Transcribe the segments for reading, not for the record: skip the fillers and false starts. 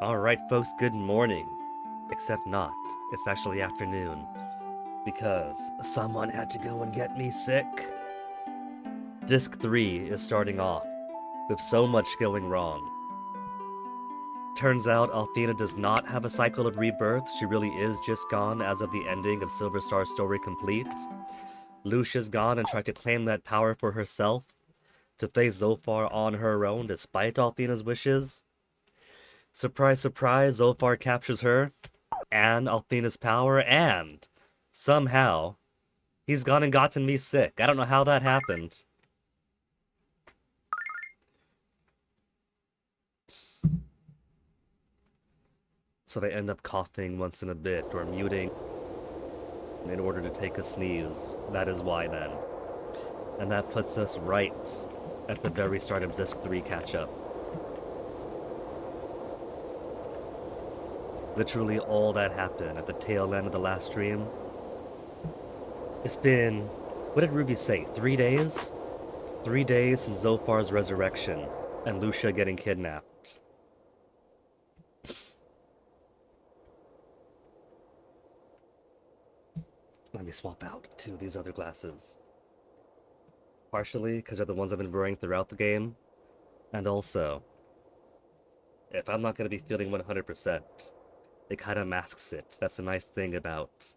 Alright, folks, good morning. Except not. It's actually afternoon. Because someone had to go and get me sick. Disc 3 is starting off with so much going wrong. Turns out Althena does not have a cycle of rebirth. She really is just gone as of the ending of Silver Star's story complete. Lucia's gone and tried to claim that power for herself to face Zophar on her own despite Althena's wishes. Surprise, surprise, Zophar captures her and Althena's power, and somehow he's gone and gotten me sick. I don't know how that happened. So they end up coughing once in a bit or muting in order to take a sneeze. That is why then. And that puts us right at the very start of Disc 3 catch-up. Literally all that happened at the tail end of the last stream. It's been, what did Ruby say, 3 days? 3 days since Zophar's resurrection and Lucia getting kidnapped. Let me swap out two of these other glasses. Partially because they're the ones I've been wearing throughout the game, and also, if I'm not going to be feeling 100%, it kind of masks it. That's a nice thing about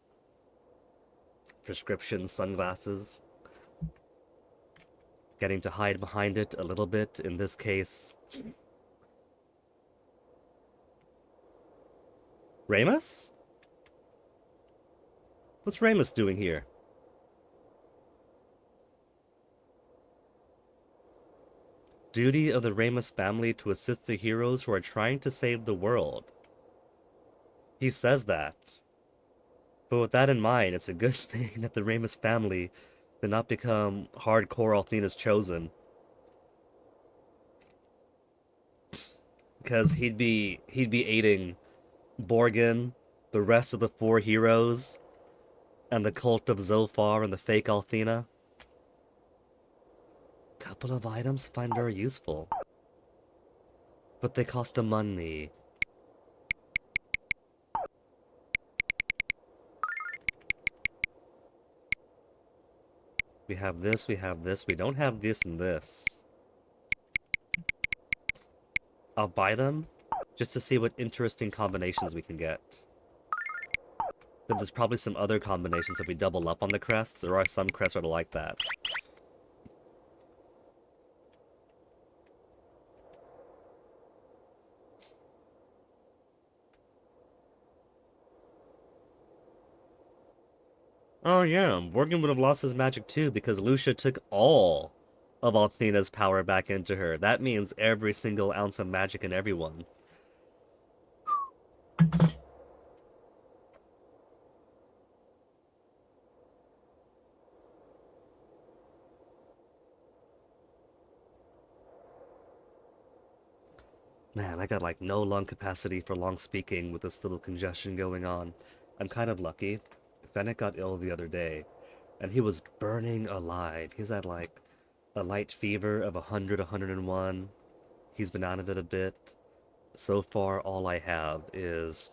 prescription sunglasses. Getting to hide behind it a little bit, in this case. Ramus? What's Ramus doing here? Duty of the Ramus family to assist the heroes who are trying to save the world. He says that. But with that in mind, it's a good thing that the Ramus family did not become hardcore Althena's chosen. Because he'd be aiding Borgin, the rest of the four heroes, and the cult of Zophar and the fake Althena. Couple of items find very useful. But they cost a money. We have this, we have this, we don't have this and this. I'll buy them, just to see what interesting combinations we can get. Then there's probably some other combinations if we double up on the crests. There are some crests that are like that. Oh yeah, Morgan would have lost his magic too because Lucia took all of Althena's power back into her. That means every single ounce of magic in everyone. Man, I got like no lung capacity for long speaking with this little congestion going on. I'm kind of lucky. Fennec got ill the other day, and he was burning alive. He's had like a light fever of 100, 101. He's been out of it a bit. So far, all I have is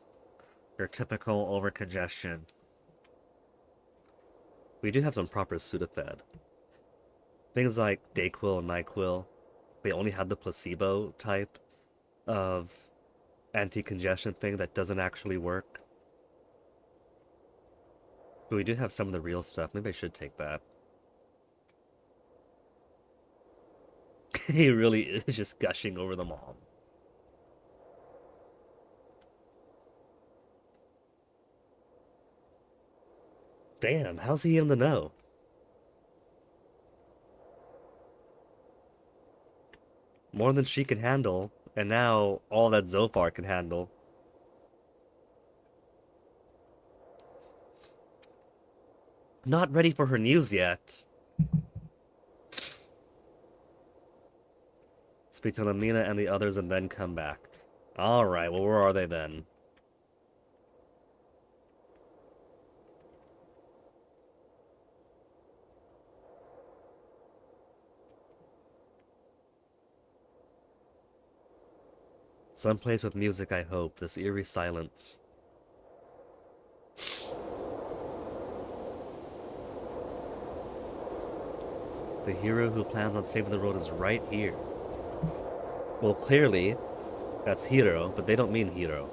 Your typical overcongestion. We do have some proper Sudafed. Things like Dayquil and NyQuil, they only have the placebo type of anti-congestion thing that doesn't actually work. But we do have some of the real stuff. Maybe I should take that. He really is just gushing over them all. Damn, how's he in the know? More than she can handle, and now all that Zophar can handle. Not ready for her news yet. Speak to Lamina and the others and then come back. Alright, well, where are they then? Someplace with music, I hope. This eerie silence. The hero who plans on saving the world is right here. Well, clearly, that's Hero, but they don't mean Hero.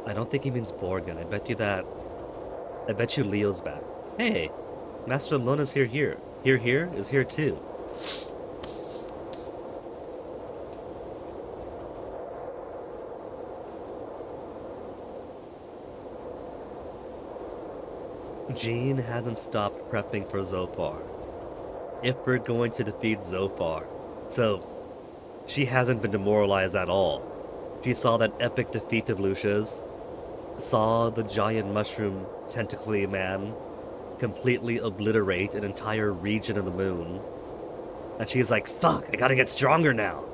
I don't think he means Borgen. I bet you Leo's back. Hey, Master Lona's here. Here is here too. Jean hasn't stopped prepping for Zophar. If we're going to defeat Zophar. So, she hasn't been demoralized at all. She saw that epic defeat of Lucia's, saw the giant mushroom tentacly man completely obliterate an entire region of the moon. And she's like, fuck, I gotta get stronger now.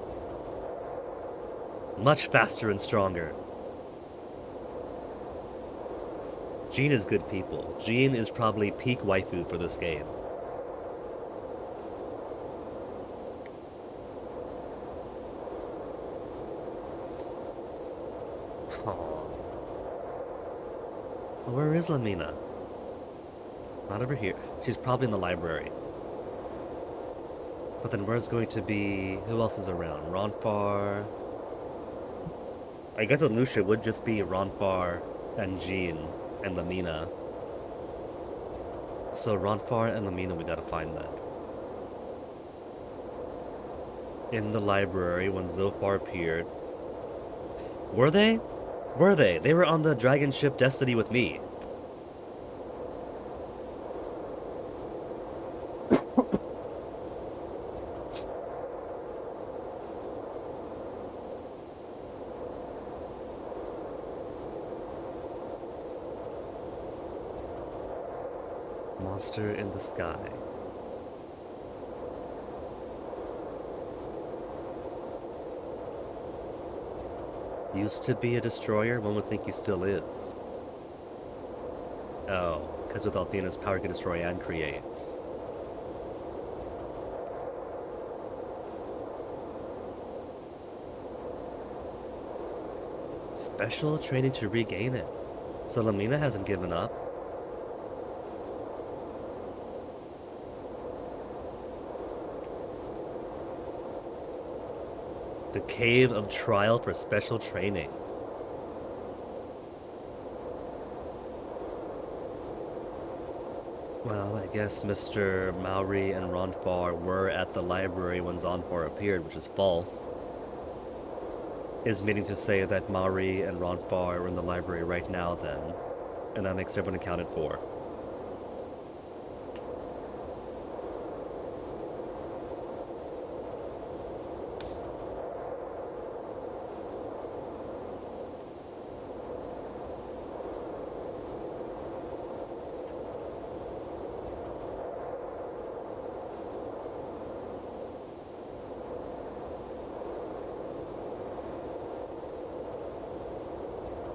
Much faster and stronger. Jean is good people. Jean is probably peak waifu for this game. Where is Lamina? Not over here. She's probably in the library. But then where's going to be... Who else is around? Ronfar... I guess with Lucia would just be Ronfar and Jean and Lamina. So Ronfar and Lamina we gotta find them. In the library when Zophar appeared. Were they? Were they? They were on the dragon ship Destiny with me. Monster in the sky. Used to be a destroyer, one would think he still is. Oh, because with Althena's power he can destroy and create. Special training to regain it. So Lamina hasn't given up. The Cave of Trial for special training. Well, I guess Mr. Maori and Ronfar were at the library when Zonfar appeared, which is false. Is meaning to say that Maori and Ronfar are in the library right now then. And that makes everyone accounted for.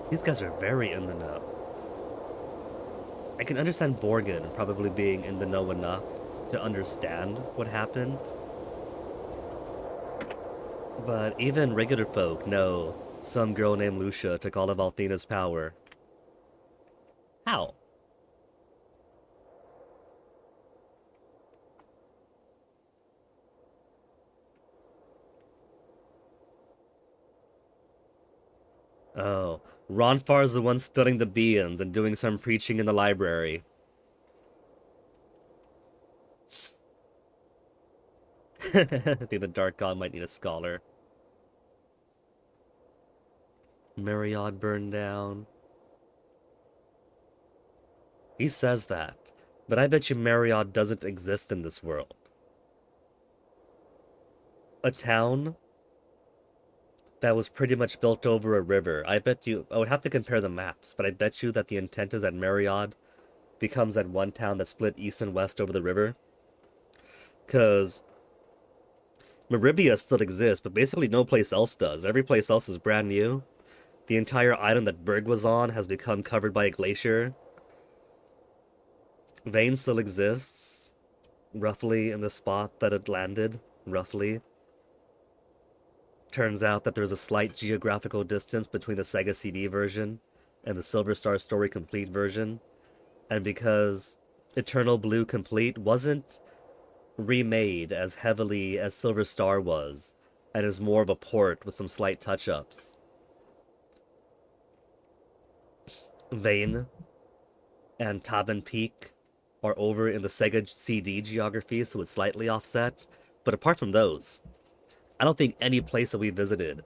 These guys are very in the know. I can understand Borgen probably being in the know enough to understand what happened. But even regular folk know Some girl named Lucia took all of Althena's power. How? Oh, Ronfar's the one spilling the beans and doing some preaching in the library. I think the Dark God might need a scholar. Myriad burned down. He says that, but I bet you Myriad doesn't exist in this world. A town that was pretty much built over a river. I bet you, I would have to compare the maps, but I bet you that the intent is that Myriad becomes that one town that split east and west over the river. Because Meribia still exists, but basically no place else does. Every place else is brand new. The entire island that Berg was on has become covered by a glacier. Vane still exists, roughly in the spot that it landed, roughly. Turns out that there's a slight geographical distance between the Sega CD version and the Silver Star Story Complete version. And because Eternal Blue Complete wasn't remade as heavily as Silver Star was, and is more of a port with some slight touch-ups, Vane and Taban Peak are over in the Sega CD geography, so it's slightly offset. But apart from those, I don't think any place that we visited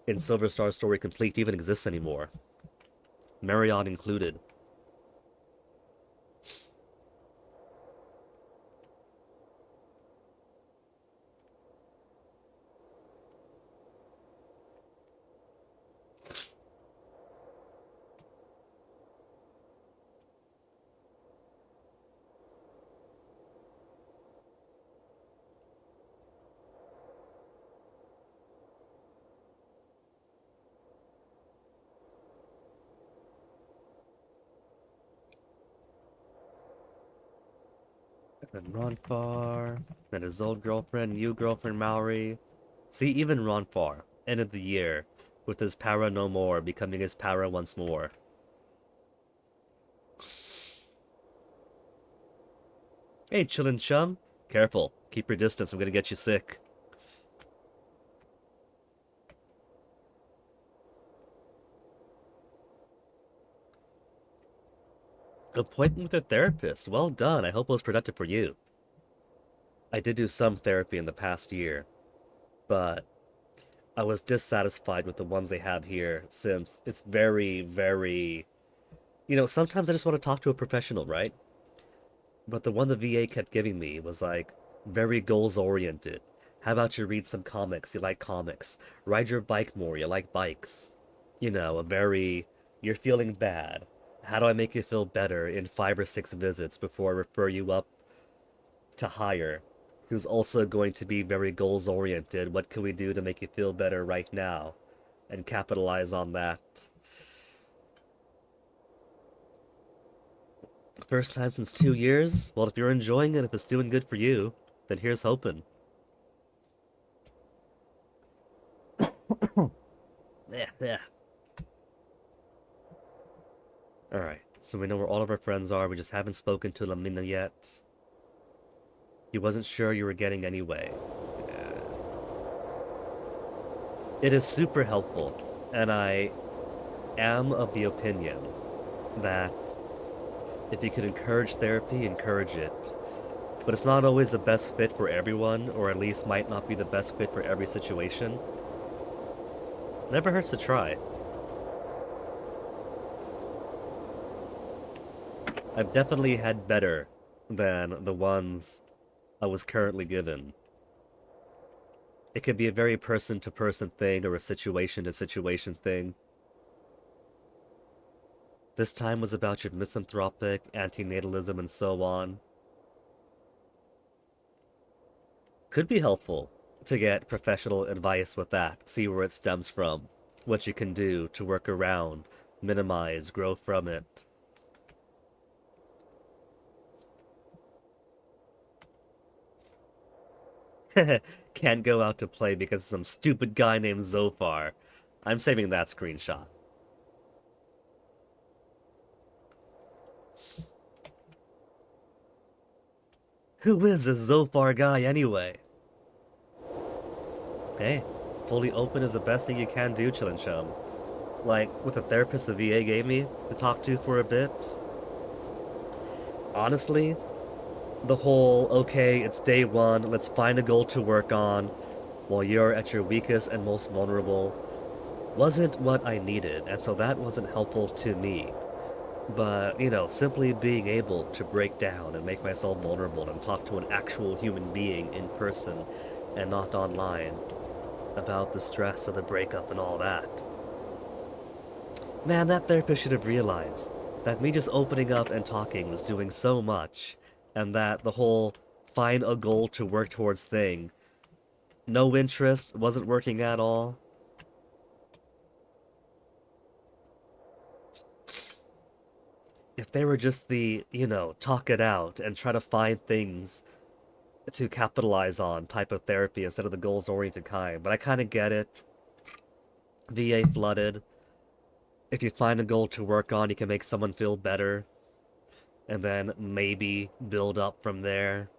in Silver Star Story Complete even exists anymore. Marriott included. And Ronfar, and his old girlfriend, new girlfriend Maori. See, even Ronfar ended the year with his para no more becoming his para once more. Hey, chillin' chum. Careful. Keep your distance. I'm gonna get you sick. Appointment with a therapist. Well done. I hope it was productive for you. I did do some therapy in the past year, but I was dissatisfied with the ones they have here since it's very, very. Sometimes I just want to talk to a professional, right? But the one the VA kept giving me was like very goals oriented. How about you read some comics? You like comics. Ride your bike more. You like bikes. A very. You're feeling bad. How do I make you feel better in 5 or 6 visits before I refer you up to higher? Who's also going to be very goals oriented. What can we do to make you feel better right now? And capitalize on that. First time since 2 years? Well, if you're enjoying it, if it's doing good for you, then here's hoping. Yeah, yeah. Alright, so we know where all of our friends are, we just haven't spoken to Lamina yet. He wasn't sure you were getting anyway. It is super helpful, and I am of the opinion that if you could encourage therapy, encourage it. But it's not always the best fit for everyone, or at least might not be the best fit for every situation. Never hurts to try. I've definitely had better than the ones I was currently given. It could be a very person-to-person thing or a situation-to-situation thing. This time was about your misanthropic, antinatalism, and so on. Could be helpful to get professional advice with that, see where it stems from, what you can do to work around, minimize, grow from it. Can't go out to play because of some stupid guy named Zophar. I'm saving that screenshot. Who is this Zophar guy anyway? Hey, fully open is the best thing you can do, Chillin' Chum. Like, with the therapist the VA gave me to talk to for a bit. Honestly, the whole, okay, it's day one, let's find a goal to work on while you're at your weakest and most vulnerable, wasn't what I needed, and so that wasn't helpful to me. But, simply being able to break down and make myself vulnerable and talk to an actual human being in person and not online about the stress of the breakup and all that. Man, that therapist should have realized that me just opening up and talking was doing so much, and that the whole find a goal to work towards thing, no interest, wasn't working at all. If they were just the, talk it out and try to find things to capitalize on type of therapy instead of the goals oriented kind. But I kind of get it. VA flooded. If you find a goal to work on, you can make someone feel better. And then maybe build up from there.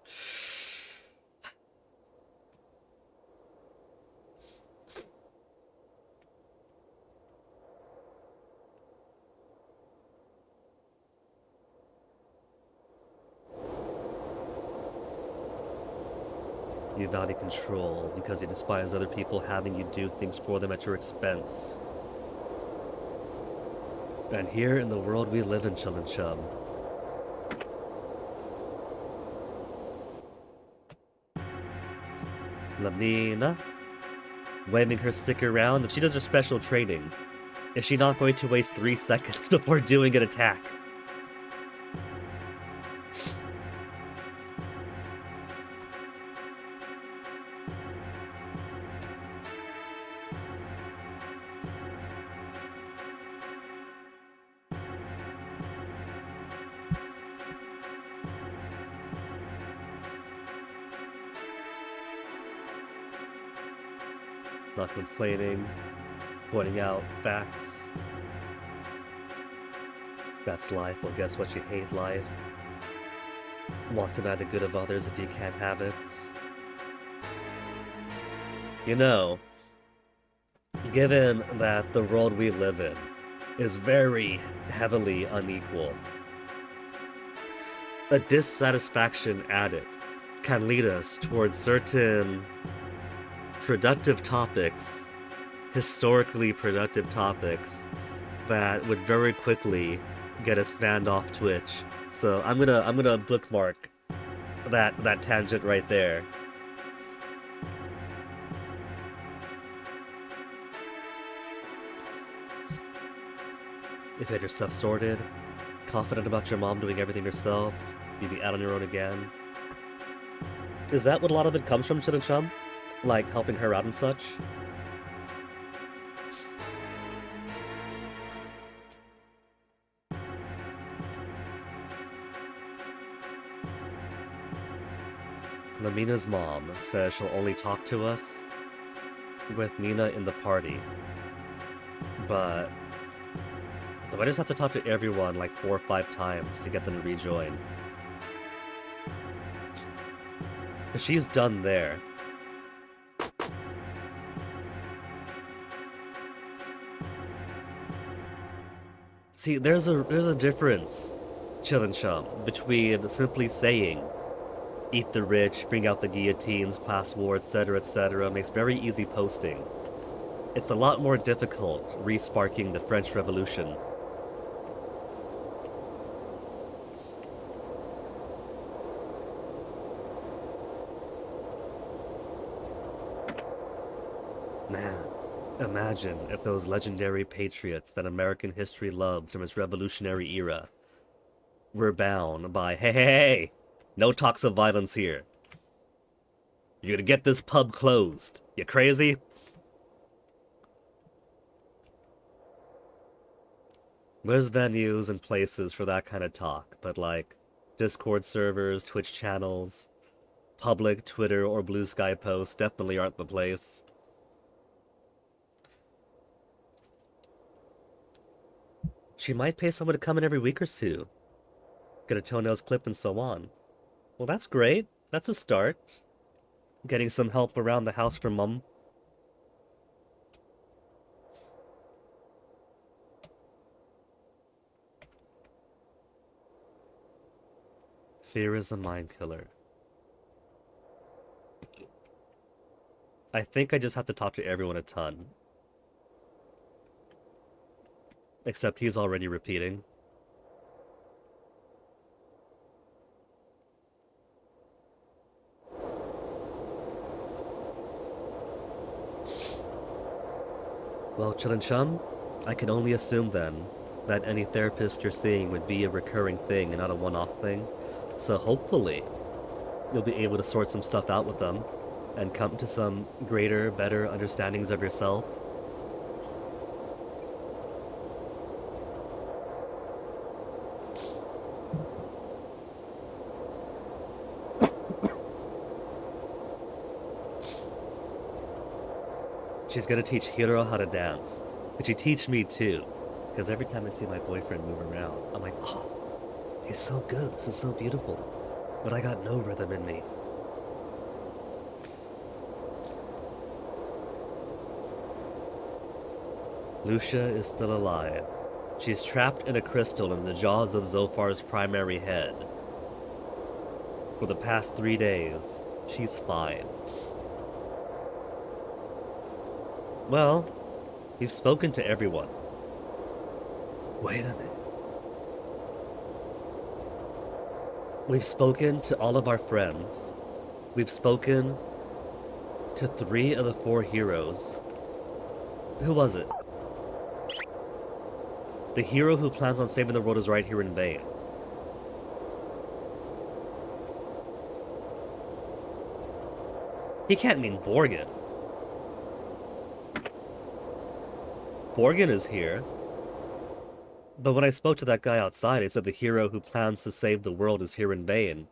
You value control because you despise other people having you do things for them at your expense. And here in the world we live in, Chillin' Chum, Lamina, waving her stick around. If she does her special training, is she not going to waste 3 seconds before doing an attack? Not complaining, pointing out facts. That's life. Well, guess what? You hate life. Want to deny the good of others if you can't have it. Given that the world we live in is very heavily unequal, a dissatisfaction at it can lead us towards certain productive topics, historically productive topics, that would very quickly get us banned off Twitch. So I'm gonna bookmark that tangent right there. If you had your stuff sorted, confident about your mom doing everything herself, you'd be out on your own again. Is that what a lot of it comes from, Chillin' Chum? Like, helping her out and such? Lamina's mom says she'll only talk to us with Nina in the party. But do I just have to talk to everyone like 4 or 5 times to get them to rejoin? Because she's done there. See, there's a difference, Chillin' Chum, between simply saying, eat the rich, bring out the guillotines, class war, etc., makes very easy posting. It's a lot more difficult re-sparking the French Revolution. Man, imagine if those legendary patriots that American history loved from its revolutionary era were bound by, hey, no talks of violence here. You're gonna get this pub closed. You crazy? There's venues and places for that kind of talk, but like Discord servers, Twitch channels, public Twitter or Blue Sky posts definitely aren't the place. She might pay someone to come in every week or two, get her toenails clipped and so on. Well, that's great. That's a start. Getting some help around the house for Mum. Fear is a mind killer. I think I just have to talk to everyone a ton. Except he's already repeating. Well, Chillin' Chum, I can only assume then that any therapist you're seeing would be a recurring thing and not a one-off thing. So hopefully, you'll be able to sort some stuff out with them and come to some greater, better understandings of yourself. She's gonna teach Hiro how to dance. Could she teach me too? Because every time I see my boyfriend move around, I'm like, oh, he's so good, this is so beautiful. But I got no rhythm in me. Lucia is still alive. She's trapped in a crystal in the jaws of Zophar's primary head. For the past 3 days, she's fine. Well, you've spoken to everyone. Wait a minute. We've spoken to all of our friends. We've spoken to 3 of the 4 heroes. Who was it? The hero who plans on saving the world is right here in Vane. He can't mean Borgin. Borgin is here. But when I spoke to that guy outside, he said the hero who plans to save the world is here in Vane.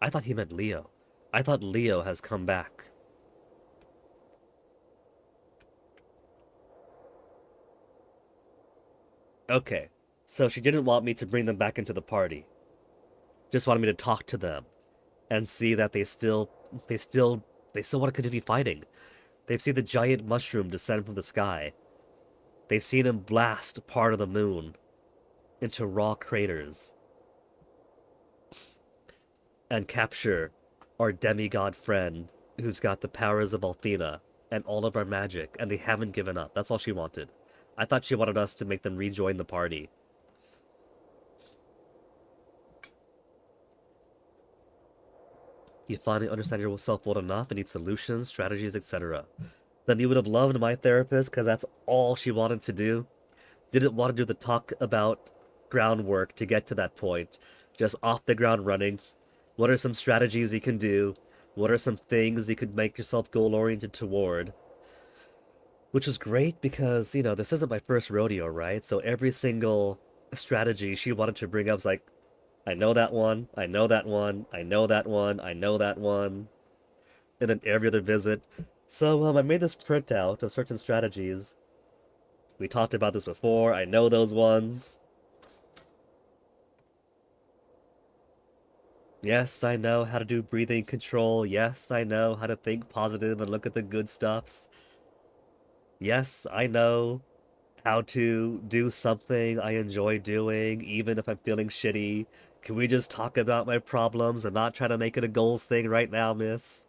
I thought he meant Leo. I thought Leo has come back. Okay, so she didn't want me to bring them back into the party. Just wanted me to talk to them and see that they still want to continue fighting. They've seen the giant mushroom descend from the sky. They've seen him blast part of the moon into raw craters and capture our demigod friend who's got the powers of Althena and all of our magic, and they haven't given up. That's all she wanted. I thought she wanted us to make them rejoin the party. You finally understand yourself well enough and need solutions, strategies, etc. Then you would have loved my therapist because that's all she wanted to do. Didn't want to do the talk about groundwork to get to that point. Just off the ground running. What are some strategies you can do? What are some things you could make yourself goal-oriented toward? Which is great because, this isn't my first rodeo, right? So every single strategy she wanted to bring up was like, I know that one, I know that one, I know that one, I know that one. And then every other visit. So I made this printout of certain strategies. We talked about this before, I know those ones. Yes, I know how to do breathing control. Yes, I know how to think positive and look at the good stuffs. Yes, I know how to do something I enjoy doing, even if I'm feeling shitty. Can we just talk about my problems and not try to make it a goals thing right now, miss?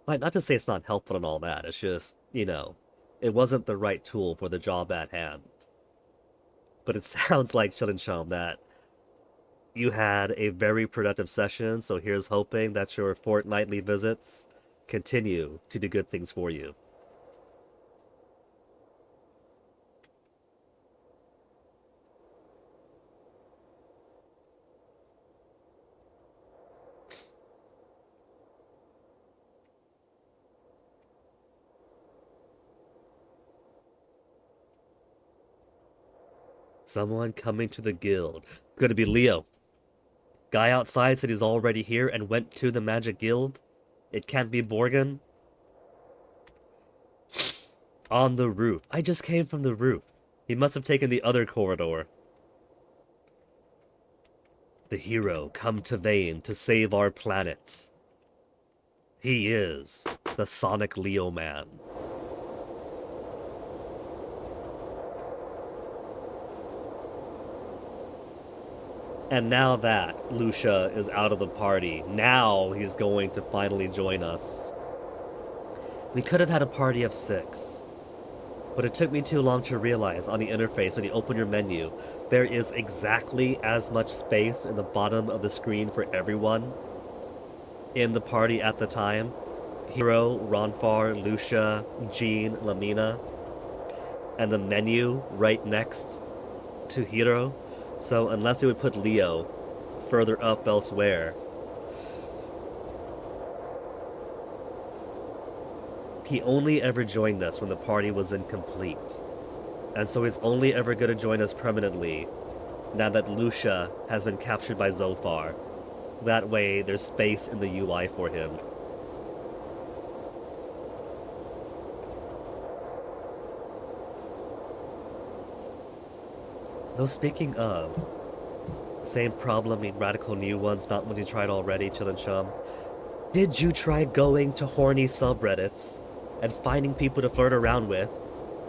Like, not to say it's not helpful and all that, it's just, it wasn't the right tool for the job at hand. But it sounds like, Shilin that you had a very productive session, so here's hoping that your fortnightly visits continue to do good things for you. Someone coming to the guild. It's gonna be Leo. Guy outside said he's already here and went to the Magic Guild. It can't be Borgin. On the roof. I just came from the roof. He must have taken the other corridor. The hero come to Vane to save our planet. He is the Sonic Leo Man. And now that Lucia is out of the party, now he's going to finally join us. We could have had a party of 6. But it took me too long to realize on the interface when you open your menu, there is exactly as much space in the bottom of the screen for everyone in the party at the time. Hero, Ronfar, Lucia, Jean, Lamina, and the menu right next to Hero. So unless they would put Leo further up elsewhere, he only ever joined us when the party was incomplete. And so he's only ever going to join us permanently now that Lucia has been captured by Zophar. That way, there's space in the UI for him. Though speaking of, same problem in radical new ones, not ones you tried already, Chill and Chum. Did you try going to horny subreddits and finding people to flirt around with,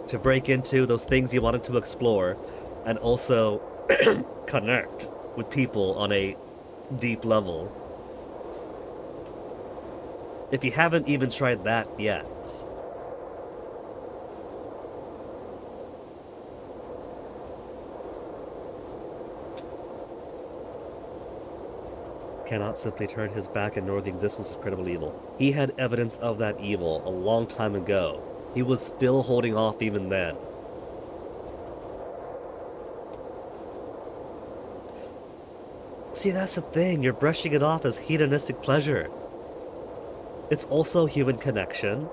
to break into those things you wanted to explore, and also connect with people on a deep level? If you haven't even tried that yet, cannot simply turn his back and ignore the existence of credible evil. He had evidence of that evil a long time ago. He was still holding off even then. See, that's the thing. You're brushing it off as hedonistic pleasure. It's also human connection.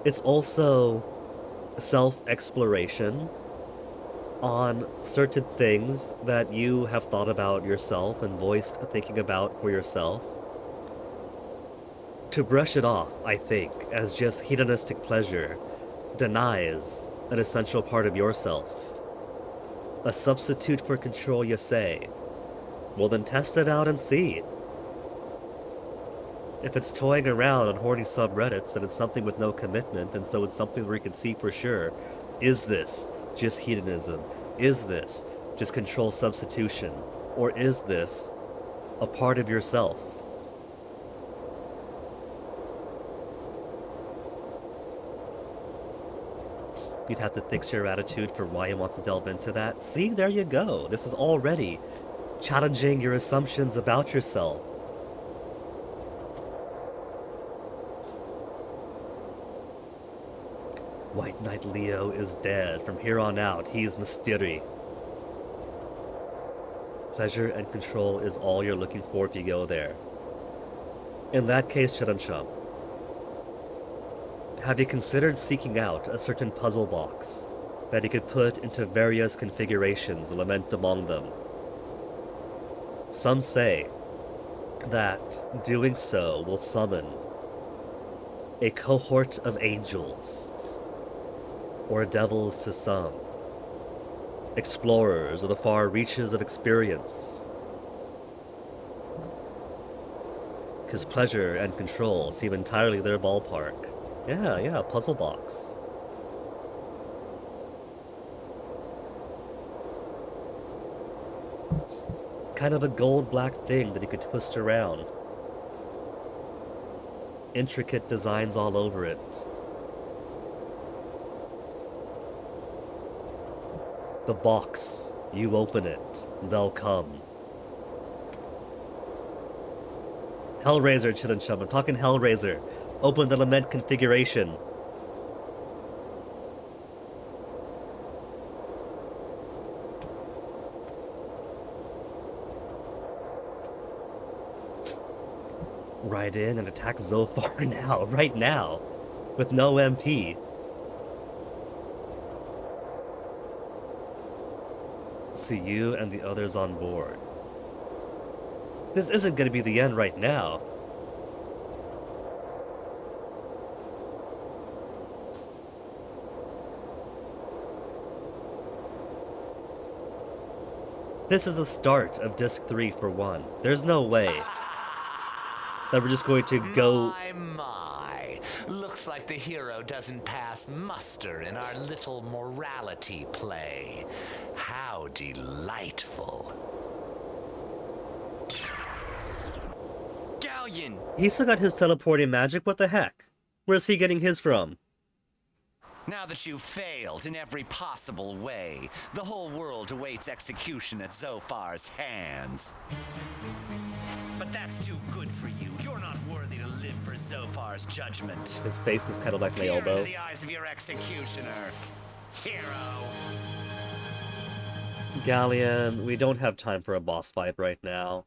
It's also self-exploration on certain things that you have thought about yourself and voiced thinking about for yourself. To brush it off, I think, as just hedonistic pleasure denies an essential part of yourself. A substitute for control, you say? Well, then test it out and see. If it's toying around on horny subreddits, then it's something with no commitment, and so it's something where you can see for sure, is this just hedonism? Is this just control substitution? Or is this a part of yourself? You'd have to fix your attitude for why you want to delve into that. See, there you go. This is already challenging your assumptions about yourself. White Knight Leo is dead. From here on out, he is Mystery. Pleasure and control is all you're looking for if you go there. In that case, Chum, have you considered seeking out a certain puzzle box that you could put into various configurations, lament among them? Some say that doing so will summon a cohort of angels, or devils to some, explorers of the far reaches of experience. Because pleasure and control seem entirely their ballpark. Yeah, puzzle box. Kind of a gold-black thing that you could twist around. Intricate designs all over it. The box, you open it, they'll come. Hellraiser, Chillin' Chum, I'm talking Hellraiser. Open the lament configuration. Ride in and attack Zophar now, right now, with no MP. See you and the others on board. This isn't going to be the end right now. This is the start of Disc 3 for one. There's no way that we're just going to go... My. Looks like the hero doesn't pass muster in our little morality play. How delightful. Galleon! He still got his teleporting magic, what the heck? Where's he getting his from? Now that you've failed in every possible way, the whole world awaits execution at Zophar's hands. But that's too good for you. You're not worthy to live for Zophar's judgment. His face is kind of like my Peer elbow. into the eyes of your executioner, hero. Galleon, we don't have time for a boss fight right now.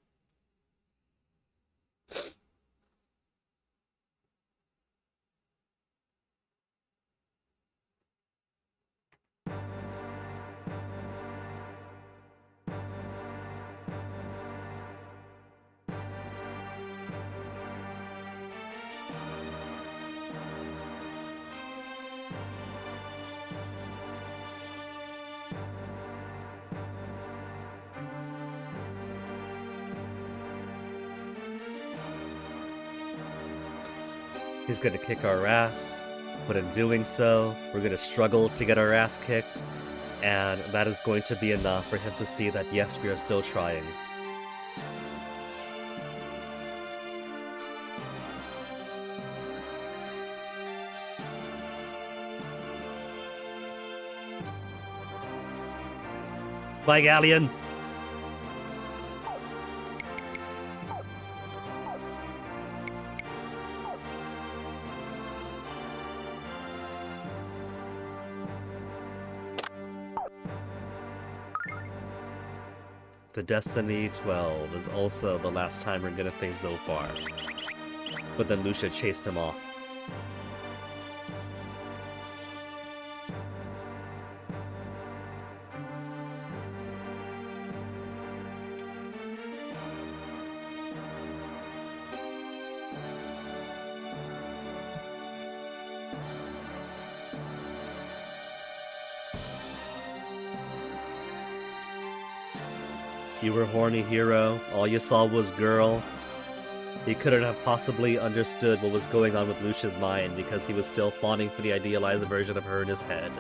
He's gonna kick our ass, but in doing so, we're gonna struggle to get our ass kicked, and that is going to be enough for him to see that yes, we are still trying. Bye, Galleon! The Destiny 12 is also the last time we're gonna face Zophar. But then Lucia chased him off. You were horny, hero. All you saw was girl. He couldn't have possibly understood what was going on with Lucia's mind because he was still fawning for the idealized version of her in his head.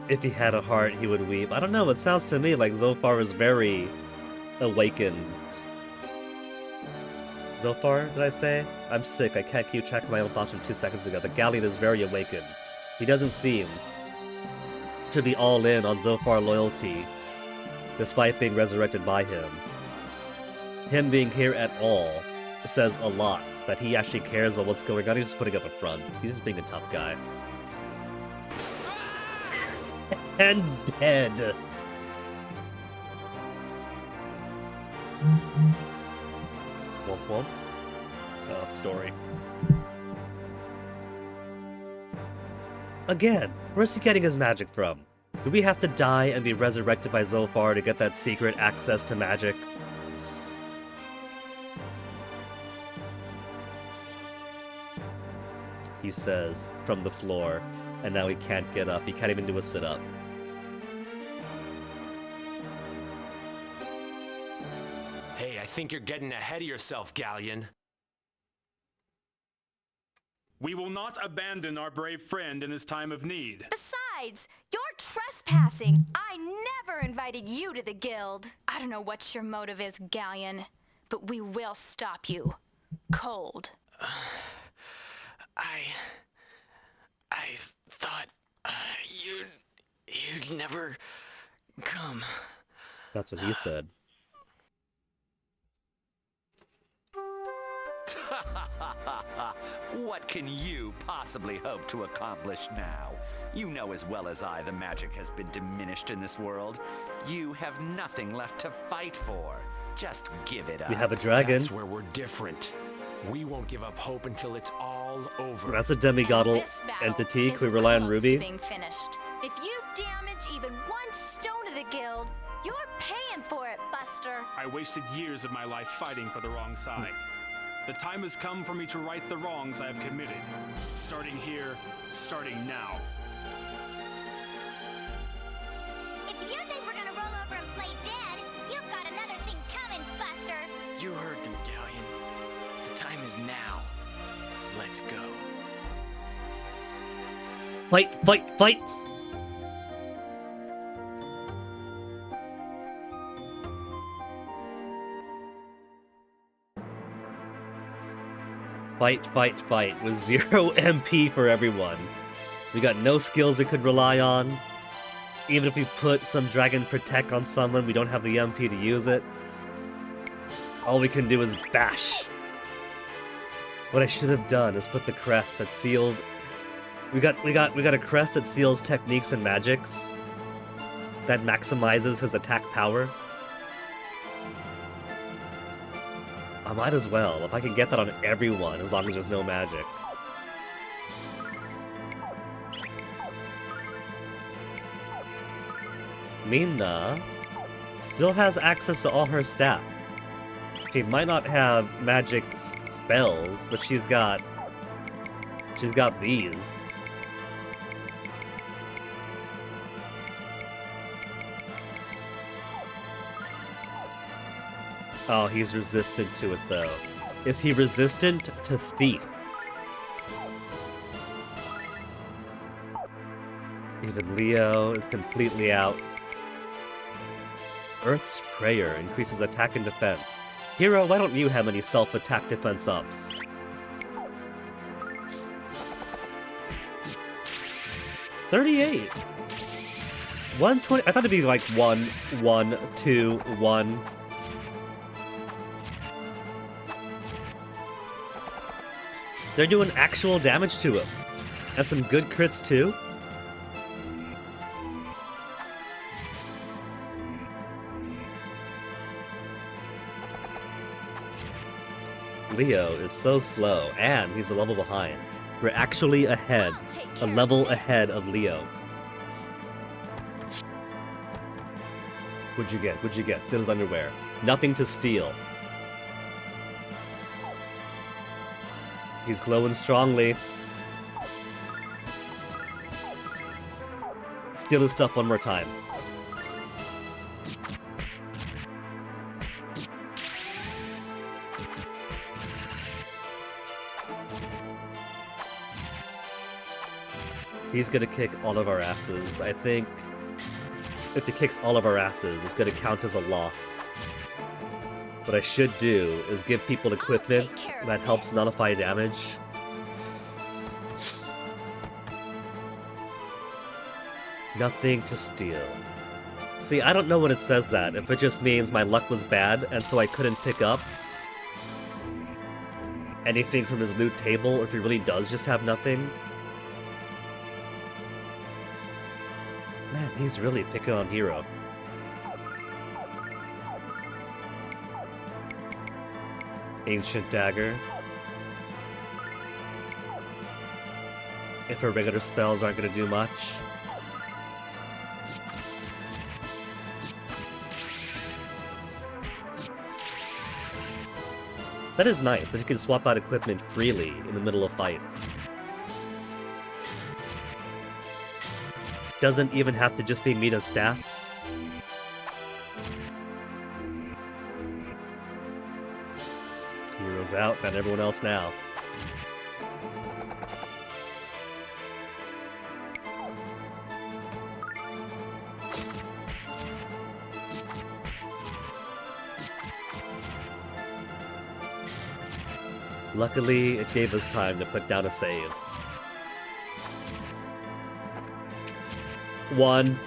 If he had a heart, he would weep. I don't know, it sounds to me like Zophar is very awakened. Zophar, did I say? I'm sick, I can't keep track of my own thoughts from 2 seconds ago. The Galleon is very awakened. He doesn't seem to be all in on Zophar loyalty, despite being resurrected by him. Him being here at all says a lot, that he actually cares about what's going on. He's just putting up a front. He's just being a tough guy. And dead. Womp womp. Oh, story. Again, where's he getting his magic from? Do we have to die and be resurrected by Zophar to get that secret access to magic? He says, from the floor, and now he can't get up. He can't even do a sit-up. Hey, I think you're getting ahead of yourself, Galleon. We will not abandon our brave friend in his time of need. Besides, you're trespassing. I never invited you to the guild. I don't know what your motive is, Galleon, but we will stop you. Cold. I thought you'd never come. That's what he said. What can you possibly hope to accomplish now? You know as well as I the magic has been diminished in this world. You have nothing left to fight for. Just give it up. We have a dragon. That's where we're different. We won't give up hope until it's all over. That's a demigodal This battle entity. is Can we rely on close to Ruby? being finished. If you damage even one stone of the guild, you're paying for it, Buster. I wasted years of my life fighting for the wrong side. The time has come for me to right the wrongs I have committed. Starting here, starting now. If you think we're gonna roll over and play dead, you've got another thing coming, Buster. You heard them, Galleon. The time is now. Let's go. Fight, fight, fight! Fight, fight, fight, with 0 MP for everyone. We got no skills we could rely on. Even if we put some Dragon Protect on someone, we don't have the MP to use it. All we can do is bash. What I should have done is put the crest that seals... We got a crest that seals techniques and magics. That maximizes his attack power. I might as well, if I can get that on everyone, as long as there's no magic. Mina still has access to all her staff. She might not have magic spells, but she's got these. Oh, he's resistant to it, though. Is he resistant to Thief? Even Leo is completely out. Earth's Prayer increases attack and defense. Hero, why don't you have any self-attack defense ups? $38. 120. I thought it'd be like 1, 1, 2, 1. They're doing actual damage to him. And some good crits, too. Leo is so slow, and he's a level behind. We're actually ahead, a level ahead of Leo. What'd you get? What'd you get? Steal his underwear. Nothing to steal. He's glowing strongly. Steal his stuff one more time. He's gonna kick all of our asses. I think if he kicks all of our asses, it's gonna count as a loss. What I should do is give people equipment that helps nullify damage. Nothing to steal. See, I don't know when it says that, if it just means my luck was bad and so I couldn't pick up anything from his loot table, or if he really does just have nothing. Man, he's really picking on Hero. Ancient Dagger. If her regular spells aren't going to do much. That is nice, that you can swap out equipment freely in the middle of fights. Doesn't even have to just be Mina's staffs. Hero's out, got everyone else now. Luckily, it gave us time to put down a save. 1,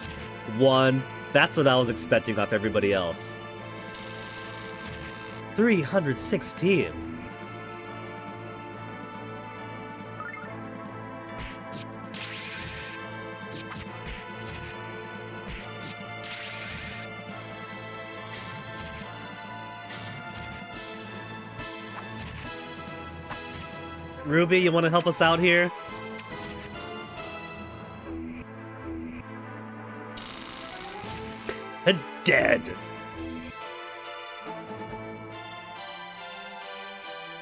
1. That's what I was expecting off everybody else. 316. Ruby, you want to help us out here? Dead.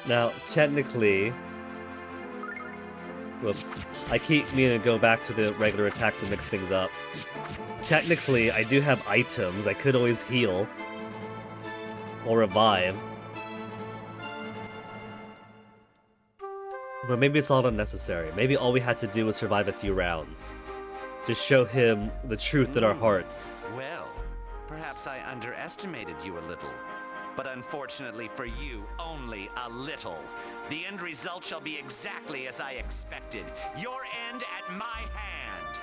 Now, technically... Whoops. I keep meaning to go back to the regular attacks and mix things up. Technically, I do have items. I could always heal. Or revive. But maybe it's all unnecessary. Maybe all we had to do was survive a few rounds. Just show him the truth in our hearts. Well, perhaps I underestimated you a little. But unfortunately for you, only a little. The end result shall be exactly as I expected. Your end at my hand.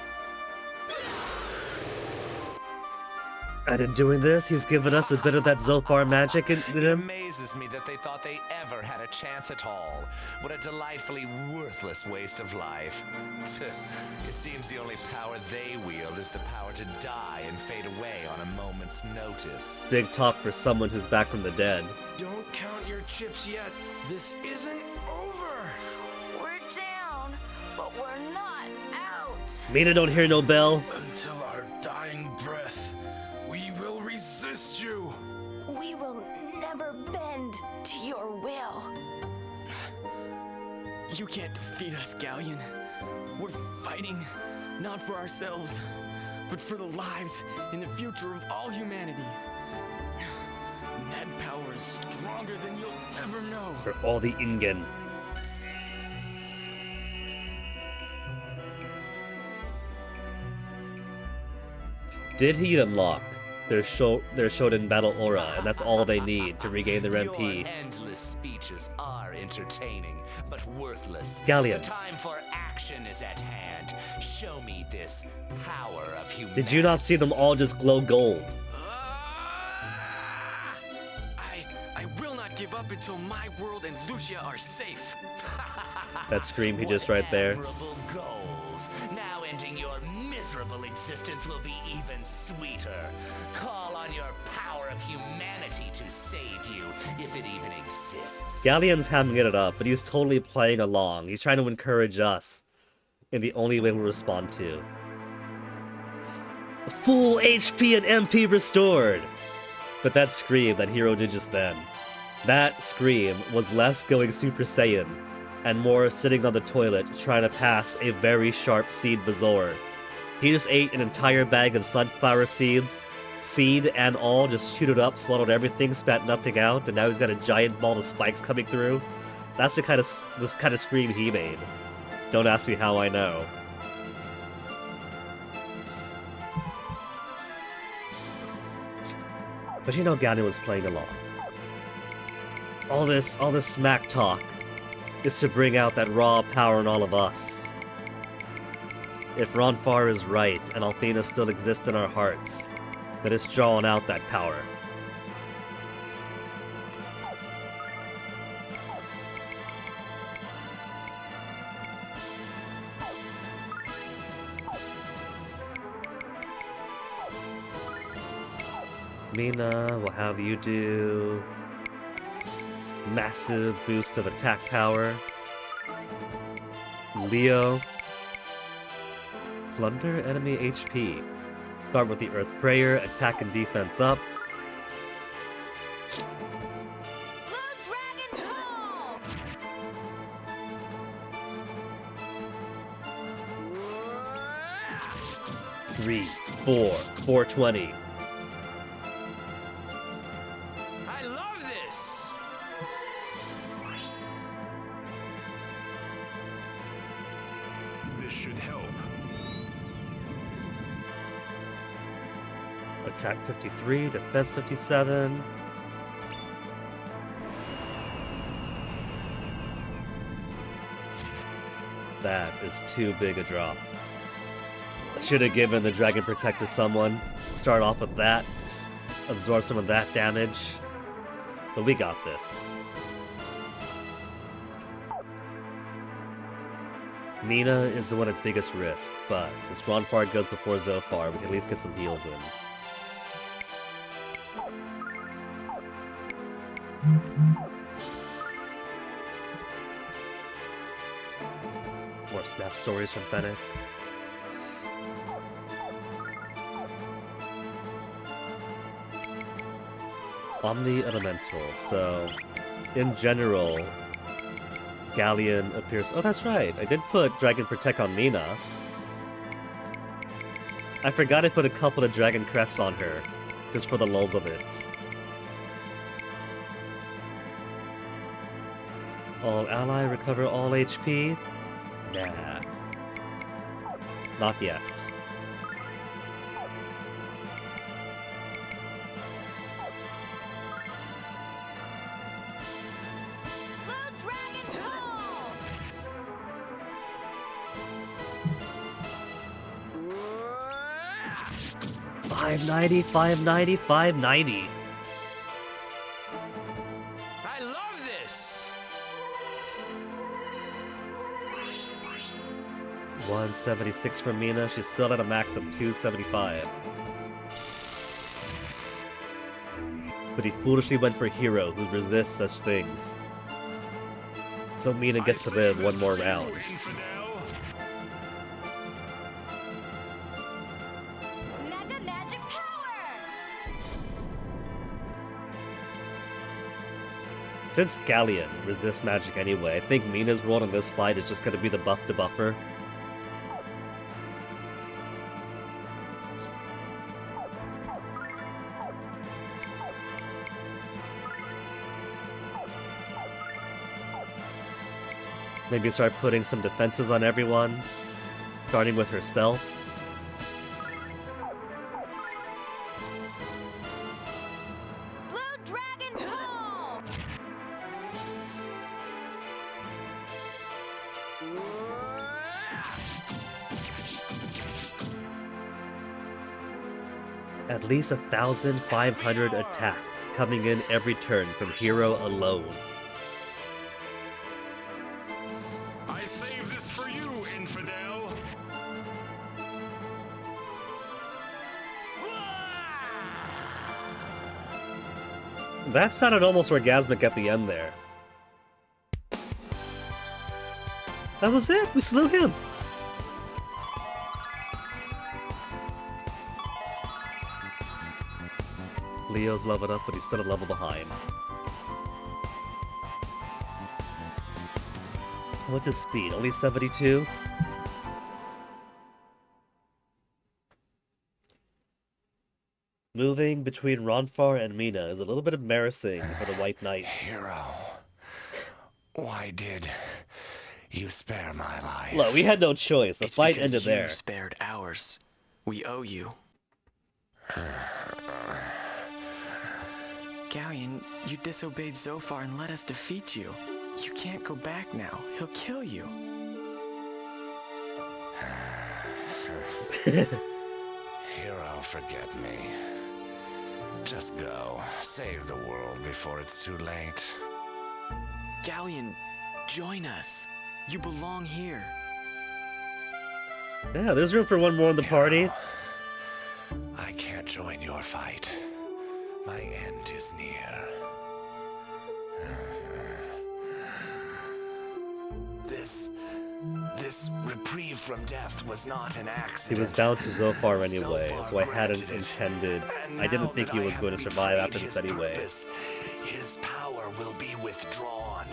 And in doing this, he's given us a bit of that Zophar magic in It him. amazes me that they thought they ever had a chance at all. What a delightfully worthless waste of life. It seems the only power they wield is the power to die and fade away on a moment's notice. Big talk for someone who's back from the dead. Don't count your chips yet. This isn't over. We're down, but we're not out. Mina don't hear no bell. Until our dying breath, we will resist you. We will never bend to your will. You can't defeat us, Galleon. We're fighting, not for ourselves, but for the lives and the future of all humanity. That power is stronger than you'll ever know. For all the Ingen. Did he unlock their Shoten Battle Aura, and that's all they need to regain their MP? Your endless speeches are entertaining, but worthless. Galleon. The time for action is at hand. Show me this power of humanity. Did you not see them all just glow gold? I will not give up until my world and Lucia are safe. That scream he just What right there. admirable goals. Now ending your miserable existence will be even sweeter. Call on your power of humanity to save you, if it even exists. Galleon's hamming it up, but he's totally playing along. He's trying to encourage us in the only way we'll respond to. Full HP and MP restored! But that scream that hero did just then, that scream was less going Super Saiyan and more sitting on the toilet trying to pass a very sharp seed Bazoar. He just ate an entire bag of sunflower seeds, seed and all, just chewed it up, swallowed everything, spat nothing out, and now he's got a giant ball of spikes coming through. That's this kind of scream he made. Don't ask me how I know. But you know Ganon was playing along. All this smack talk is to bring out that raw power in all of us. If Ronfar is right and Althena still exists in our hearts, then it's drawing out that power. Mina, we'll have you do massive boost of attack power. Leo, plunder enemy HP. Start with the Earth Prayer, attack and defense up. Blue Dragon Call! 3, 4, 420. I love this. This should help. Attack 53, defense 57. That is too big a drop. I should have given the Dragon Protect to someone. Start off with that. Absorb some of that damage. But we got this. Mina is the one at biggest risk, but since Ronfar goes before Zophar, we can at least get some heals in. top stories from Fennec. Omni Elemental, so in general, Galleon appears. Oh, that's right, I did put Dragon Protect on Mina. I forgot I put a couple of Dragon Crests on her, just for the lulz of it. All ally recover all HP? Nah. Not yet. Blue Dragon Pull! 590, 590, 590. I love this! 176 from Mina. She's still at a max of 275. But he foolishly went for Hero, who resists such things. So Mina gets to live one more round. Mega Magic Power! Since Galleon resists magic anyway, I think Mina's role in this fight is just going to be the buff to buffer. Maybe start putting some defenses on everyone, starting with herself. Blue Dragon Pull! At least 1,500 attack coming in every turn from Hero alone. I saved this for you, infidel. That sounded almost orgasmic at the end there. That was it! We slew him! Leo's leveled up, but he's still a level behind. What's his speed? Only 72? Moving between Ronfar and Mina is a little bit embarrassing for the White Knights. Hero, why did you spare my life? Look, we had no choice. The It's fight because ended you there. spared ours. We owe you. Galleon, you disobeyed Zophar and let us defeat you. You can't go back now. He'll kill you. Hero, forget me. Just go. Save the world before it's too late. Galleon, join us. You belong here. Yeah, there's room for one more in the party. I can't join your fight. My end is near. This reprieve from death was not an He accident. was bound to Zophar anyway, Zophar so I hadn't granted it. intended. And I didn't now think that he I was have going to survive after betrayed this his anyway. purpose, his power will be withdrawn.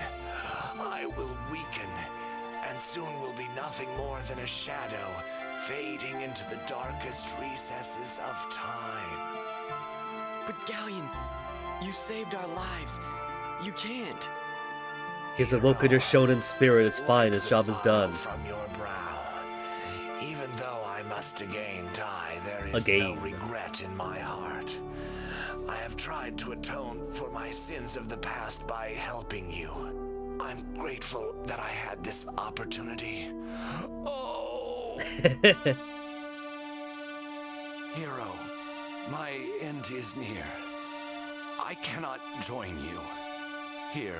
I will weaken, and soon will be nothing more than a shadow, fading into the darkest recesses of time. But Galleon, you saved our lives. You can't. He's awoken your shonen spirit. It's fine. His job is done. From your brow. Even though I must again die, there is no Again. regret in my heart. I have tried to atone for my sins of the past by helping you. I'm grateful that I had this opportunity. Oh! Hero, my end is near. I cannot join you. Here,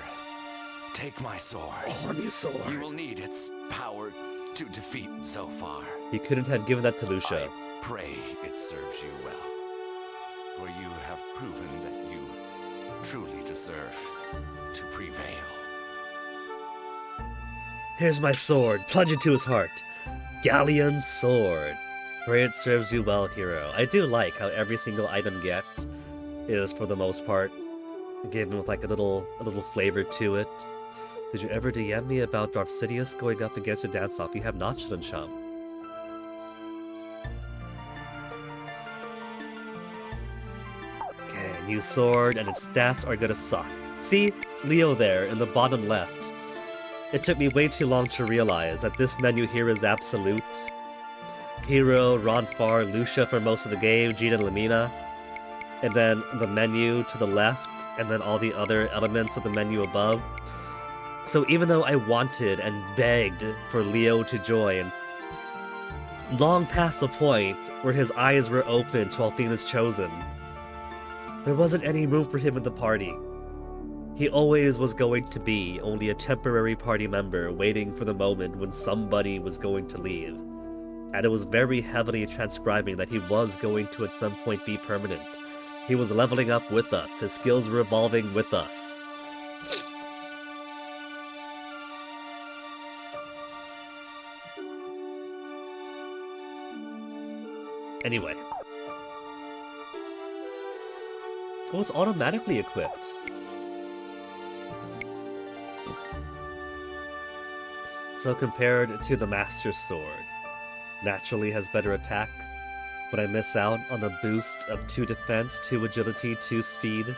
take my sword. Army sword. You will need its power to defeat Zophar. You couldn't have given that to Lucia. I pray it serves you well, for you have proven that you truly deserve to prevail. Here's my sword. Plunge into his heart. Galleon's sword. Pray it serves you well, hero. I do like how every single item get is, for the most part, given with like a little flavor to it. Did you ever DM me about Darth Sidious going up against a dance-off? You have not, Shun Chum. Okay, new sword, and its stats are gonna suck. See? Leo there, in the bottom left. It took me way too long to realize that this menu here is absolute. Hero, Ronfar, Lucia for most of the game, Gina and Lamina. And then the menu to the left, and then all the other elements of the menu above. So even though I wanted and begged for Leo to join, long past the point where his eyes were open to Althena's chosen, there wasn't any room for him in the party. He always was going to be only a temporary party member waiting for the moment when somebody was going to leave. And it was very heavily transcribing that he was going to at some point be permanent. He was leveling up with us, his skills were evolving with us. Anyway. Oh, it's automatically equipped. So compared to the Master Sword, naturally has better attack, but I miss out on the boost of 2 defense, 2 agility, 2 speed,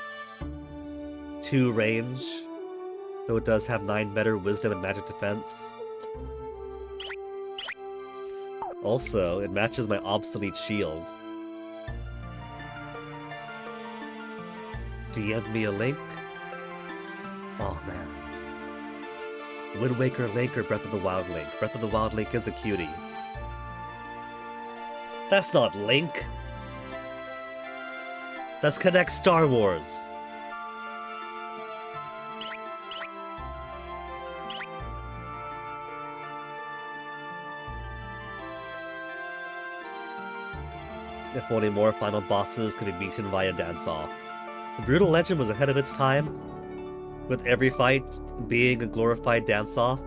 2 range, though it does have 9 better wisdom and magic defense. Also, it matches my obsolete shield. DM me a link? Oh man. Wind Waker Link or Breath of the Wild Link? Breath of the Wild Link is a cutie. That's not Link! That's Connect Star Wars! If only more final bosses could be beaten via dance-off. Brutal Legend was ahead of its time, with every fight being a glorified dance-off.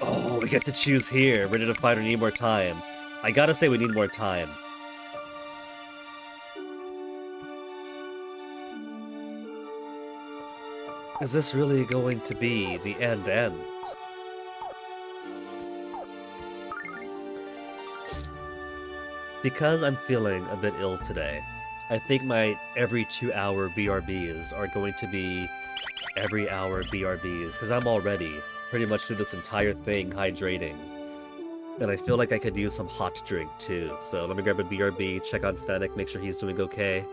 Oh, we get to choose here. Ready to fight or need more time? I gotta say we need more time. Is this really going to be the end? Because I'm feeling a bit ill today, I think my every 2-hour BRBs are going to be every hour BRBs, because I'm already pretty much through this entire thing hydrating. And I feel like I could use some hot drink too, so let me grab a BRB, check on Fennec, make sure he's doing okay,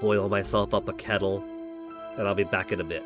boil myself up a kettle, and I'll be back in a bit.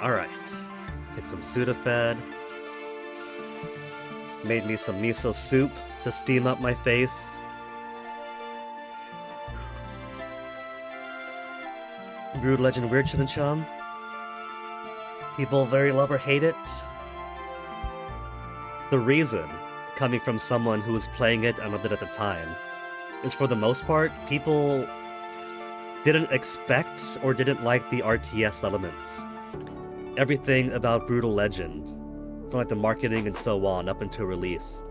Alright. Take some Sudafed. Made me some miso soup to steam up my face. Brood Legend Weird Chin Chum. People very love or hate it. The reason, coming from someone who was playing it and loved it at the time, is for the most part, people didn't expect or didn't like the RTS elements. Everything about Brutal Legend, from like the marketing and so on up until release,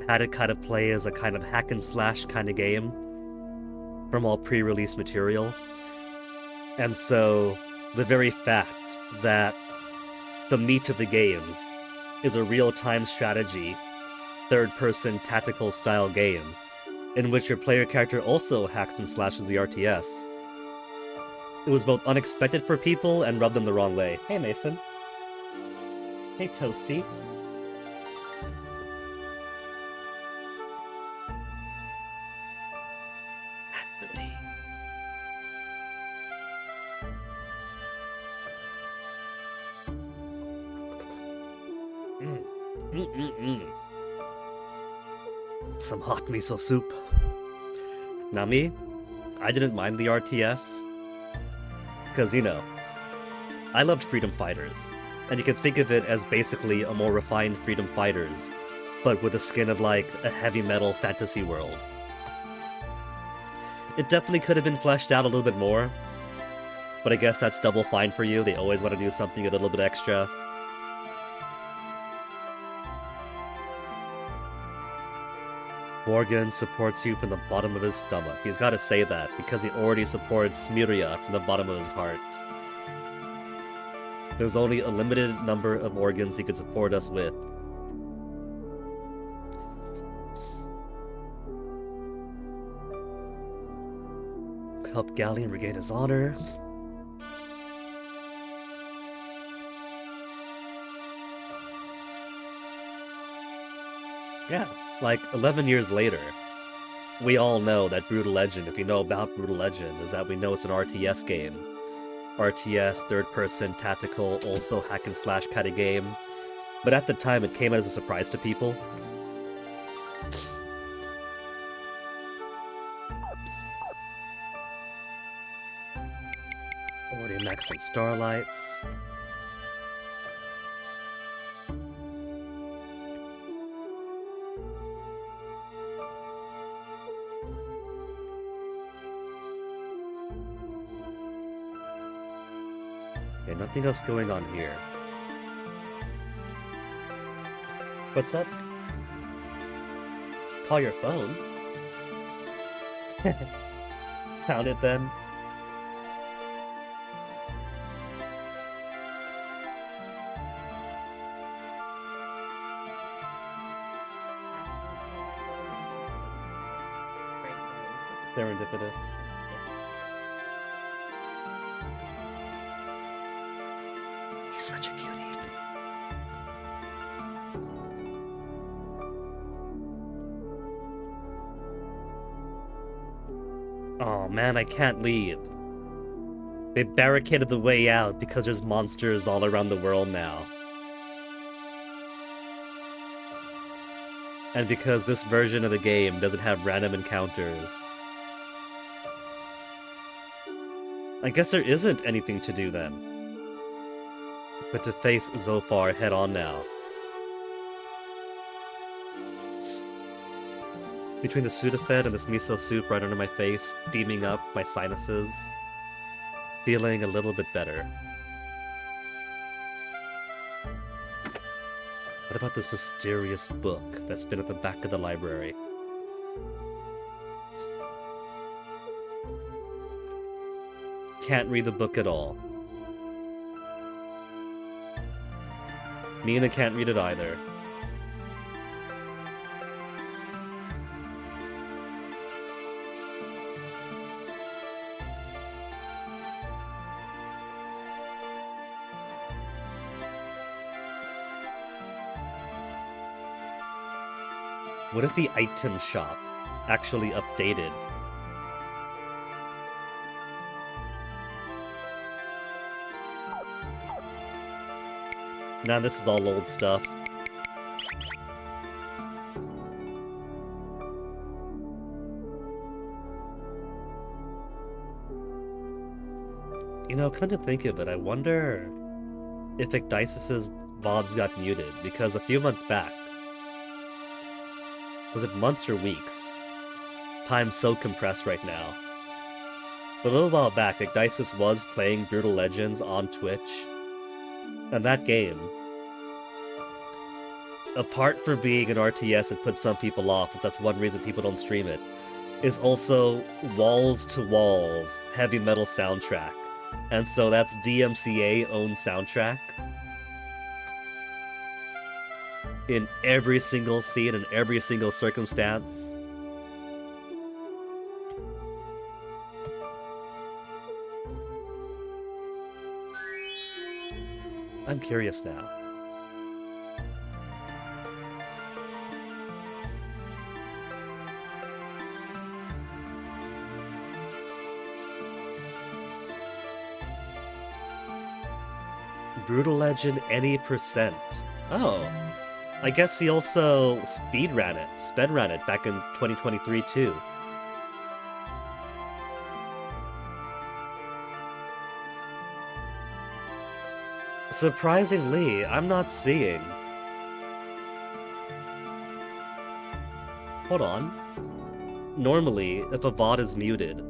had it kind of play as a kind of hack and slash kind of game from all pre-release material. And so the very fact that the meat of the games is a real-time strategy, third-person tactical style game, in which your player character also hacks and slashes the RTS. It was both unexpected for people and rubbed them the wrong way. Hey, Mason. Hey, Toasty. Some hot miso soup. Now me, I didn't mind the RTS, because, you know, I loved Freedom Fighters, and you can think of it as basically a more refined Freedom Fighters, but with the skin of, like, a heavy metal fantasy world. It definitely could have been fleshed out a little bit more, but I guess that's double fine for you. They always want to do something a little bit extra. Morgan supports you from the bottom of his stomach. He's got to say that, because he already supports Miria from the bottom of his heart. There's only a limited number of organs he can support us with. Help Galleon regain his honor. Yeah. Like, 11 years later, we all know that Brutal Legend, if you know about Brutal Legend, is that we know it's an RTS game. RTS, third-person, tactical, also hack-and-slash kind of game. But at the time, it came as a surprise to people. Already maxed some Starlights. Okay, nothing else going on here. What's up? Call your phone? Found it then. Serendipitous. He's such a cutie. Oh man, I can't leave. They barricaded the way out because there's monsters all around the world now. And because this version of the game doesn't have random encounters. I guess there isn't anything to do then. But to face Zophar head on now. Between the Sudafed and this miso soup right under my face, steaming up my sinuses, feeling a little bit better. What about this mysterious book that's been at the back of the library? Can't read the book at all. Mina can't read it either. What if the item shop actually updated? Now this is all old stuff. You know, come to think of it, I wonder if Ecdisis's VODs got muted, because a few months back, was it months or weeks? Time's so compressed right now. But a little while back, Ecdisis was playing Brutal Legends on Twitch, and that game, apart from being an RTS that puts some people off, because that's one reason people don't stream it, is also walls to walls heavy metal soundtrack. And so that's DMCA owned soundtrack. In every single scene, in every single circumstance. I'm curious now. Brutal Legend any percent. Oh. I guess he also speedran it back in 2023 too. Surprisingly, I'm not seeing. Hold on. Normally, if a VOD is muted,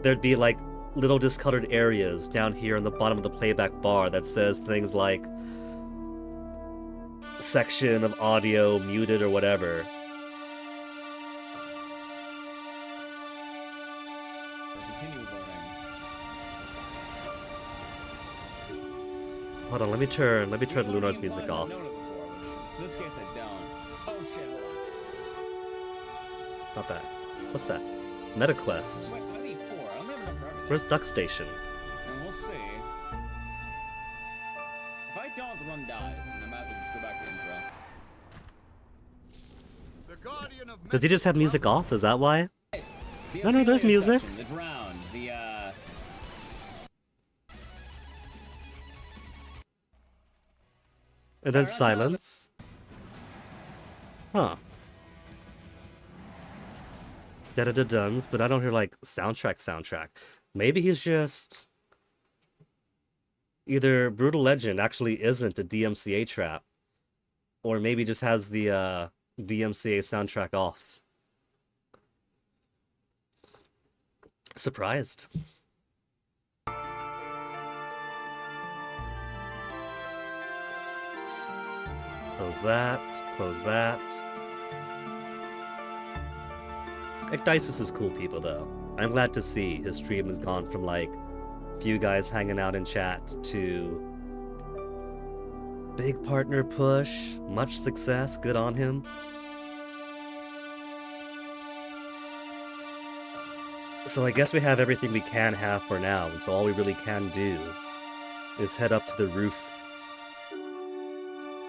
there'd be like little discolored areas down here on the bottom of the playback bar that says things like section of audio muted or whatever. Hold on, let me turn Lunar's music off. In this case I don't. Oh shit, hold on. Not that. What's that? MetaQuest. Wait, I need 4. I only have enough for everything. Where's Duck Station? And we'll see. If I don't, the run dies, and I'm about to go back to intro. Does he just have music off? Is that why? The No, there's affiliated music. section, the drowned, And then Alright, silence. Huh. Da-da-da-duns, but I don't hear, like, soundtrack. Maybe he's just... Either Brutal Legend actually isn't a DMCA trap, or maybe just has the, DMCA soundtrack off. Surprised. Close that, close that. Ecdisis is cool people, though. I'm glad to see his stream has gone from, like, few guys hanging out in chat to big partner push, much success, good on him. So I guess we have everything we can have for now, and so all we really can do is head up to the roof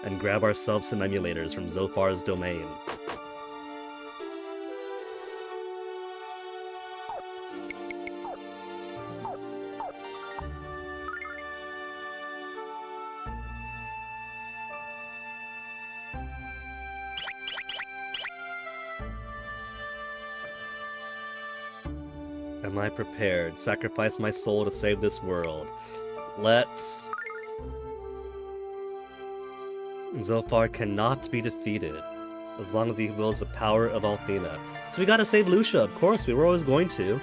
and grab ourselves some emulators from Zophar's domain. Am I prepared? Sacrifice my soul to save this world. Let's... Zophar cannot be defeated as long as he wills the power of Althena. So we gotta save Lucia, of course, we were always going to.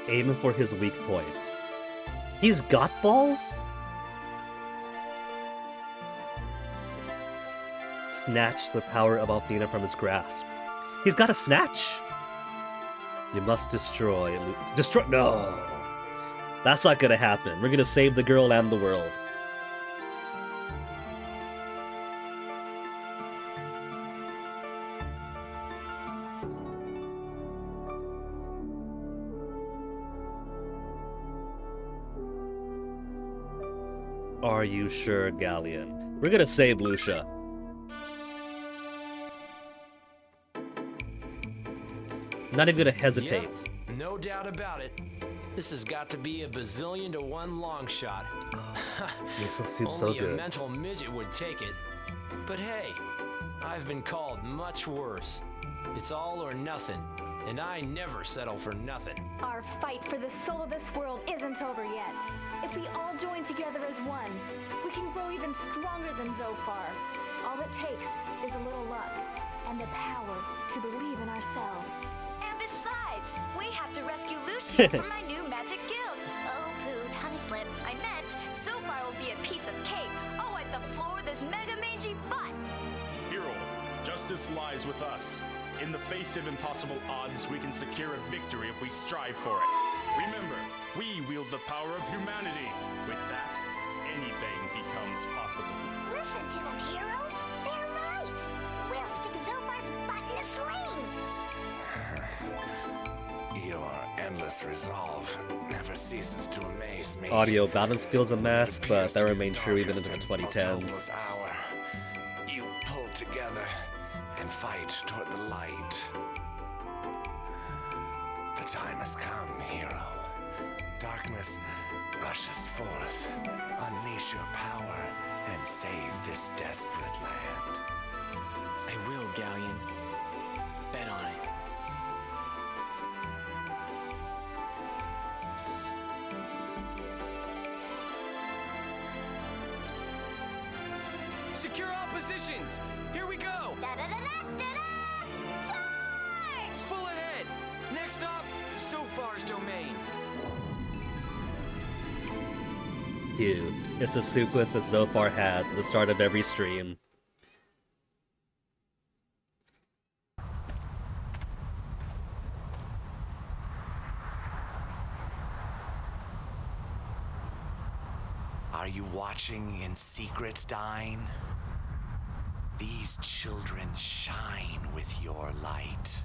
Aiming for his weak point. He's got balls? Snatch the power of Althena from his grasp. He's got a snatch! You must destroy... Destroy... No! That's not gonna happen. We're gonna save the girl and the world. Are you sure, Galleon? We're gonna save Lucia. Not even gonna hesitate. Yep, no doubt about it. This has got to be a bazillion to one long shot. Miso soup's so Only a good. mental midget would take it. But hey, I've been called much worse. It's all or nothing, and I never settle for nothing. Our fight for the soul of this world isn't over yet. If we all join together as one, we can grow even stronger than Zophar. All it takes is a little luck and the power to believe in ourselves. And besides, we have to rescue Lucia from my new magic guild. Oh, poo, tongue slip. I meant Zophar will be a piece of cake. I'll wipe the floor with his mega mangy butt. Hero, justice lies with us. In the face of impossible odds, we can secure a victory if we strive for it. Remember, we wield the power of humanity. With that, anything becomes possible. Listen to them, hero. They're right. We'll stick Zophar's butt in a sling. Your endless resolve never ceases to amaze me. Audio balance feels a mess, It but appears that to be remained true even into the darkest and most 2010s. hopeless hour. You pull together and fight toward the light. The time has come, hero. Darkness rushes forth. Unleash your power and save this desperate land. I will, Galleon. Bet on it. Secure all positions! Here we go! Da-da-da-da-da-da! Charge! Full ahead! Next up, Zophar's domain. Cute. It's the sequence that Zophar had at the start of every stream. Are you watching in secret, Dine? These children shine with your light.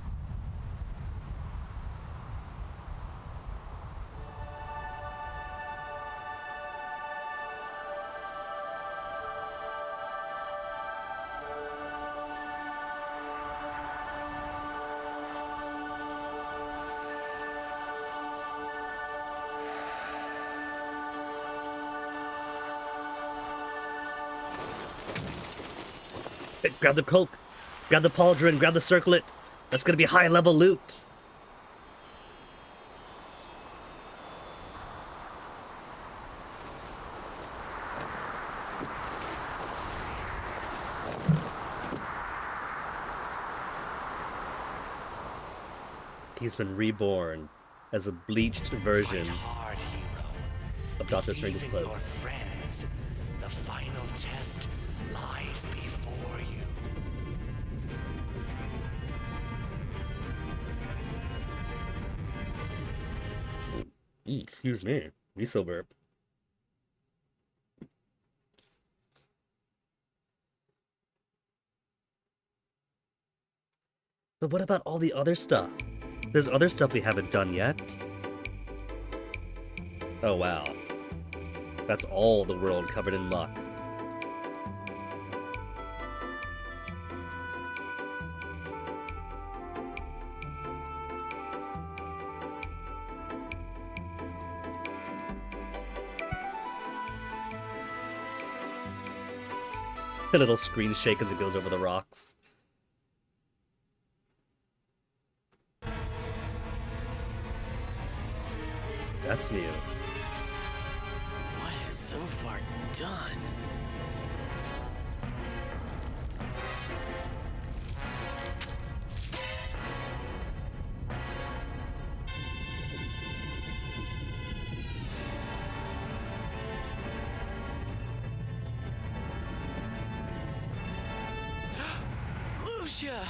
Hey, grab the cloak, grab the pauldron, grab the circlet. That's gonna be high level loot. He's been reborn as a bleached version Fight hard, hero. of Dr. Strange's Believe in cloak. your friends. The final test lies before you. Excuse me, miso burp. But what about all the other stuff? There's other stuff we haven't done yet. Oh wow. That's all the world covered in muck. A little screen shake as it goes over the rocks. That's new. What has Zophar done? Lucia!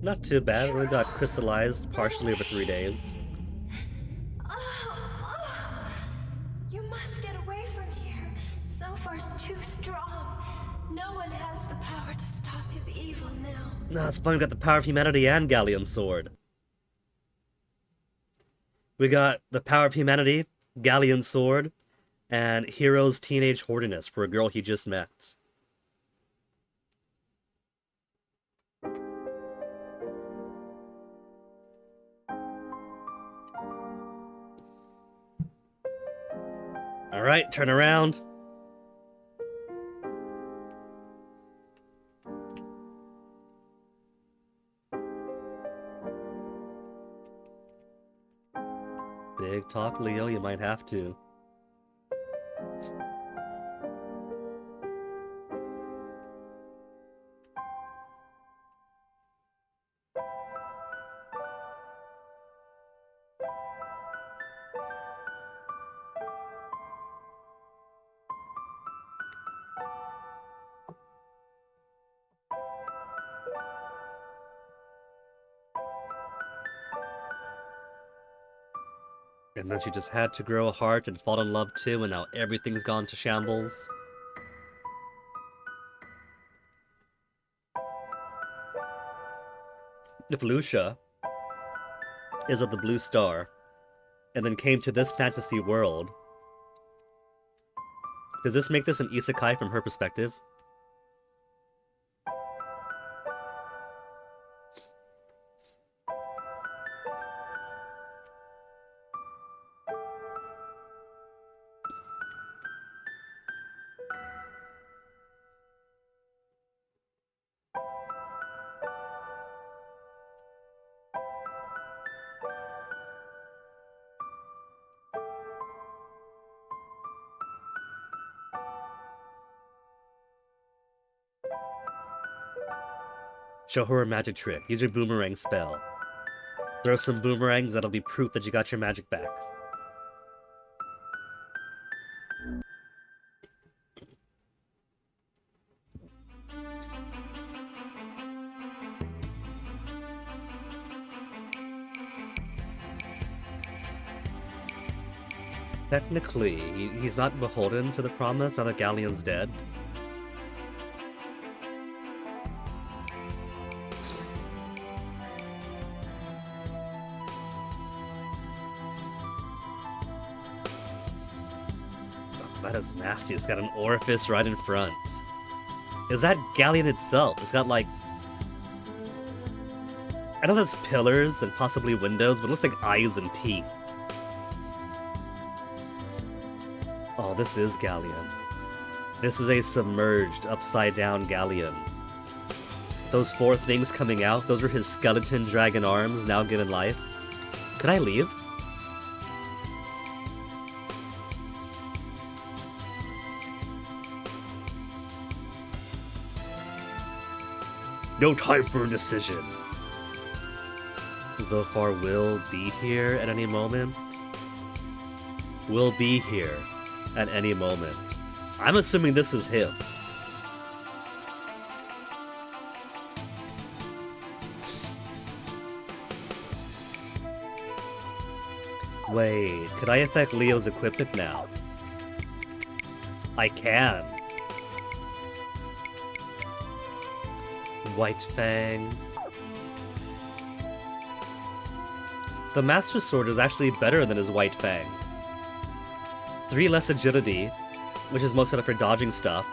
Not too bad. It only got crystallized partially over 3 days. You must get away from here. Zophar's too strong. No one has the power to stop his evil now. Nah, it's fine. We got the power of humanity and Galleon's sword. We got the power of humanity, Galleon sword, and hero's teenage horniness for a girl he just met. Alright, turn around. Big talk, Leo, you might have to. And then she just had to grow a heart and fall in love too, and now everything's gone to shambles. If Lucia is of the Blue Star, and then came to this fantasy world, does this make this an isekai from her perspective? Show her a magic trick. Use your boomerang spell. Throw some boomerangs, that'll be proof that you got your magic back. Technically, he's not beholden to the promise now that Galleon's dead. That is nasty. It's got an orifice right in front. Is that Galleon itself? It's got like... I know that's pillars and possibly windows, but it looks like eyes and teeth. Oh, this is Galleon. This is a submerged, upside-down Galleon. Those four things coming out, those are his skeleton dragon arms now given life. Could I leave? No time for a decision. Zophar will be here at any moment. Will be here at any moment. I'm assuming this is him. Wait, could I affect Leo's equipment now? I can. White Fang. The Master Sword is actually better than his White Fang. 3 less agility, which is most set up for dodging stuff,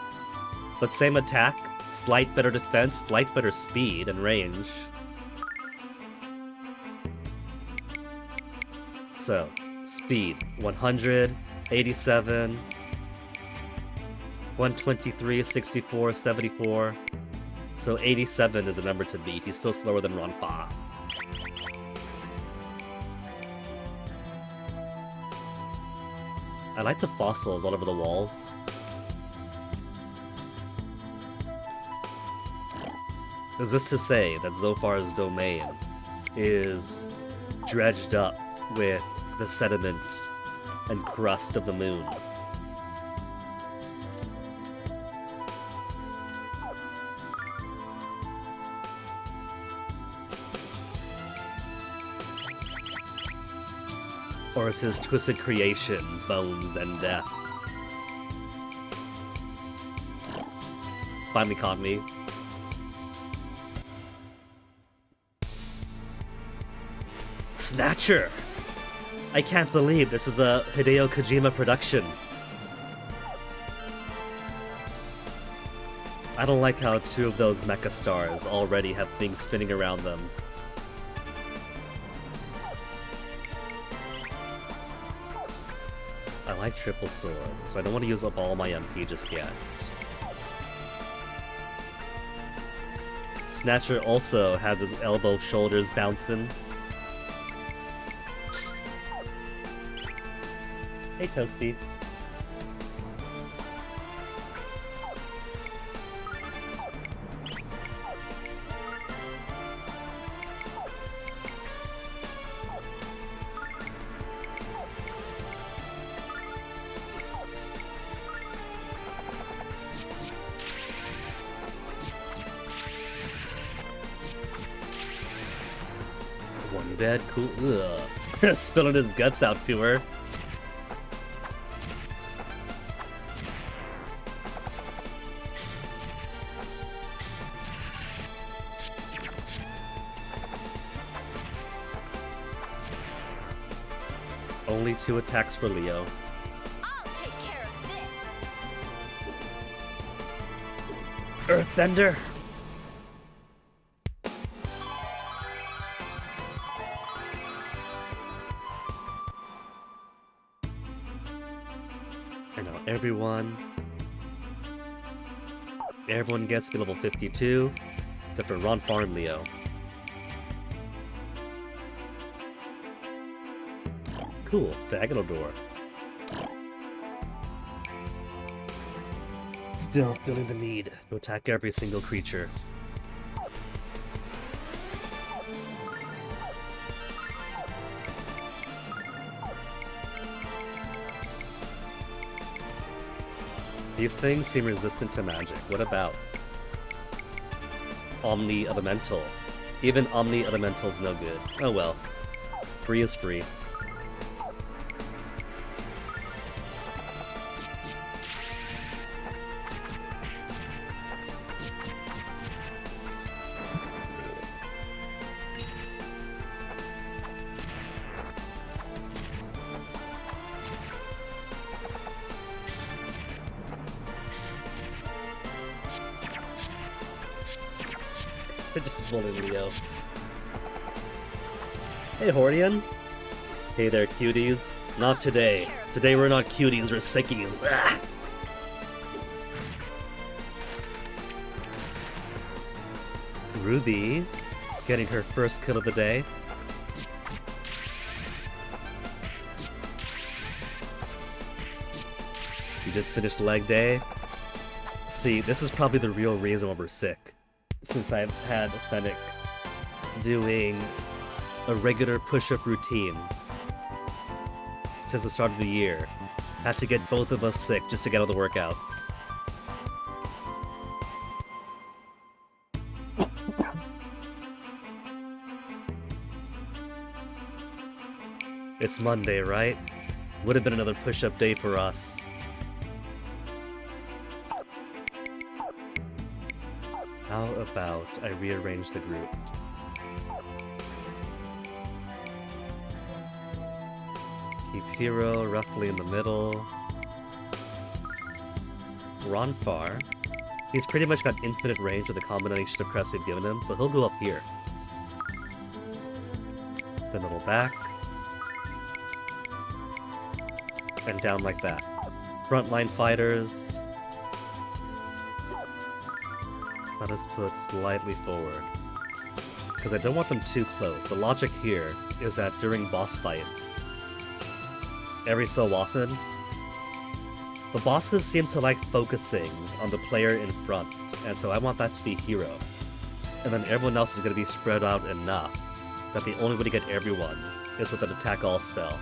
but same attack, slight better defense, slight better speed and range. So, speed, 100, 87, 123, 64, 74. So 87 is a number to beat. He's still slower than Ronfa. I like the fossils all over the walls. Is this to say that Zophar's domain is dredged up with the sediment and crust of the moon? Or is his twisted creation bones and death? Finally caught me. Snatcher! I can't believe this is a Hideo Kojima production. I don't like how two of those mecha stars already have things spinning around them. I like triple sword, so I don't want to use up all my MP just yet. Snatcher also has his elbow shoulders bouncing. Hey, Toasty. One bed, cool. Ugh. Spilling his guts out to her. Only 2 attacks for Leo. I'll take care of this. Earthbender! I know everyone gets to be level 52, except for Ron Farr and Leo. Cool, diagonal door. Still feeling the need to attack every single creature. These things seem resistant to magic. What about Omni Elemental? Even Omni Elemental's no good. Oh well. Free is free. They're just bullying Leo. Hey, Hordian. Hey there, cuties. Not today. Today we're not cuties, we're sickies. Ah! Ruby, getting her first kill of the day. You just finished leg day. See, this is probably the real reason why we're sick. Since I've had Fennec doing a regular push-up routine since the start of the year. Had to get both of us sick just to get all the workouts. It's Monday, right? Would have been another push-up day for us. How about I rearrange the group? Keep Hero roughly in the middle. Ronfar. He's pretty much got infinite range with the combination of crests we've given him, so he'll go up here. Then it'll back. And down like that. Frontline fighters. Let us put slightly forward. Because I don't want them too close. The logic here is that during boss fights, every so often, the bosses seem to like focusing on the player in front, and so I want that to be Hero. And then everyone else is going to be spread out enough that the only way to get everyone is with an attack all spell.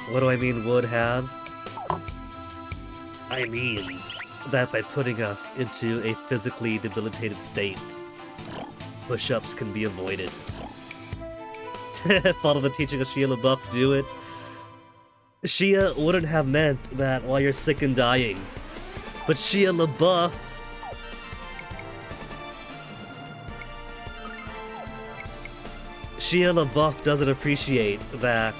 What do I mean would have? I mean that by putting us into a physically debilitated state, push-ups can be avoided. Follow the teaching of Shia LaBeouf, do it. Shia wouldn't have meant that while you're sick and dying, but Shia LaBeouf Shia LaBeouf doesn't appreciate that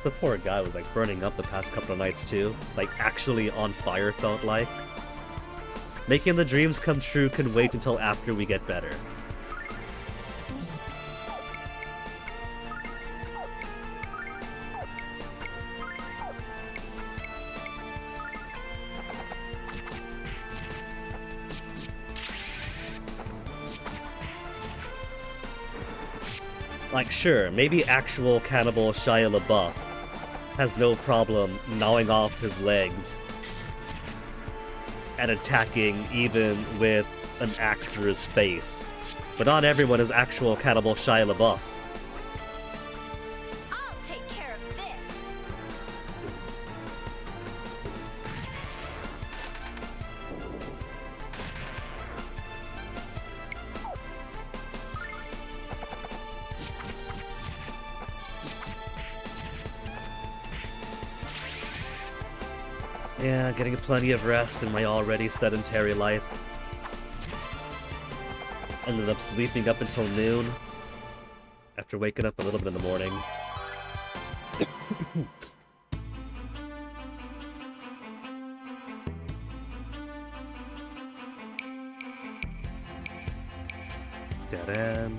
the poor guy was like burning up the past couple of nights too. Like actually on fire, felt like. Making the dreams come true can wait until after we get better. Like, sure, maybe actual cannibal Shia LaBeouf has no problem gnawing off his legs and attacking even with an axe through his face. But not everyone is actual cannibal Shia LaBeouf. I'll take care of this. Yeah, getting plenty of rest in my already sedentary life. Ended up sleeping up until noon, after waking up a little bit in the morning. Dead end.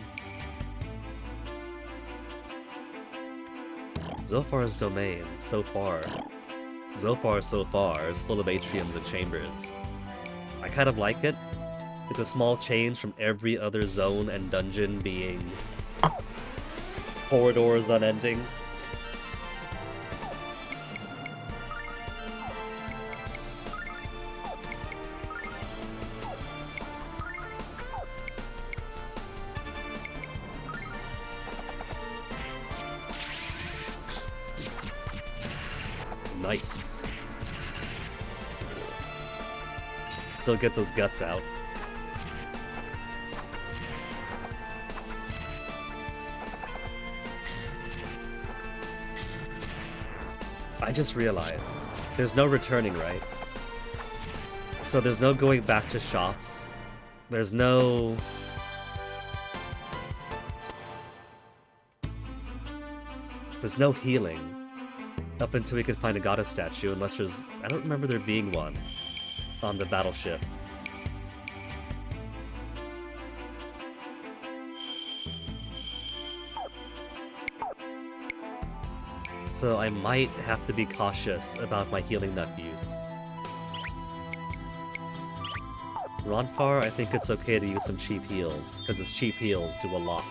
Zophar's domain, so far. Zophar so far is full of atriums and chambers. I kind of like it. It's a small change from every other zone and dungeon being corridors unending. Nice. Still get those guts out. I just realized there's no returning, right? So there's no going back to shops. There's no... There's no healing up until we can find a goddess statue, unless there's... I don't remember there being one on the battleship. So I might have to be cautious about my healing nut use. Ronfar, I think it's okay to use some cheap heals, because its cheap heals do a lot.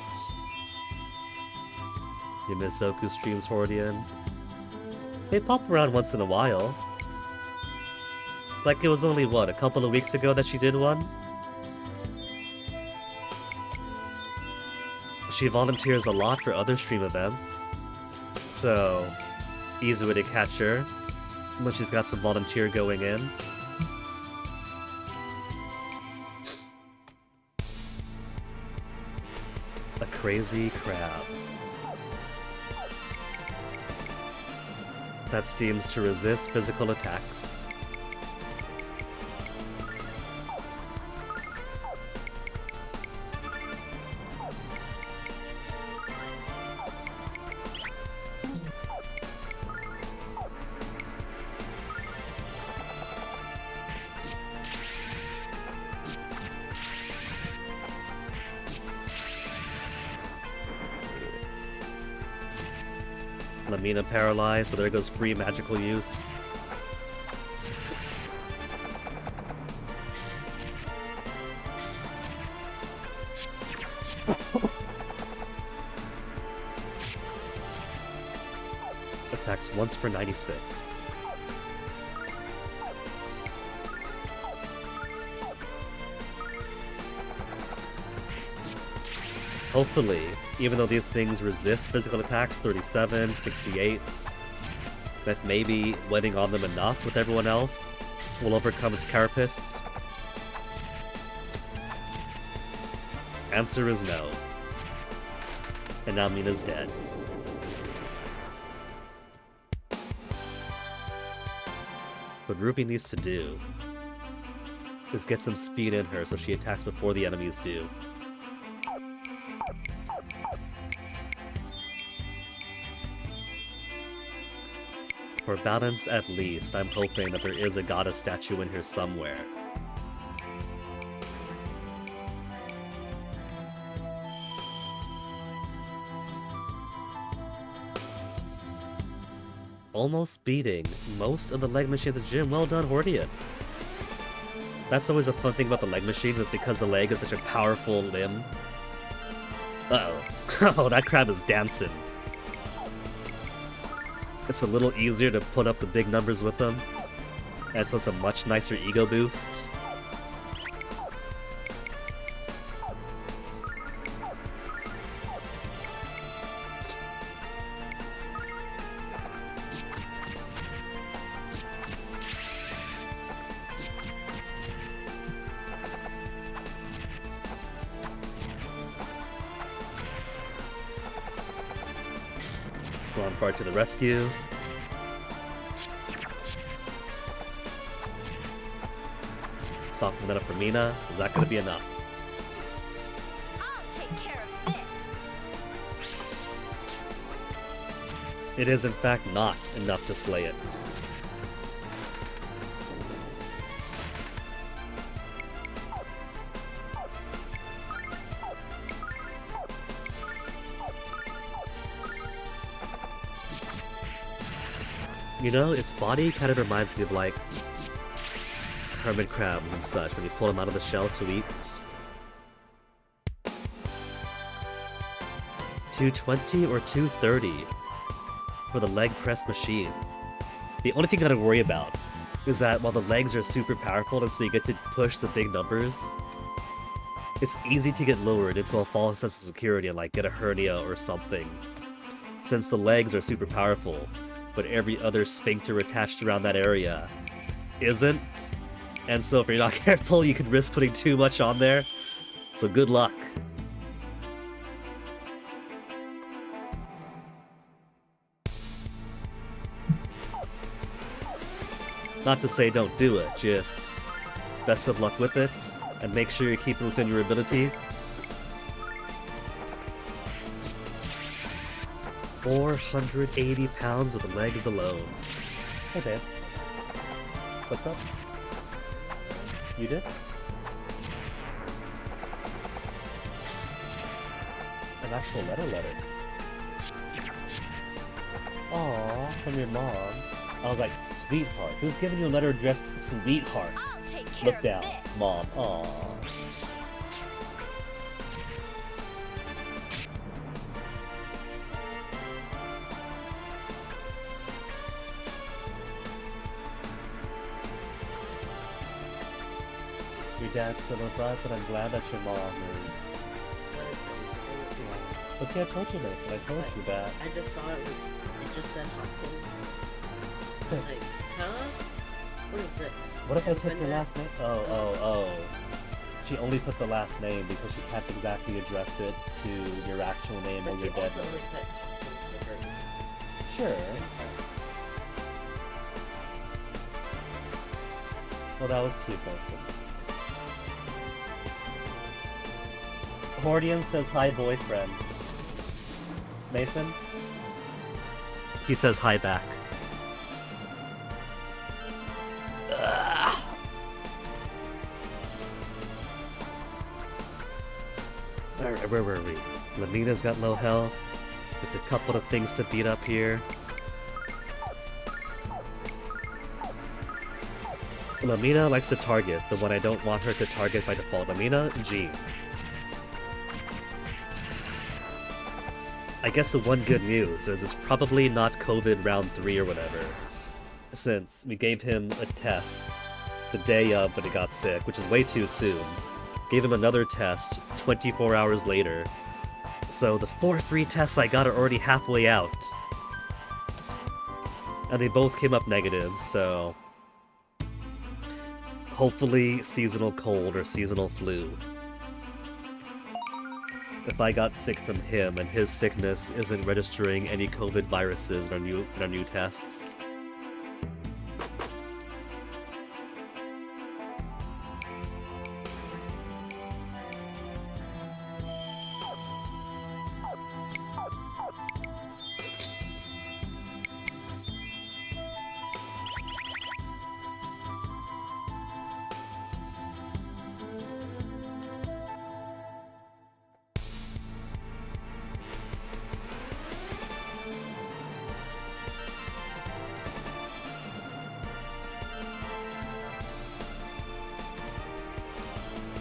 You miss Zoku streams, Hordian? They pop around once in a while. Like it was only, what, a couple of weeks ago that she did one? She volunteers a lot for other stream events. So, easy way to catch her when she's got some volunteer going in. A crazy crab. That seems to resist physical attacks. Lamina paralyzed, so there goes free magical use. Attacks once for 96. Hopefully, even though these things resist physical attacks, 37, 68, that maybe waiting on them enough with everyone else will overcome its carapace. Answer is no. And now Mina's dead. What Ruby needs to do is get some speed in her so she attacks before the enemies do. For balance at least, I'm hoping that there is a goddess statue in here somewhere. Almost beating most of the leg machine at the gym. Well done, Hordian. That's always a fun thing about the leg machines, is because the leg is such a powerful limb. Uh-oh. Oh, that crab is dancing. It's a little easier to put up the big numbers with them, and so it's a much nicer ego boost. Zophar to the rescue. Soften that up for Mina. Is that going to be enough? I'll take care of this. It is in fact not enough to slay it. You know, its body kind of reminds me of, like, hermit crabs and such, when you pull them out of the shell to eat. 220 or 230 for the leg press machine. The only thing I gotta worry about is that while the legs are super powerful and so you get to push the big numbers, it's easy to get lowered into a false sense of security and, like, get a hernia or something. Since the legs are super powerful, but every other sphincter attached around that area isn't. And so if you're not careful, you could risk putting too much on there. So good luck. Not to say don't do it, just best of luck with it, and make sure you keep it within your ability. 480 pounds with the legs alone. Hey, babe. What's up? You did? An actual letter. Aw, from your mom. I was like, sweetheart. Who's giving you a letter addressed sweetheart? I'll take care Look of down, this. mom. Aw. Your dad's still alive, but I'm glad that your mom is. But see, I told you this, and I told you that. I just saw it just said Hopkins. Like, huh? What is this? What if I took your last name? Oh. She only put the last name because she can't exactly address it to your actual name or your dead also name. only put Hopkins to hers. Sure. Well, that was cute, Mason. Hordian says hi, boyfriend. Mason? He says hi back. Ugh. Alright, where were we? Lamina's got low health. There's a couple of things to beat up here. Lamina likes to target the one I don't want her to target by default. Lamina, G. I guess the one good news is it's probably not COVID round 3 or whatever, since we gave him a test the day of when he got sick, which is way too soon. Gave him another test 24 hours later, so the 4 free tests I got are already halfway out. And they both came up negative, so hopefully seasonal cold or seasonal flu. If I got sick from him and his sickness isn't registering any COVID viruses in our new tests.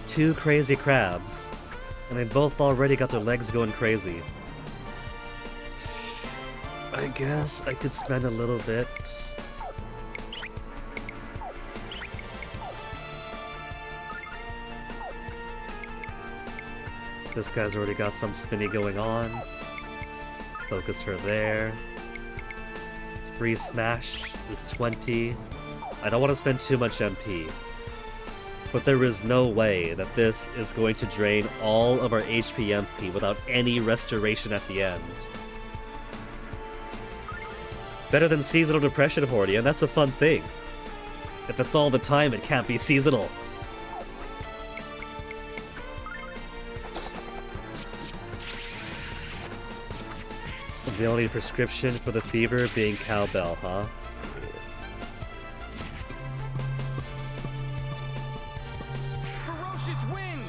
2 crazy crabs, and they both already got their legs going crazy. I guess I could spend a little bit. This guy's already got some spinny going on. Focus her there. Free smash is 20. I don't want to spend too much MP. But there is no way that this is going to drain all of our HP MP without any restoration at the end. Better than seasonal depression Hordy, and that's a fun thing. If it's all the time, it can't be seasonal. The only prescription for the fever being cowbell, huh? Ferocious wind!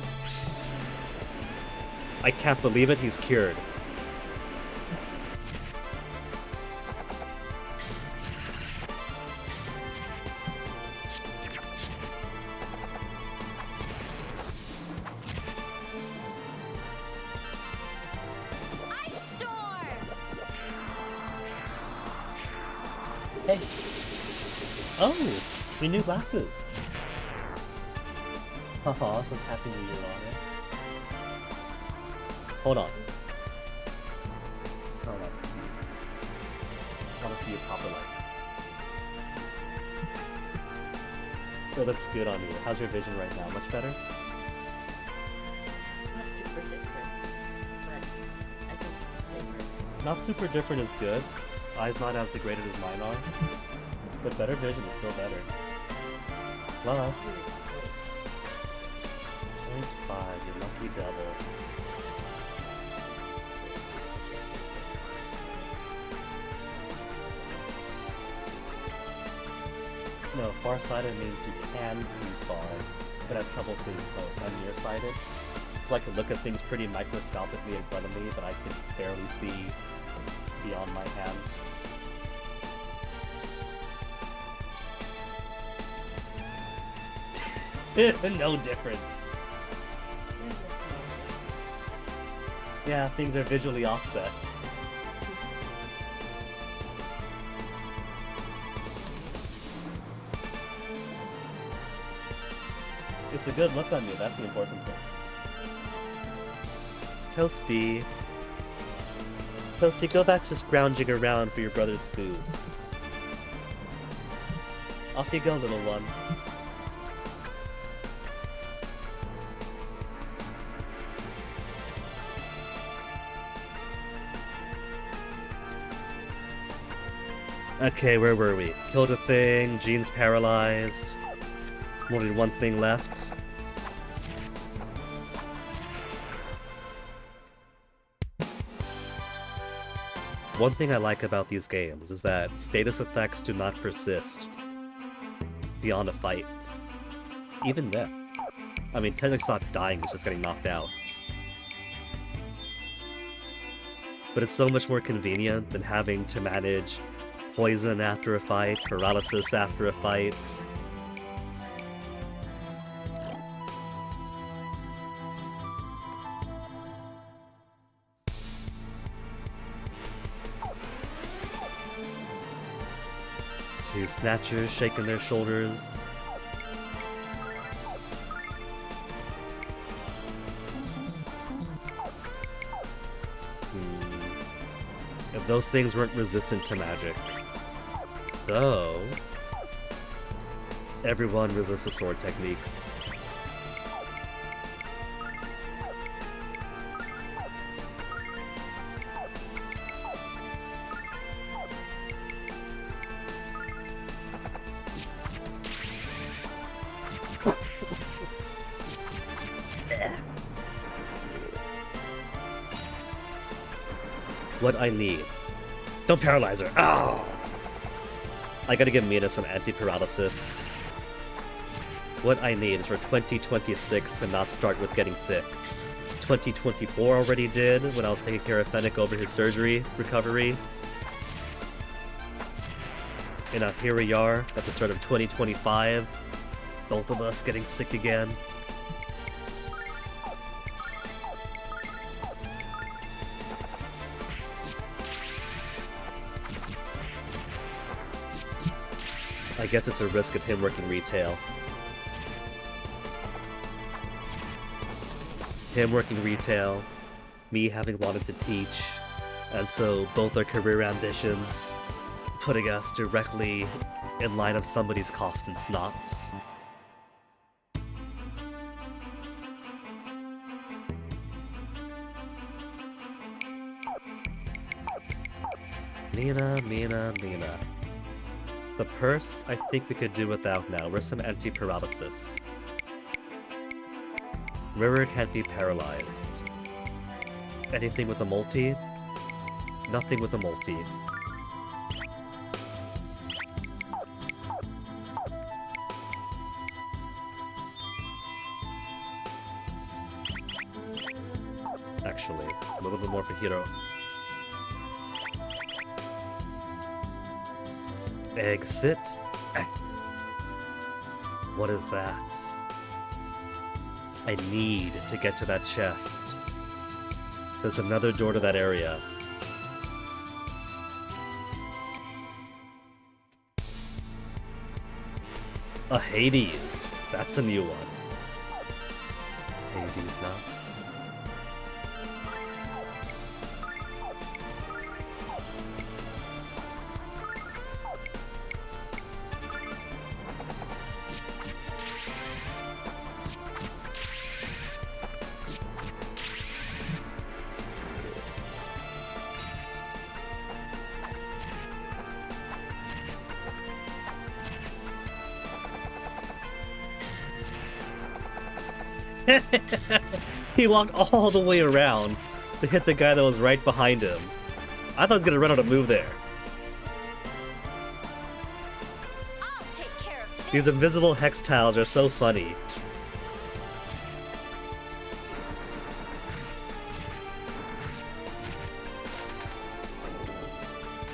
I can't believe it, he's cured. Hey. Oh, your new glasses. Haha, says Happy New Year on it. Hold on. Oh, that's cute. I want to see it proper light. It looks good on you. How's your vision right now? Much better? Not super different, but I think different. Not super different is good. Eyes not as degraded as mine are. But better vision is still better. Plus, 0.5, your lucky double. No, farsighted means you can see far, but have trouble seeing close. I'm nearsighted, so I can look at things pretty microscopically in front of me, but I can barely see beyond my hand. No difference. Yeah, things are visually offset. It's a good look on you, that's the important thing. Toasty. Toasty, go back to scrounging around for your brother's food. Off you go, little one. Okay, where were we? Killed a thing, Jean's paralyzed. Only one thing left. One thing I like about these games is that status effects do not persist beyond a fight. Even death. I mean, technically it's not dying, it's just getting knocked out. But it's so much more convenient than having to manage poison after a fight, paralysis after a fight. Two snatchers shaking their shoulders. If those things weren't resistant to magic. Though, everyone resists the sword techniques. What I need. Don't paralyze her. Oh! I gotta give Mina some anti-paralysis. What I need is for 2026 to not start with getting sick. 2024 already did, when I was taking care of Fennec over his surgery recovery. And now here we are, at the start of 2025. Both of us getting sick again. I guess it's a risk of him working retail. Him working retail, me having wanted to teach, and so both our career ambitions putting us directly in line of somebody's coughs and snots. Mina. The purse, I think we could do without now. We're some empty paralysis. River can't be paralyzed. Anything with a multi? Nothing with a multi. Actually, a little bit more for Hiro. Exit. What is that? I need to get to that chest. There's another door to that area. A Hades. That's a new one. Hades nuts. He walked all the way around to hit the guy that was right behind him. I thought he was gonna run out of move there. I'll take care of this. These invisible hex tiles are so funny.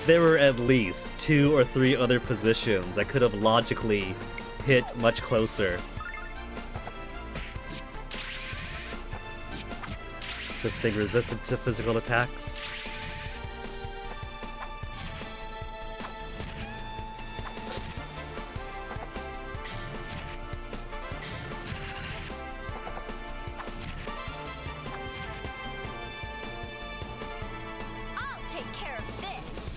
There were at least 2 or 3 other positions I could have logically hit much closer. This thing resistant to physical attacks. I'll take care of this.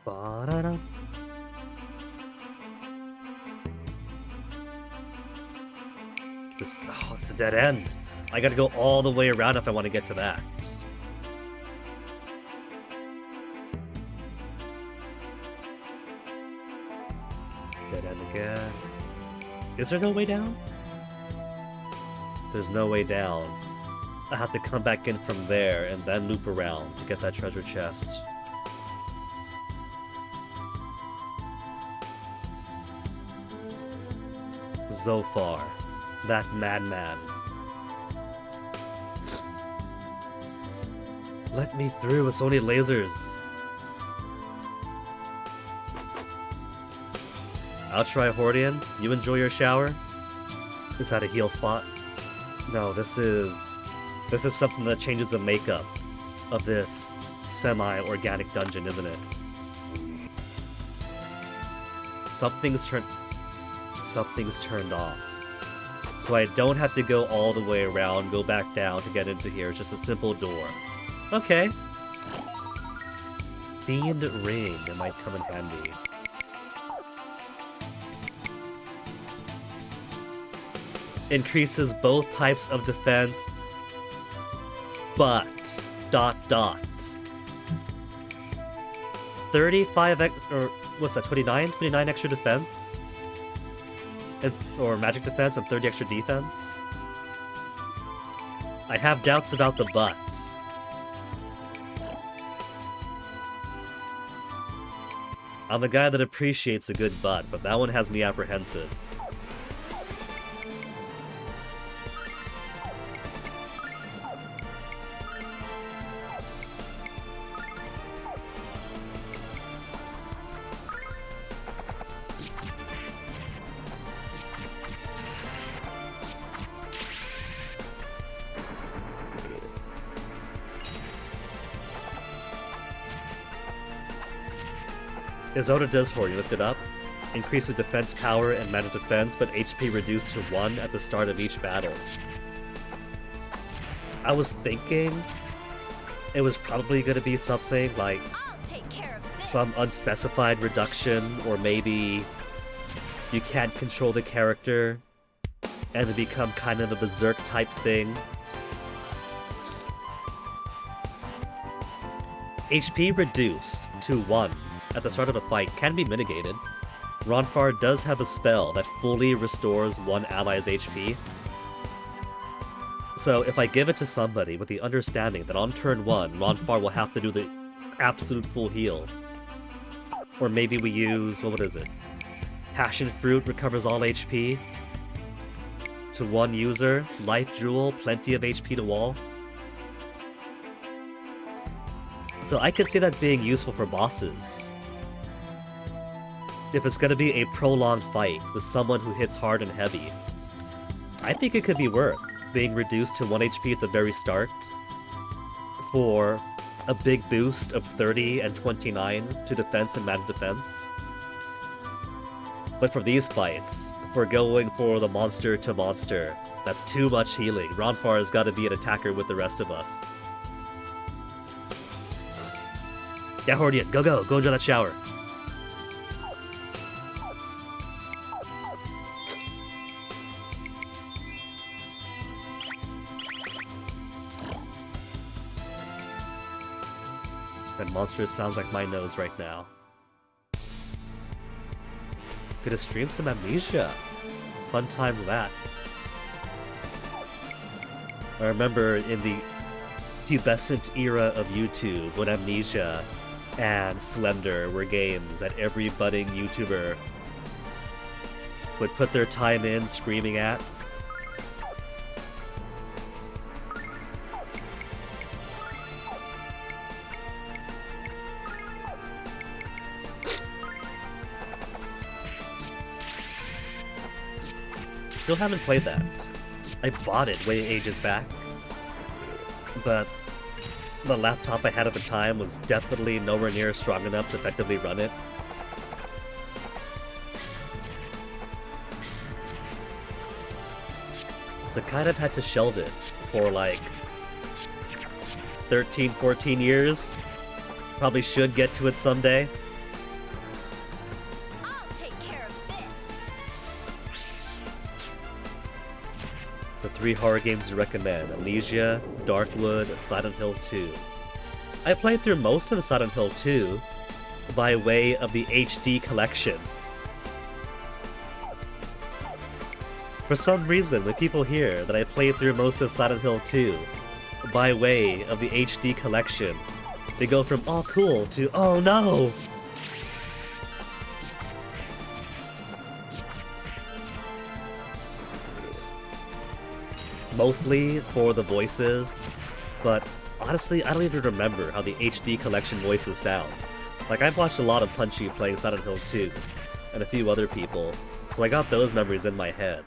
Ba-da-da. Oh, it's a dead end. I gotta go all the way around if I want to get to that. Dead end again. Is there no way down? There's no way down. I have to come back in from there and then loop around to get that treasure chest. Zophar. That madman. Let me through, it's only lasers. I'll try Hordian. You enjoy your shower? Is that a heal spot? No, this is something that changes the makeup of this semi-organic dungeon, isn't it? Something's turned off. So I don't have to go all the way around, go back down to get into here. It's just a simple door. Okay. Fiend Ring. It might come in handy. Increases both types of defense, but... ... 35 or what's that, 29? 29 extra defense? Or magic defense and 30 extra defense? I have doubts about the but. I'm a guy that appreciates a good but that one has me apprehensive. Izota does for you, looked it up. Increases defense power and magic defense, but HP reduced to 1 at the start of each battle. I was thinking it was probably going to be something like some unspecified reduction, or maybe you can't control the character and they become kind of a berserk type thing. HP reduced to 1 at the start of a fight can be mitigated. Ronfar does have a spell that fully restores one ally's HP. So if I give it to somebody with the understanding that on turn 1, Ronfar will have to do the absolute full heal. Or maybe we use, what is it? Passion Fruit recovers all HP to one user. Life Jewel, plenty of HP to wall. So I could see that being useful for bosses. If it's gonna be a prolonged fight with someone who hits hard and heavy, I think it could be worth being reduced to 1 HP at the very start for a big boost of 30 and 29 to defense and magic defense. But for these fights, if we're going for the monster to monster, that's too much healing. Ronfar has got to be an attacker with the rest of us. Yeah, Hordian, go enjoy that shower. That monster sounds like my nose right now. Gonna stream some Amnesia. Fun times that. I remember in the pubescent era of YouTube when Amnesia and Slender were games that every budding YouTuber would put their time in screaming at. Still haven't played that. I bought it way ages back, but the laptop I had at the time was definitely nowhere near strong enough to effectively run it. So kind of had to shelve it for like 13, 14 years. Probably should get to it someday. The 3 horror games to recommend: Amnesia, Darkwood, Silent Hill 2. I played through most of Silent Hill 2 by way of the HD collection. For some reason, when people hear that I played through most of Silent Hill 2 by way of the HD collection, they go from, oh cool, to, oh no! Mostly for the voices, but honestly, I don't even remember how the HD collection voices sound. Like, I've watched a lot of Punchy playing Silent Hill 2, and a few other people, so I got those memories in my head.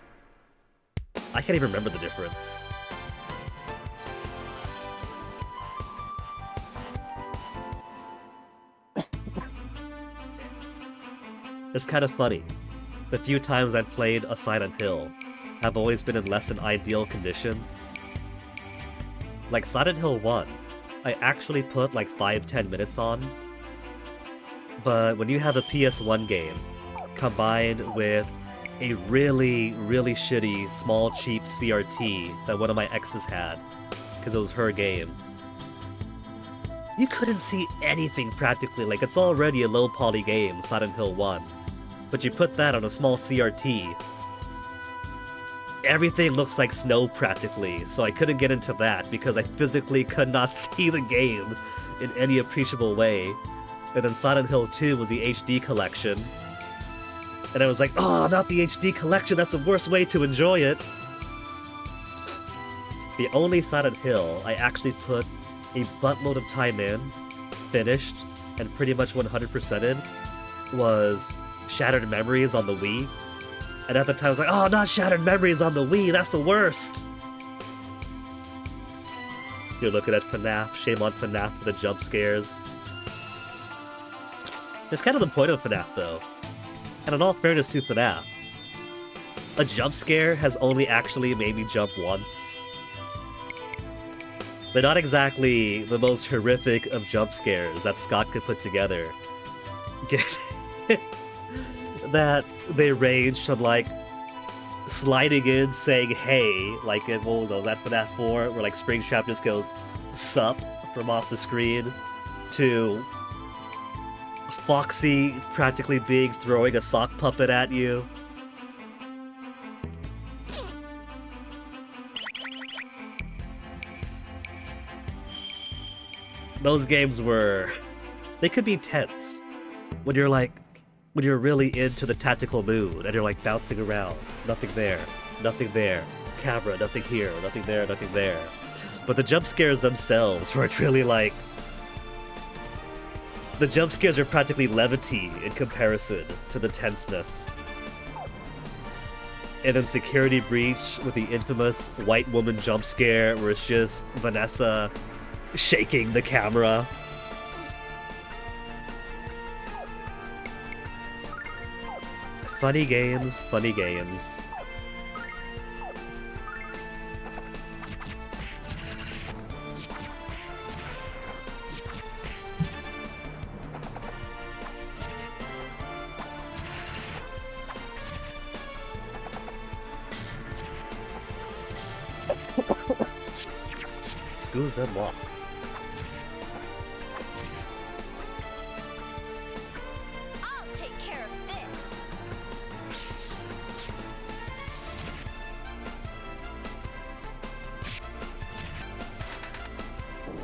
I can't even remember the difference. It's kind of funny. The few times I've played a Silent Hill have always been in less than ideal conditions. Like Silent Hill 1, I actually put like 5-10 minutes on. But when you have a PS1 game combined with a really, really shitty, small, cheap CRT that one of my exes had, because it was her game, you couldn't see anything practically. Like, it's already a low poly game, Silent Hill 1, but you put that on a small CRT, everything looks like snow practically, so I couldn't get into that because I physically could not see the game in any appreciable way. And then Silent Hill 2 was the HD collection, and I was like, oh, not the HD collection, that's the worst way to enjoy it. The only Silent Hill I actually put a buttload of time in, finished, and pretty much 100%ed was Shattered Memories on the Wii. And at the time I was like, oh, not Shattered Memories on the Wii, that's the worst! You're looking at FNAF, shame on FNAF for the jump scares. It's kind of the point of FNAF, though. And in all fairness to FNAF, a jump scare has only actually made me jump once. They're not exactly the most horrific of jump scares that Scott could put together. That they range from, like, sliding in saying hey, like in, what was that FNAF 4, where like Springtrap just goes sup from off the screen, to Foxy practically throwing a sock puppet at you. Those games they could be tense when you're really into the tactical mood and you're like bouncing around, nothing there, camera, nothing here, nothing there, nothing there. But the jump scares themselves weren't really like... The jump scares are practically levity in comparison to the tenseness. And then Security Breach with the infamous white woman jump scare where it's just Vanessa shaking the camera. Funny games, funny games. Excusez-moi. I'll take care of this.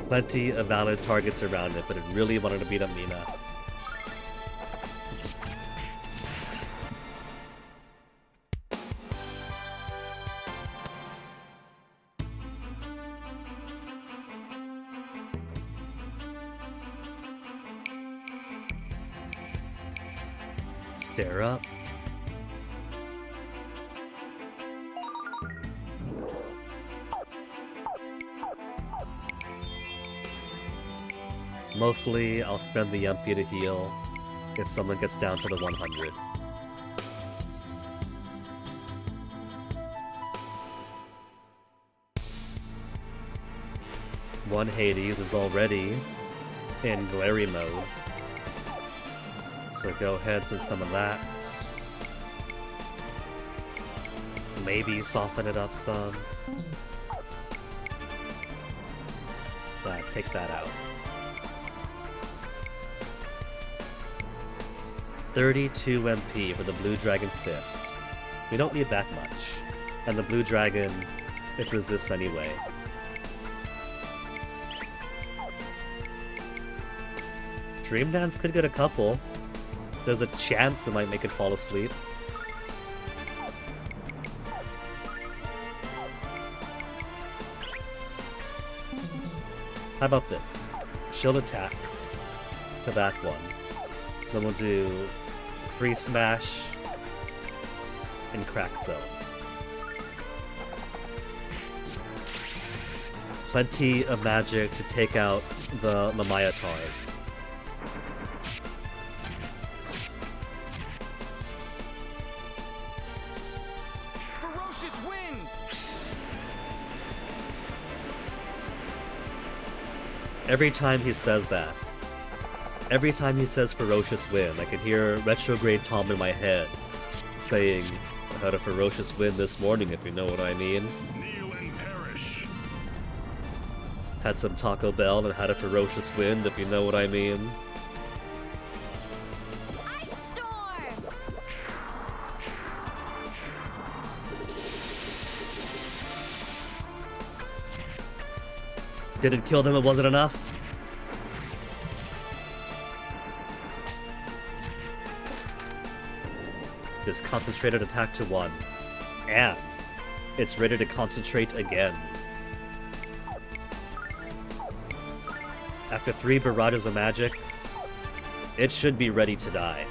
Plenty of valid targets around it, but it really wanted to beat up Mina. Stare up. Mostly, I'll spend the Yumpy to heal if someone gets down to the 100. One Hades is already in glary mode, so go ahead with some of that. Maybe soften it up some. Take that out. 32 MP for the Blue Dragon Fist. We don't need that much. And the Blue Dragon, it resists anyway. Dream Dance could get a couple. There's a chance it might make it fall asleep. How about this? Shield attack to that one. Then we'll do Free Smash and Crack Zone. Plenty of magic to take out the Mamayatars. Ferocious wind! Every time he says that, every time he says ferocious wind, I can hear Retrograde Tom in my head saying, I had a ferocious wind this morning, if you know what I mean. Kneel and perish. Had some Taco Bell and had a ferocious wind, if you know what I mean. Ice storm! Didn't kill them, it wasn't enough. This concentrated attack to 1. And it's ready to concentrate again. After 3 barrages of magic, it should be ready to die.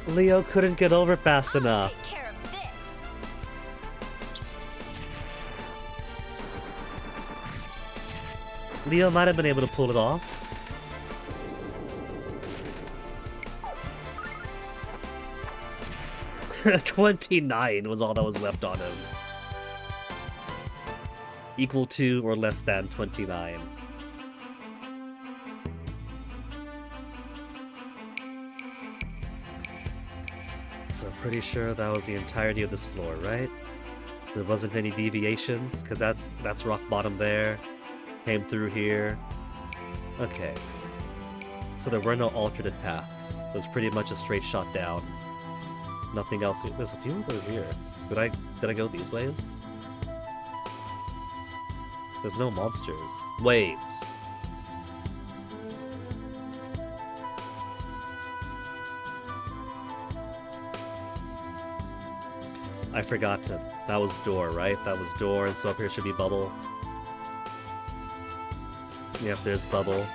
Leo couldn't get over fast enough. Take care of this. Leo might have been able to pull it off. $29 was all that was left on him. Equal to or less than 29. So pretty sure that was the entirety of this floor, right? There wasn't any deviations, because that's rock bottom there. Came through here. Okay. So there were no alternate paths. It was pretty much a straight shot down. Nothing else. There's a few over here. Did I go these ways? There's no monsters. Waves. I forgot to. That was door, right? That was door, and so up here should be bubble. Yep, there's bubble.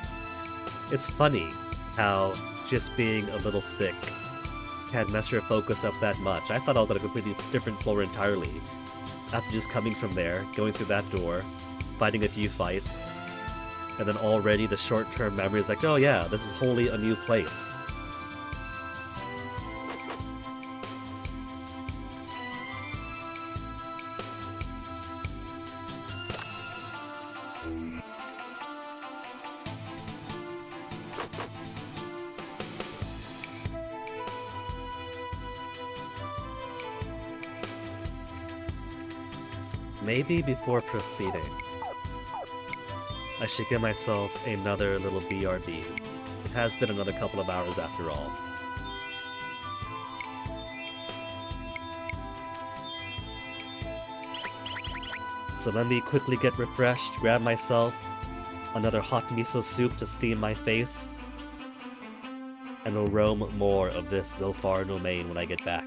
It's funny how just being a little sick can mess your focus up that much. I thought I was on a completely different floor entirely. After just coming from there, going through that door, fighting a few fights, and then already the short-term memory is like, oh yeah, this is wholly a new place. Maybe before proceeding, I should give myself another little BRB. It has been another couple of hours after all. So let me quickly get refreshed, grab myself another hot miso soup to steam my face, and we'll roam more of this Zophar domain when I get back.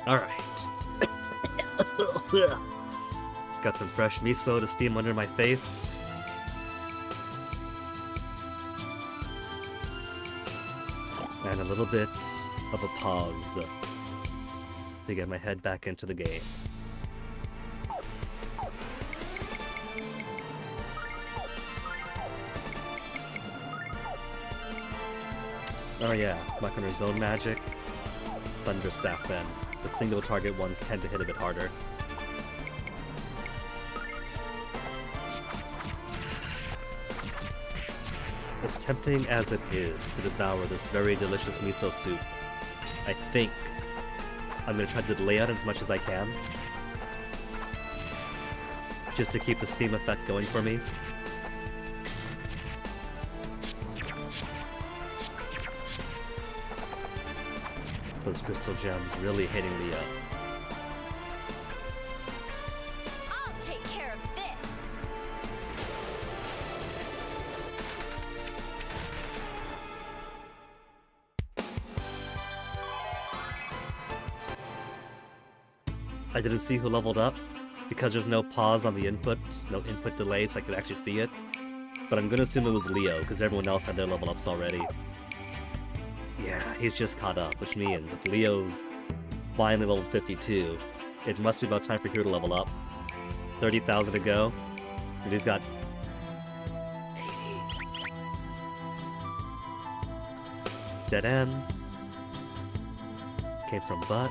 Alright. Got some fresh miso to steam under my face. And a little bit of a pause to get my head back into the game. Oh yeah, Black Runner Zone Magic. Thunderstaff then. The single target ones tend to hit a bit harder. As tempting as it is to devour this very delicious miso soup, I think I'm gonna try to delay it as much as I can. Just to keep the steam effect going for me. Those crystal gems really hitting me up. I'll take care of this. I didn't see who leveled up because there's no pause on the input, no input delay, so I could actually see it. But I'm gonna assume it was Leo because everyone else had their level ups already. Yeah, he's just caught up, which means if Leo's finally level 52, it must be about time for Hero to level up. 30,000 to go, and he's got 80. Dead end. Came from butt.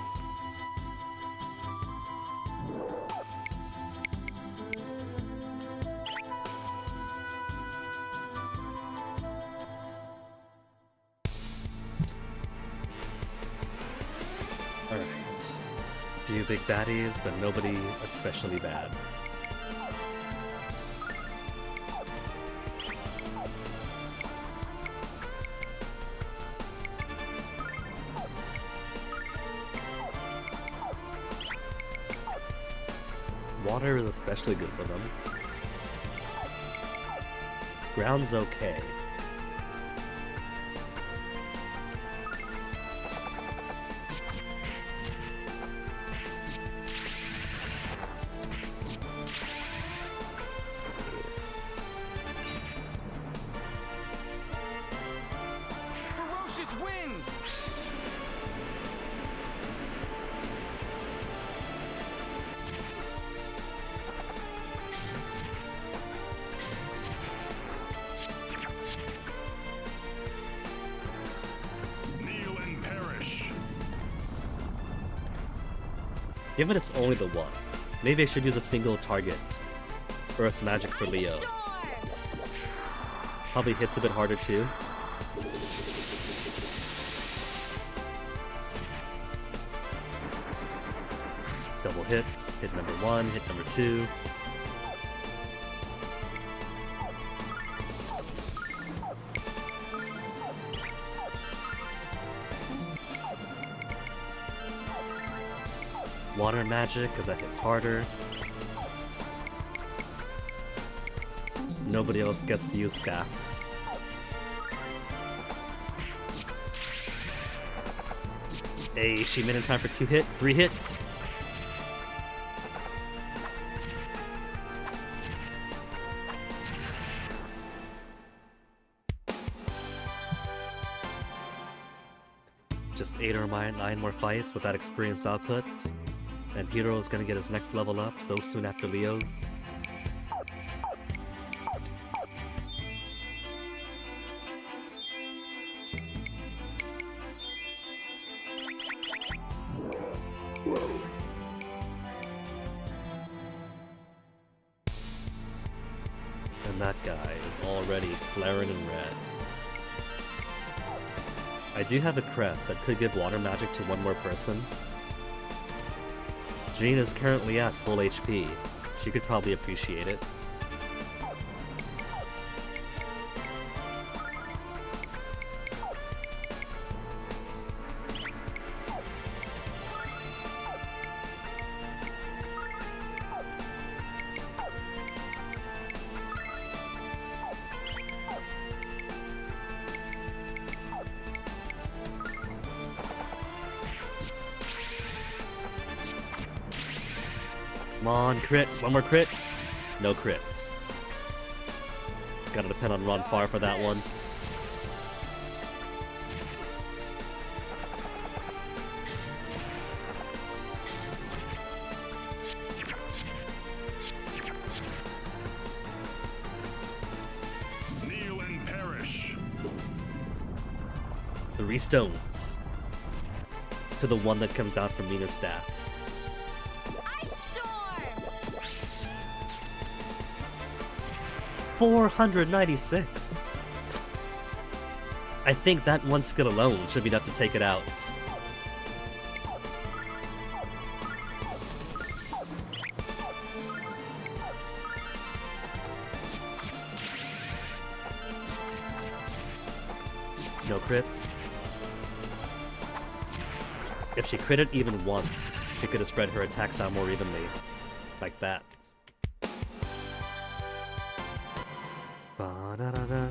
Alright. Few big baddies, but nobody especially bad. Water is especially good for them. Ground's okay. Ferocious wind! Kneel and perish. Given it's only the one, maybe I should use a single target Earth Magic for Leo. Probably hits a bit harder too. Double hit, hit number 1, hit number 2. Water magic, because that hits harder. Nobody else gets to use staffs. Hey, she made in time for 2 hit, 3 hit. Just 8 or 9 more fights with that experience output, and Hero's gonna get his next level up so soon after Leo's. And that guy is already flaring in red. I do have a crest that could give water magic to one more person. Jean is currently at full HP. She could probably appreciate it. Come on, crit. One more crit. No crit. Gotta depend on Ron Farr for that one. Kneel and perish. 3 stones. To the one that comes out from Mina's staff. Ice storm. 496. I think that one skill alone should be enough to take it out. No crits. If she critted even once, she could have spread her attacks out more evenly. Like that. Ba-da-da-da.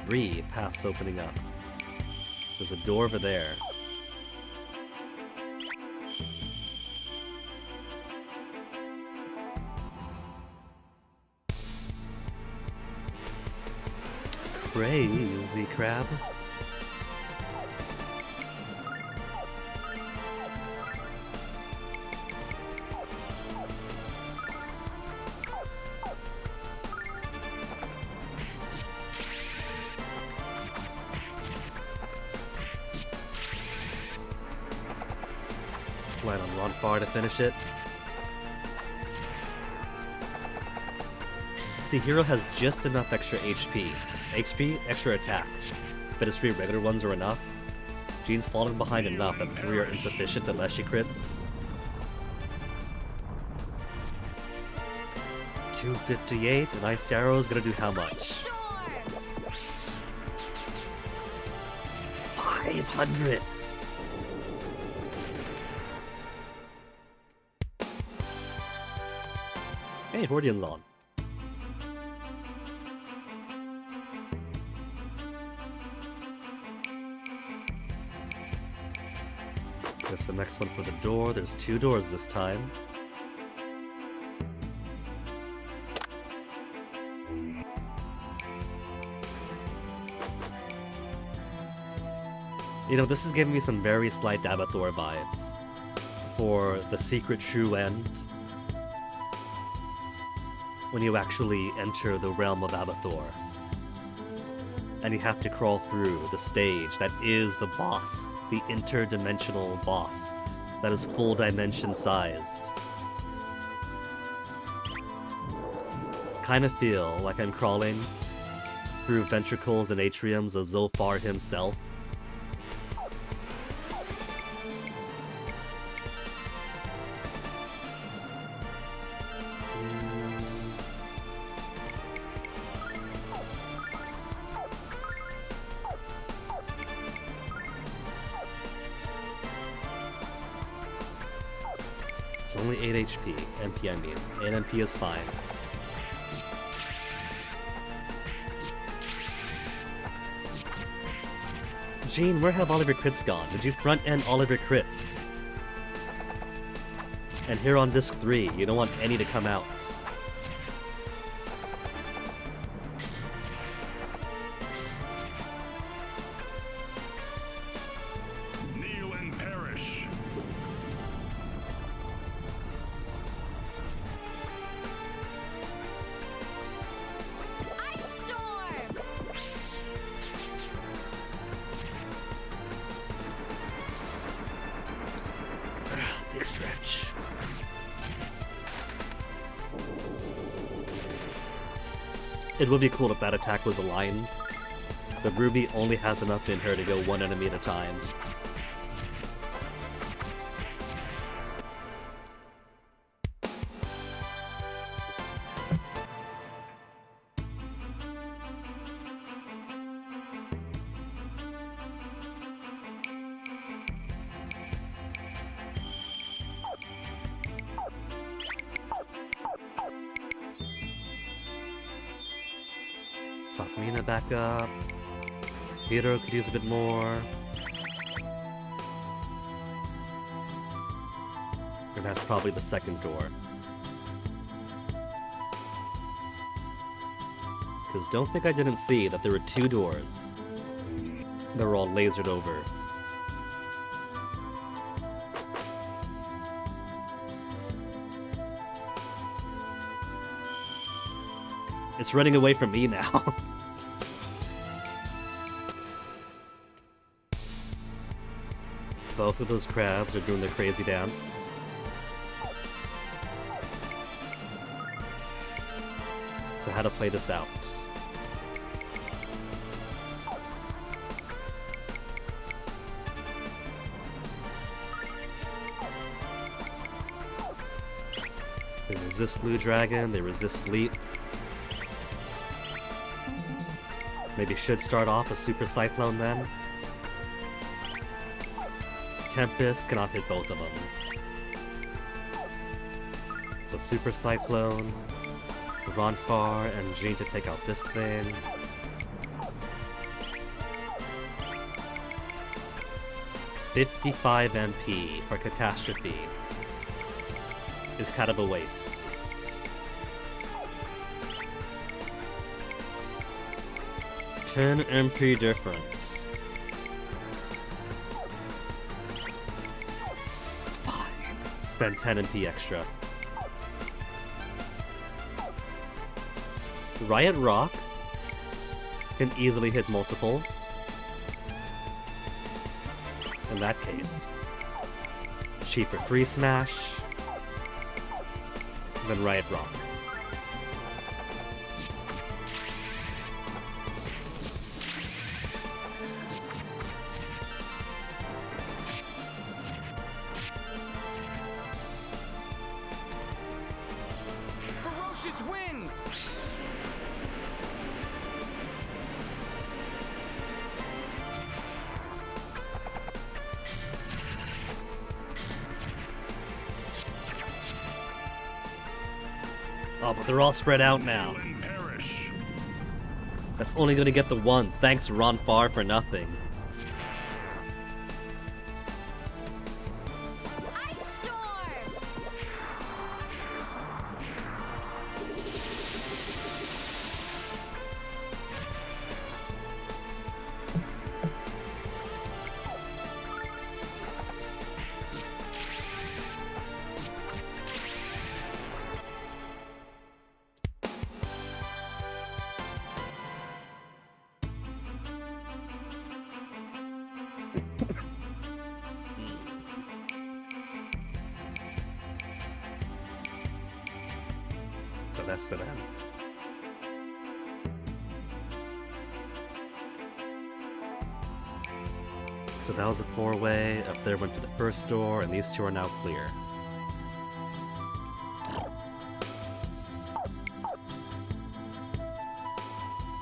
Three paths opening up. There's a door over there. Crazy crab. Right on Ron Farr to finish it. See, Hero has just enough extra HP. Extra attack. But his 3 regular ones are enough. Jean's falling behind enough that the 3 are insufficient unless she crits. 258, and Ice Arrow is gonna do how much? 500! Hey, Hordeon's on. There's the next one for the door. There's 2 doors this time. You know, this is giving me some very slight Abathur vibes. For the secret true end. When you actually enter the realm of Abathur. And you have to crawl through the stage that is the boss, the interdimensional boss, that is full dimension sized. Kind of feel like I'm crawling through ventricles and atriums of Zophar himself. It's only 8 HP. MP, I mean. 8 MP is fine. Jean, where have all of your crits gone? Did you front-end all of your crits? And here on disc 3, you don't want any to come out. Kneel and perish. Ice storm. Big stretch. It would be cool if that attack was aligned, but Ruby only has enough in her to go one enemy at a time. Talk Mina back up. Hero could use a bit more. And that's probably the second door. Because don't think I didn't see that there were 2 doors that were all lasered over. It's running away from me now. Both of those crabs are doing their crazy dance. So how to play this out? They resist Blue Dragon, they resist Sleep. Maybe should start off a Super Cyclone then. Tempest cannot hit both of them. So Super Cyclone, Ronfar, and Jean to take out this thing. $55 MP for Catastrophe is kind of a waste. $10 MP difference. Fine. Spend 10 MP extra. Riot Rock can easily hit multiples. In that case, cheaper Free Smash than Riot Rock. Ferocious wind! Oh, but they're all spread out now. That's only gonna get the one. Thanks, Ronfar, for nothing. Ice storm! But that's the end. So that was a 4-way. Up there went to the first door, and these 2 are now clear.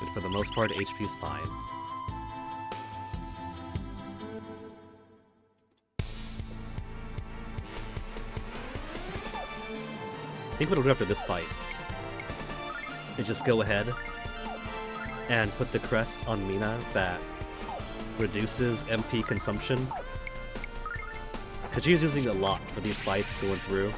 But for the most part, HP's fine. I think what I'll do after this fight is just go ahead and put the crest on Mina that reduces MP consumption. Because she's using a lot for these fights going through.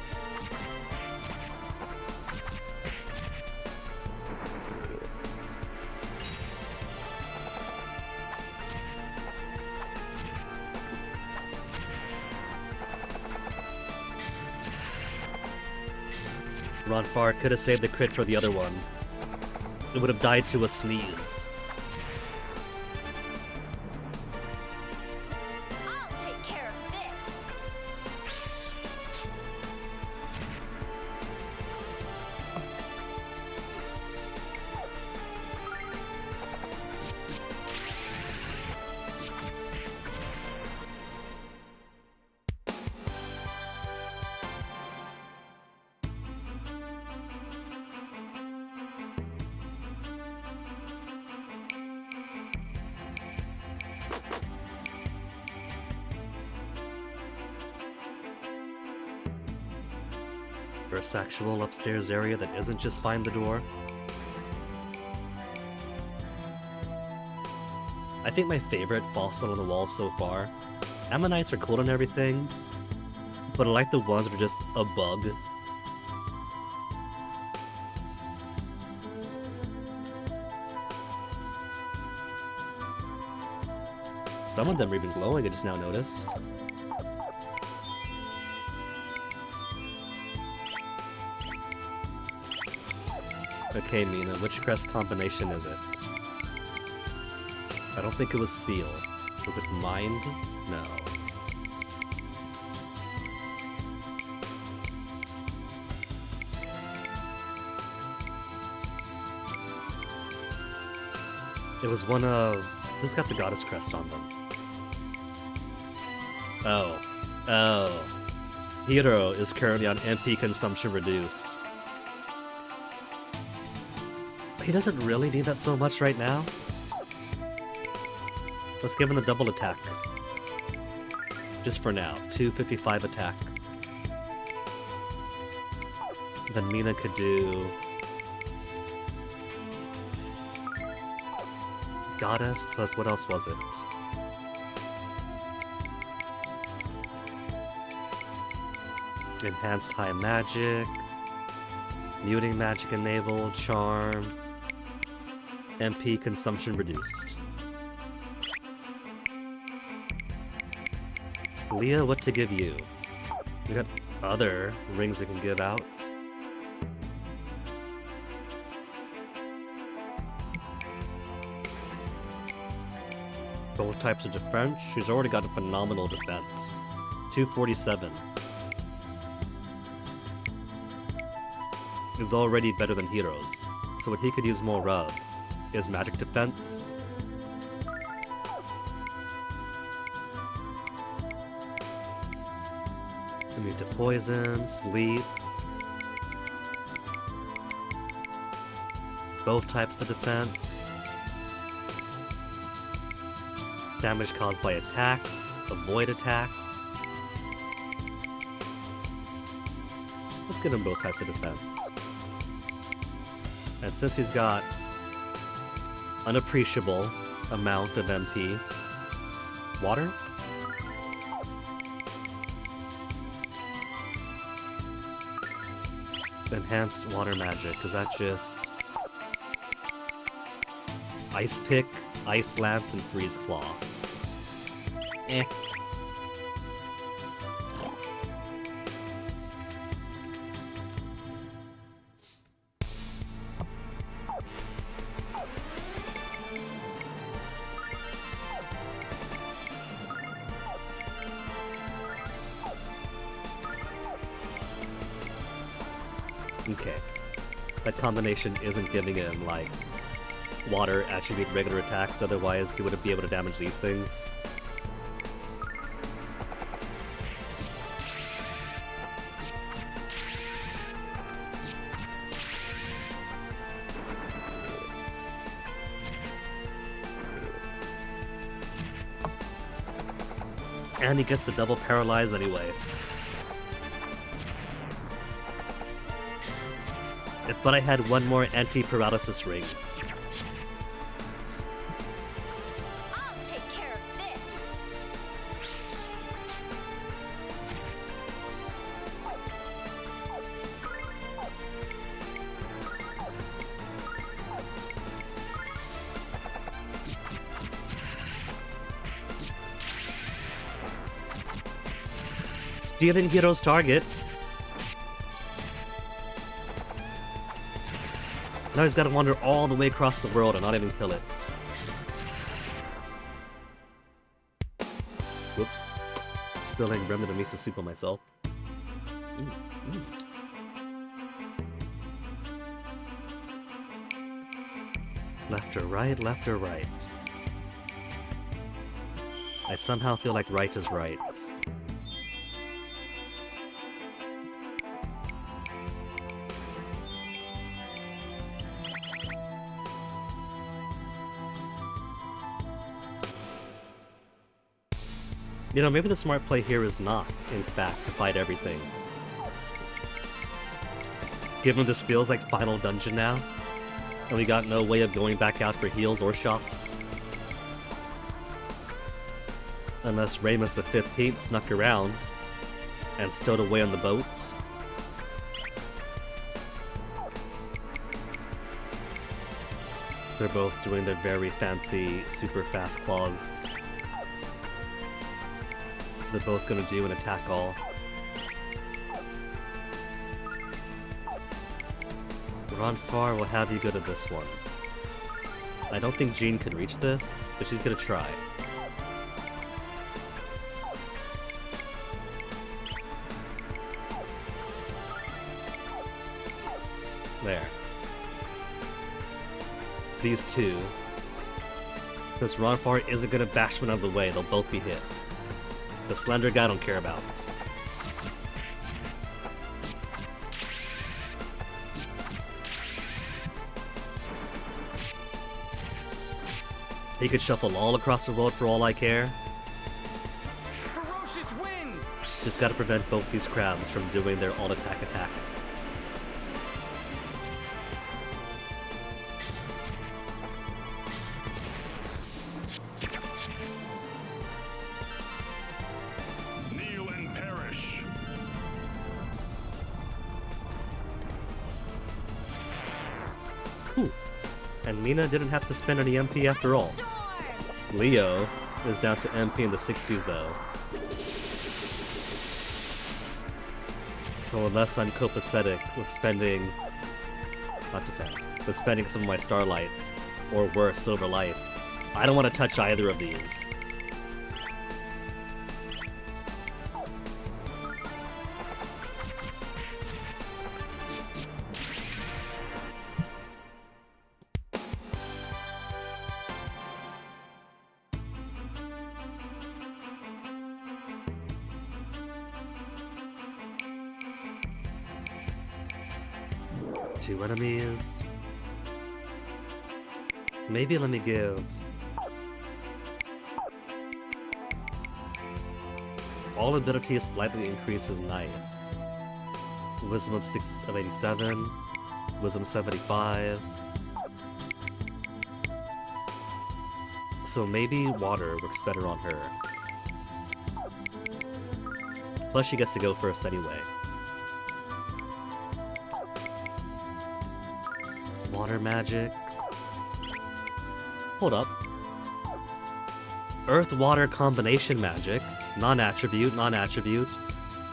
Ronfar could have saved the crit for the other one. It would have died to a sneeze. I'll take care of this! There's actual upstairs area that isn't just find the door. I think my favorite fossil on the wall so far. Ammonites are cool and everything, But I like the ones that are just a bug. Some of them are even glowing, I just now noticed. Okay, Mina, which crest combination is it? I don't think it was Seal. Was it Mind? No. It was one of... Who's got the Goddess Crest on them? Oh. Oh. Hero is currently on MP consumption reduced. He doesn't really need that so much right now. Let's give him the double attack. Just for now. 255 attack. Then Mina could do... Goddess plus what else was it? Enhanced high magic. Muting magic enabled. Charm. MP consumption reduced. Leah, what to give you? We got other rings we can give out. Both types of defense. She's already got a phenomenal defense. 247. Is already better than Heroes. So what he could use more of is magic defense. Immune to poison, sleep. Both types of defense. Damage caused by attacks, avoid attacks. Let's give him both types of defense. And since he's got unappreciable amount of MP, water? Enhanced water magic, is that just Ice Pick, Ice Lance, and Freeze Claw? Eh. Okay. That combination isn't giving him, like, water attribute regular attacks, otherwise he wouldn't be able to damage these things. And he gets to double paralyze anyway. But I had one more anti-paralysis ring. I'll take care of this. Stealing Hero's target. Now he's got to wander all the way across the world and not even kill it. Whoops. Spilling remnant of miso soup on myself. Left or right, left or right. I somehow feel like right is right. You know, maybe the smart play here is not, in fact, to fight everything. Given this feels like final dungeon now, and we got no way of going back out for heals or shops. Unless Ramus the 15th snuck around and stowed away on the boat. They're both doing their very fancy, super fast claws. So they're both gonna do an attack all. Ronfar will have you go to this one. I don't think Jean can reach this, but she's gonna try. There. These two. Because Ronfar isn't gonna bash one out of the way, they'll both be hit. The slender guy I don't care about. He could shuffle all across the road for all I care. Ferocious wind! Just gotta prevent both these crabs from doing their all-attack attack. Kneel and perish. Whew. And Mina didn't have to spend any MP after all. Leo is down to MP in the 60s though. So unless I'm copacetic with spending, not defend, with spending some of my starlights, or worse, silver lights, I don't want to touch either of these. Two enemies. Maybe let me give all abilities slightly increase is nice. Wisdom of 87, Wisdom 75. So maybe water works better on her. Plus she gets to go first anyway. Water magic. Hold up. Earth-water combination magic. Non-attribute, non-attribute.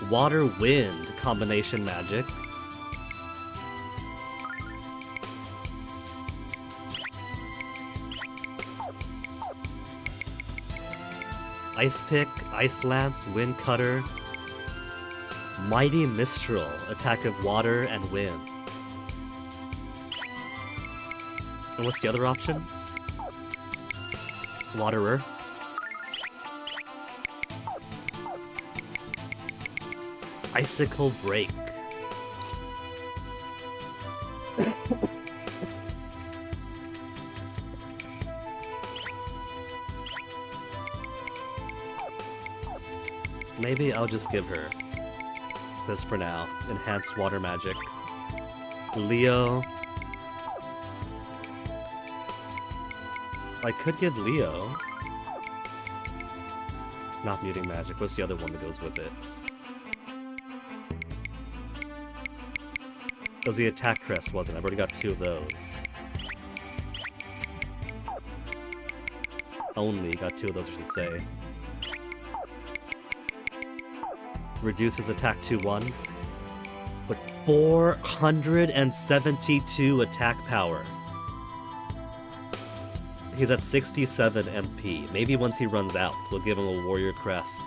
Water-wind combination magic. Ice Pick, Ice Lance, Wind Cutter. Mighty Mistral, attack of water and wind. And what's the other option? Waterer. Icicle Break. Maybe I'll just give her this for now. Enhanced water magic. Leo. I could give Leo. Not muting magic. What's the other one that goes with it? That was the attack crest, wasn't it? I've already got two of those. Only got two of those, I should say. Reduces attack to 1. But 472 attack power. He's at 67 MP. Maybe once he runs out, we'll give him a warrior crest.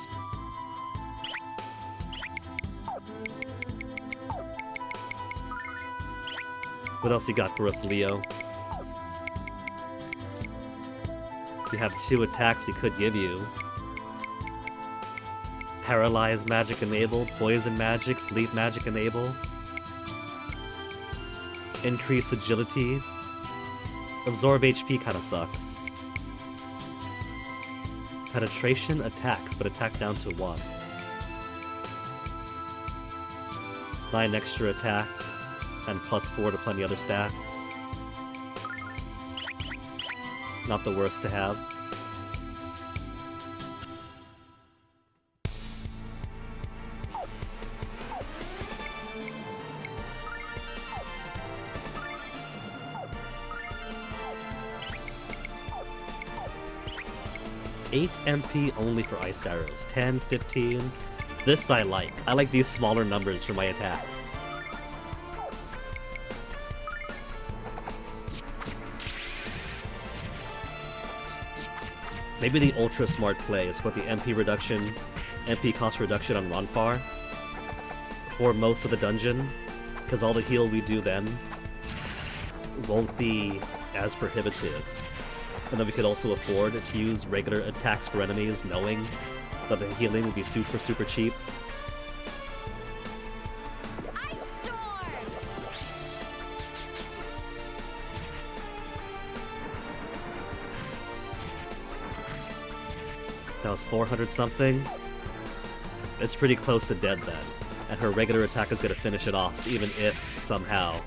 What else you got for us, Leo? You have 2 attacks we could give you. Paralyze magic enabled, poison magic, sleep magic enable. Increase agility. Absorb HP kinda sucks. Penetration attacks, but attack down to 1. 9 extra attack, and +4 to plenty other stats. Not the worst to have. 8 MP only for ice arrows. 10, 15. This I like. I like these smaller numbers for my attacks. Maybe the ultra smart play is put the MP cost reduction on Ronfar for most of the dungeon, because all the heal we do then won't be as prohibitive. And then we could also afford to use regular attacks for enemies, knowing that the healing would be super, super cheap. Ice storm! That was 400 something. It's pretty close to dead then. And her regular attack is going to finish it off, even if, somehow.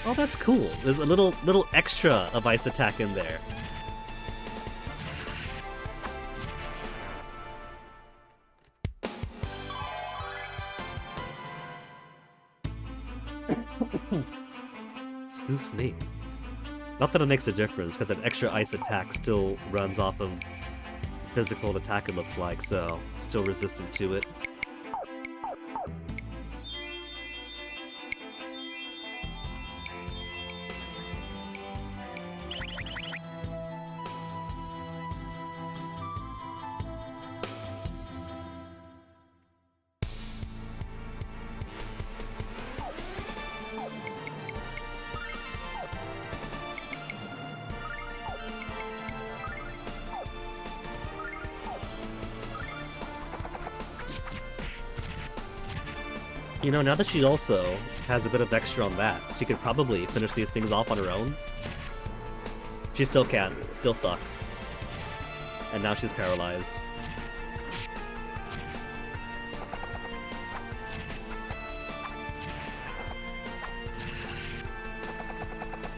Oh, that's cool. There's a little extra of ice attack in there. Excuse me. Not that it makes a difference, because an extra ice attack still runs off of physical attack, it looks like, so still resistant to it. You know, now that she also has a bit of extra on that, she could probably finish these things off on her own. She still can. Still sucks. And now she's paralyzed.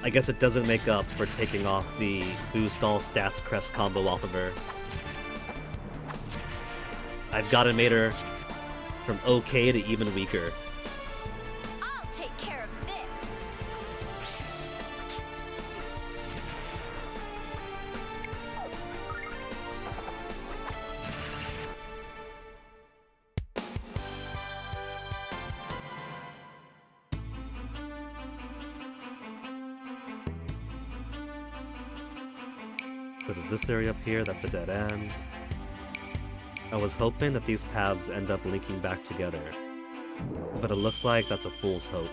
I guess it doesn't make up for taking off the boost all stats crest combo off of her. I've gotta made her from okay to even weaker. I'll take care of this. So there's this area up here, that's a dead end. I was hoping that these paths end up linking back together, but it looks like that's a fool's hope.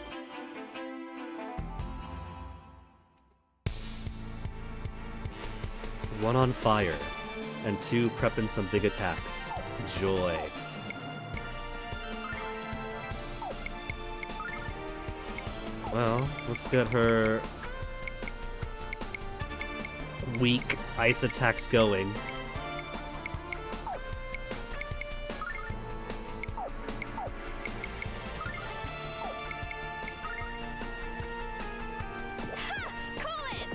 One on fire, and two prepping some big attacks. Joy. Well, let's get her weak ice attacks going. Cool it!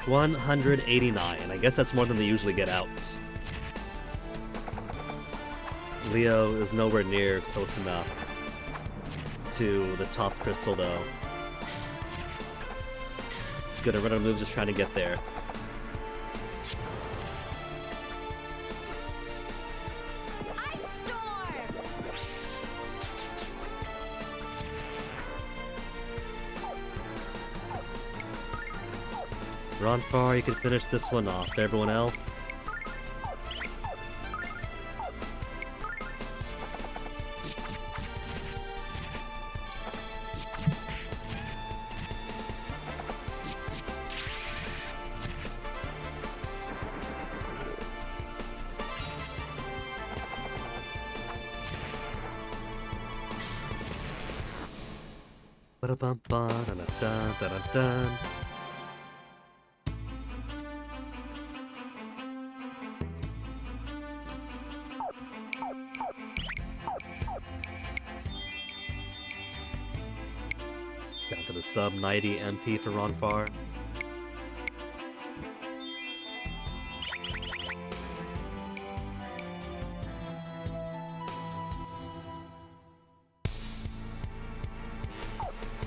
189. I guess that's more than they usually get out. Leo is nowhere near close enough to the top crystal, though. Gonna run out of moves just trying to get there. Ice storm! Ronfar, you can finish this one off. Everyone else? Ba-da-bum-ba-da-da-da-da-da. Down to the sub 90 MP for Ronfar.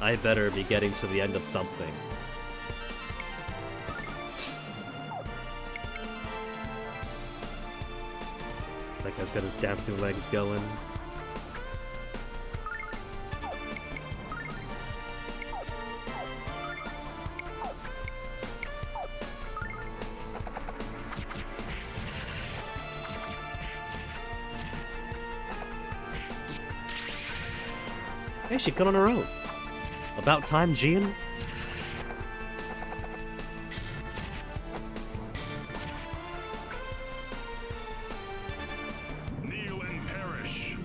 I better be getting to the end of something. That guy's got his dancing legs going. Hey, she got on her own. About time, Jean. Kneel and perish.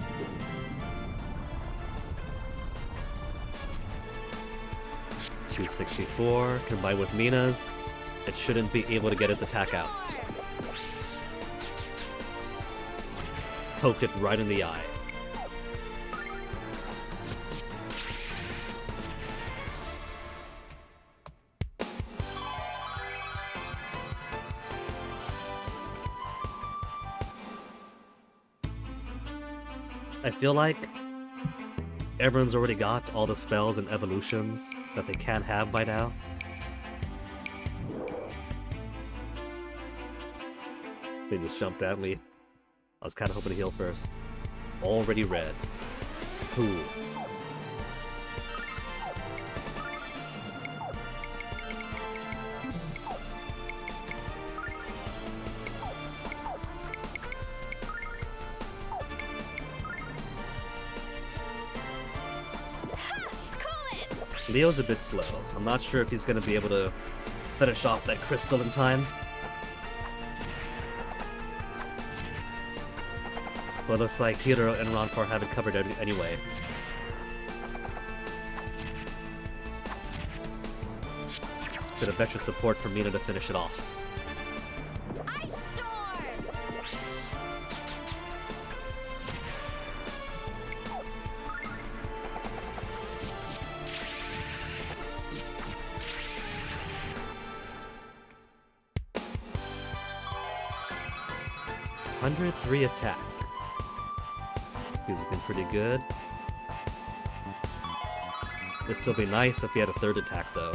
$264 combined with Mina's. It shouldn't be able to get his attack out. Poked it right in the eye. I feel like everyone's already got all the spells and evolutions that they can have by now. They just jumped at me. I was kind of hoping to heal first. Already red. Cool. Leo's a bit slow, so I'm not sure if he's going to be able to finish off that crystal in time. But it looks like Hiro and Ronfar have it covered anyway. Bit of extra support for Mina to finish it off. Ice storm! 103 attack. This is looking pretty good. It'd still be nice if he had a third attack, though.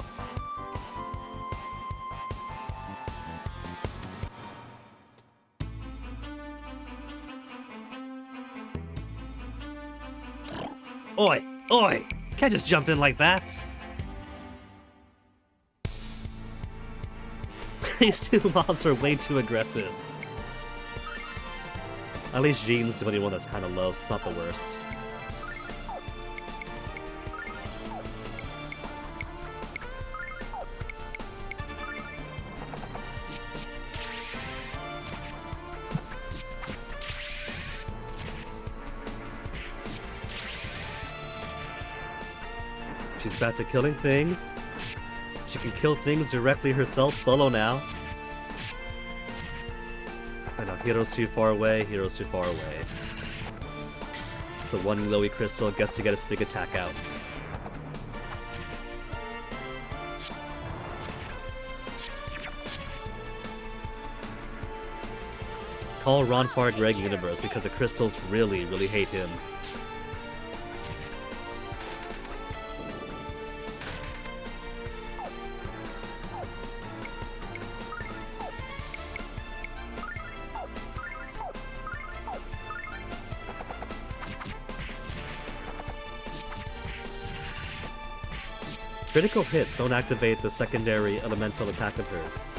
Oi! Oi! Can't just jump in like that! These two mobs are way too aggressive. At least Jean's the only one that's kind of low, so it's not the worst. She's back to killing things. She can kill things directly herself solo now. I know, Hiro's too far away, Hiro's too far away. So one glowy crystal gets to get its big attack out. Call Ronfar Greg Universe because the crystals really, really hate him. Critical hits don't activate the secondary elemental attack of hers.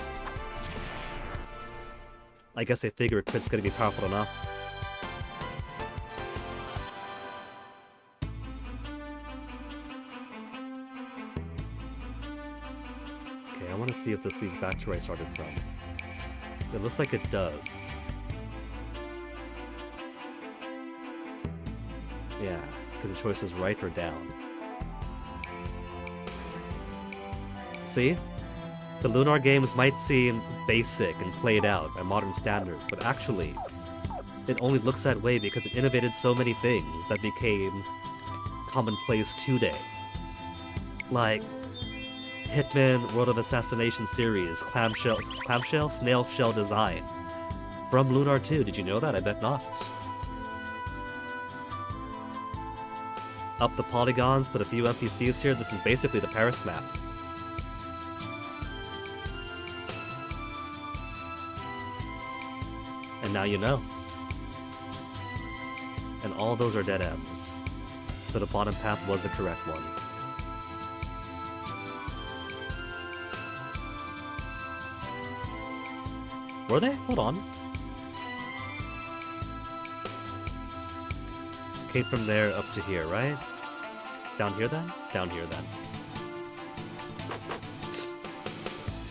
I guess they figure a crit's gonna be powerful enough. Okay, I want to see if this leads back to where I started from. It looks like it does. Yeah, because the choice is right or down. See? The Lunar games might seem basic and played out by modern standards, but actually, it only looks that way because it innovated so many things that became commonplace today. Like Hitman World of Assassination series, clamshell, snail shell design. From Lunar 2, did you know that? I bet not. up the polygons, put a few NPCs here. This is basically the Paris map. And now you know. And all those are dead ends. So the bottom path was the correct one. Were they? Hold on. Came from there up to here, right? Down here then? Down here then.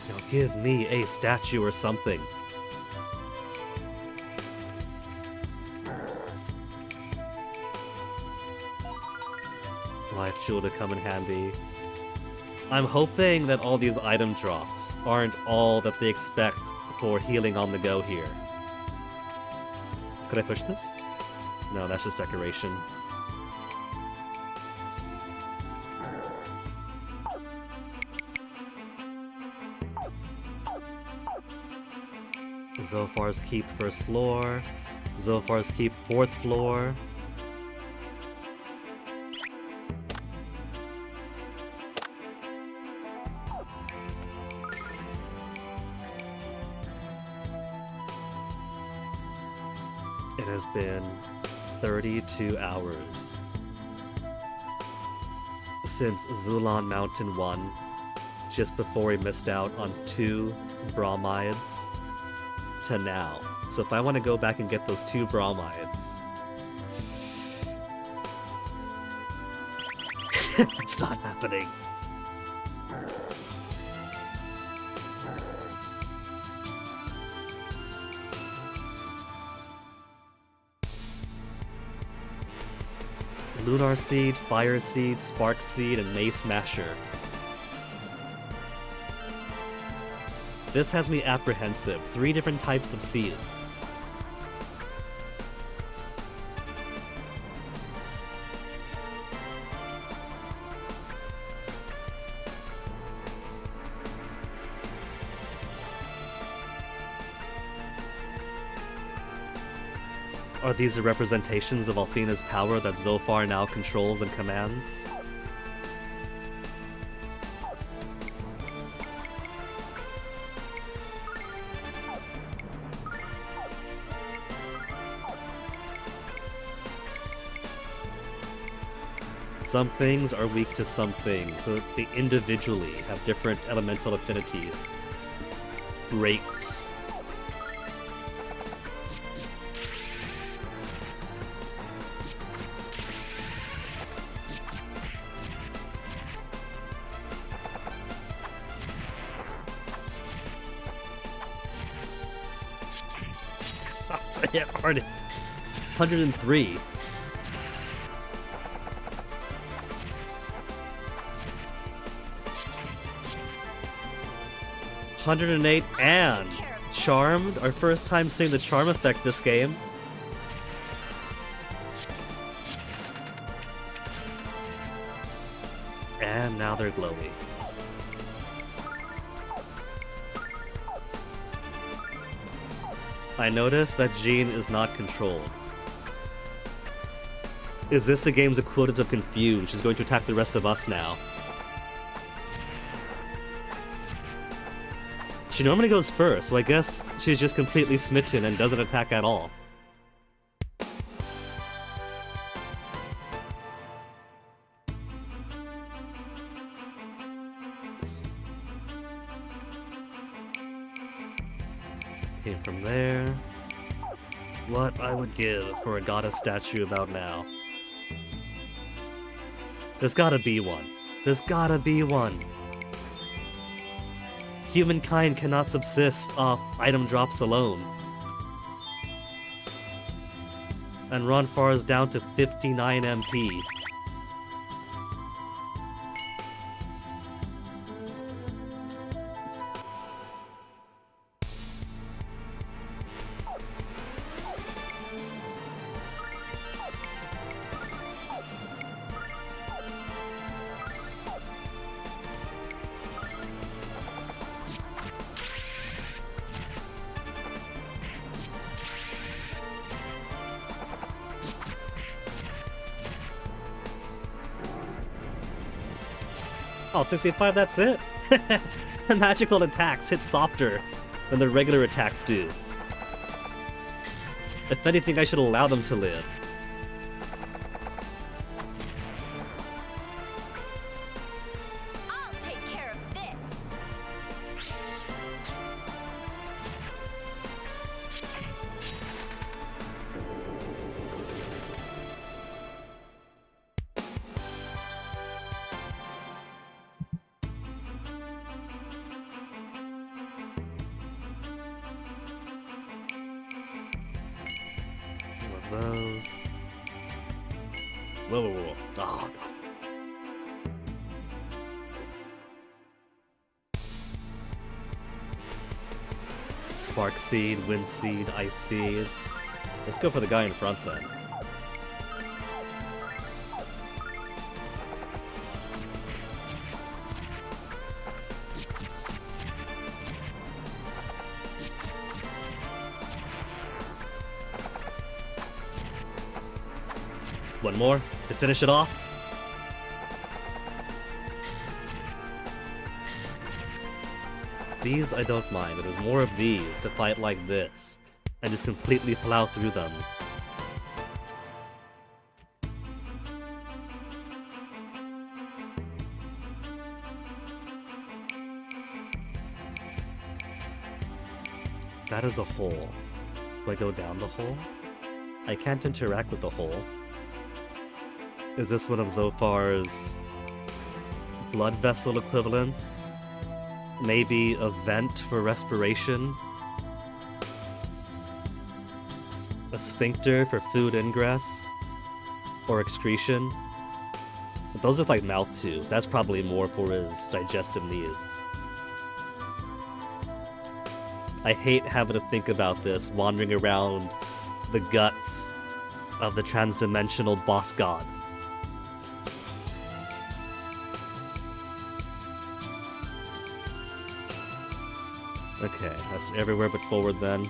Now give me a statue or something. Life jewel to come in handy. I'm hoping that all these item drops aren't all that they expect for healing on the go here. Could I push this? No, that's just decoration. Zophar's Keep first floor. Zophar's Keep fourth floor. It has been 32 hours since Zulan Mountain 1, just before we missed out on 2 bromides, to now. So if I want to go back and get those 2 bromides... It's not happening. Lunar Seed, Fire Seed, Spark Seed, and Mace Smasher. This has me apprehensive. 3 different types of seeds. Are these the representations of Althena's power that Zophar now controls and commands? Some things are weak to some things, so that they individually have different elemental affinities. Great. I hit hard. 103. $108 and Charmed. Our first time seeing the charm effect this game. And now they're glowy. I noticed that Jean is not controlled. Is this the game's equivalent of Confused? She's going to attack the rest of us now. She normally goes first, so I guess she's just completely smitten and doesn't attack at all. Came from there. What I would give for a goddess statue about now. There's gotta be one. There's gotta be one. Humankind cannot subsist off item drops alone. And Ronfar is down to 59 MP. Oh, 65, that's it? Magical attacks hit softer than the regular attacks do. If anything, I should allow them to live. I'll take care of this. One of those. Whoa, whoa, whoa. Oh, God. Spark Seed, Wind Seed, Ice Seed. Let's go for the guy in front then. One more to finish it off. These I don't mind, but there's more of these to fight like this and just completely plow through them. That is a hole. Do I go down the hole? I can't interact with the hole. Is this one of Zophar's blood vessel equivalents? Maybe a vent for respiration? A sphincter for food ingress? Or excretion? Those are like mouth tubes. That's probably more for his digestive needs. I hate having to think about this wandering around the guts of the transdimensional boss god. Okay, that's everywhere but forward then.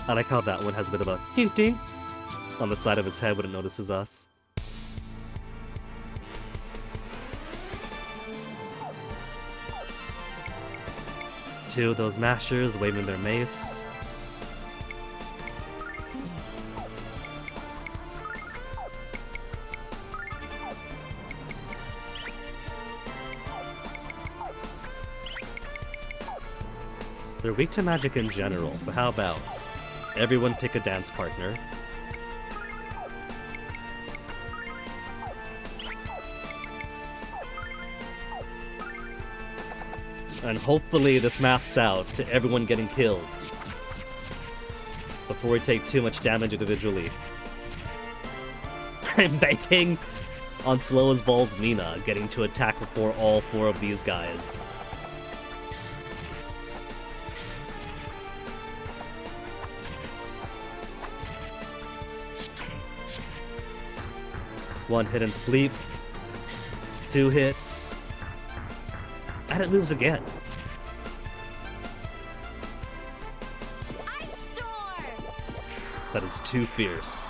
I like how that one has a bit of a ding on the side of his head when it notices us. Two of those mashers waving their mace. They're weak to magic in general, so how about everyone pick a dance partner. And hopefully this maths out to everyone getting killed before we take too much damage individually. I'm banking on Slow as Balls Mina getting to attack before all four of these guys. One hit and sleep. 2 hits. And it moves again. Ice Storm! That is too fierce.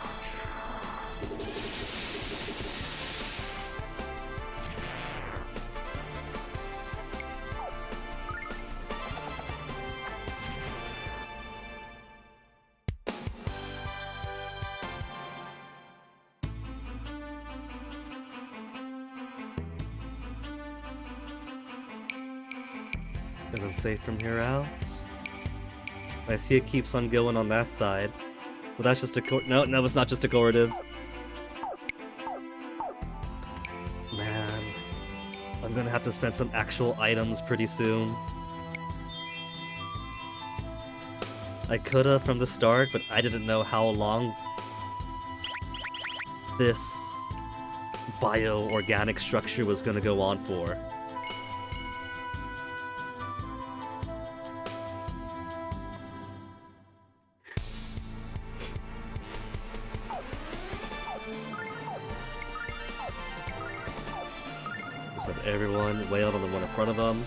And then safe from here out. I see it keeps on going on that side. Well, that's just a no, it's not just decorative. Man, I'm gonna have to spend some actual items pretty soon. I coulda from the start, but I didn't know how long this bio-organic structure was gonna go on for. Have everyone wail on the one in front of them,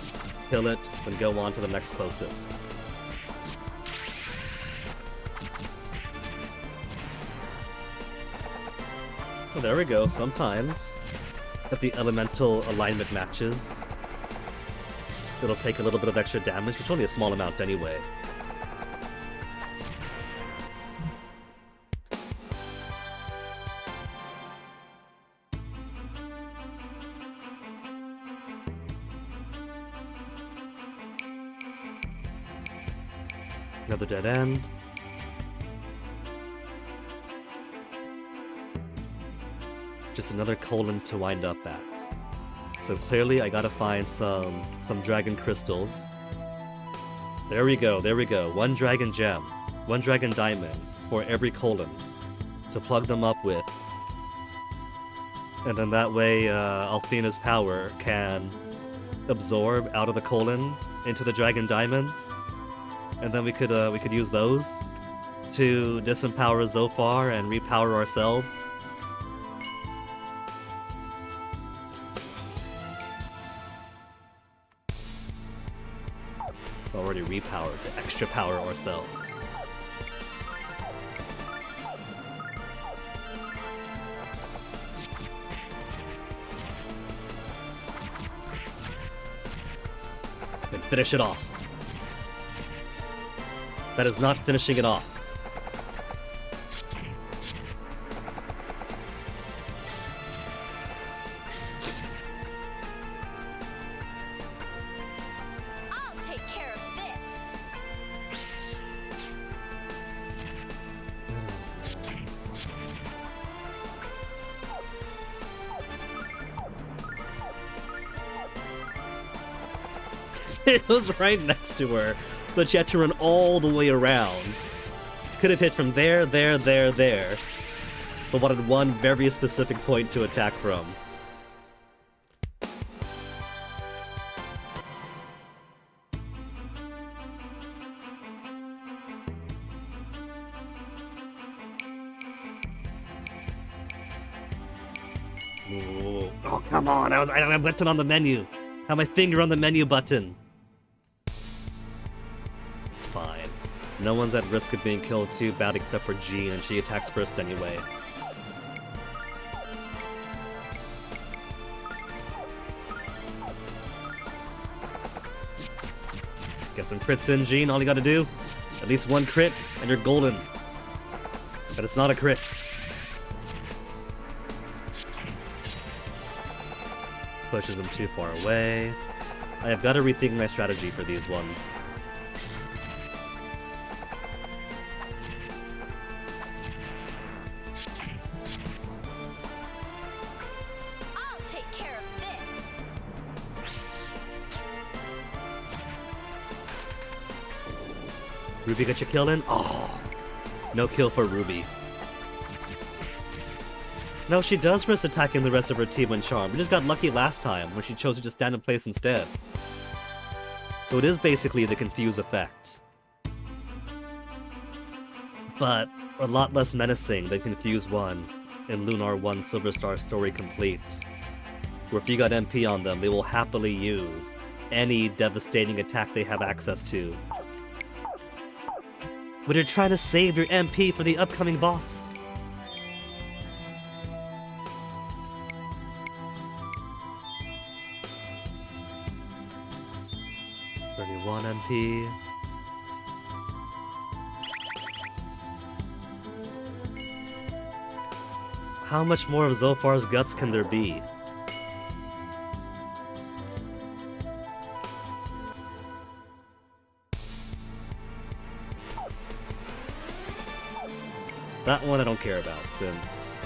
kill it, then go on to the next closest. There we go. Sometimes, if the elemental alignment matches, it'll take a little bit of extra damage, which is only a small amount anyway. Another dead end. Just another colon to wind up at. So clearly I gotta find some dragon crystals. There we go, there we go. One dragon gem, one dragon diamond for every colon to plug them up with. And then that way Althena's power can absorb out of the colon into the dragon diamonds. And then we could use those to disempower Zophar and repower ourselves. Already repowered to extra power ourselves. Then finish it off. That is not finishing it off. I'll take care of this. It was right next to her, but she had to run all the way around. Could have hit from there, there, but wanted one very specific point to attack from. Ooh. Oh, come on, I went on the menu. Had my finger on the menu button. It's fine. No one's at risk of being killed too bad except for Jean, and she attacks first anyway. Get some crits in, Jean. All you gotta do, at least one crit, and you're golden. But it's not a crit. Pushes him too far away. I have got to rethink my strategy for these ones. I'll take care of this. Ruby got your kill in? Oh, no kill for Ruby. No, she does risk attacking the rest of her team when charmed. We just got lucky last time when she chose to just stand in place instead. So it is basically the confuse effect. But a lot less menacing than Confuse 1 in Lunar 1 Silver Star Story Complete. Where if you got MP on them, they will happily use any devastating attack they have access to. But you're trying to save your MP for the upcoming boss. MP. How much more of Zophar's guts can there be? That one I don't care about, since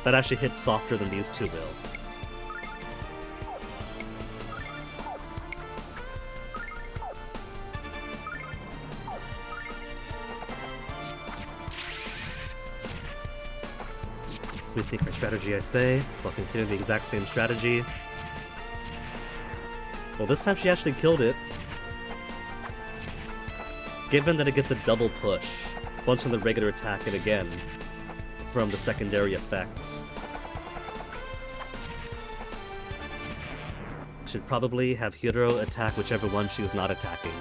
that actually hits softer than these two will. Rethink our strategy, I say, while continuing the exact same strategy. Well, this time she actually killed it. Given that it gets a double push, once from the regular attack and again from the secondary effects. Should probably have Hiro attack whichever one she's not attacking.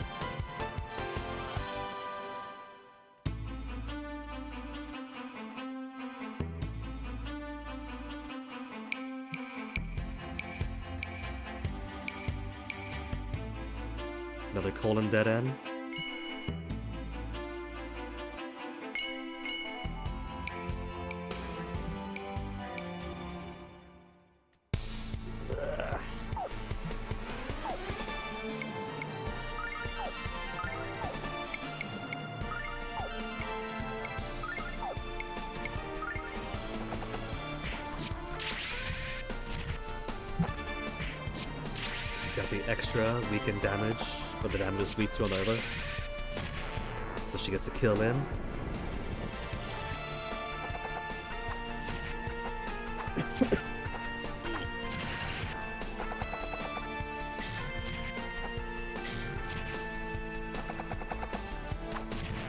Another colon dead end. She's got the extra weakened damage, but the damage is weak to another. So she gets a kill in.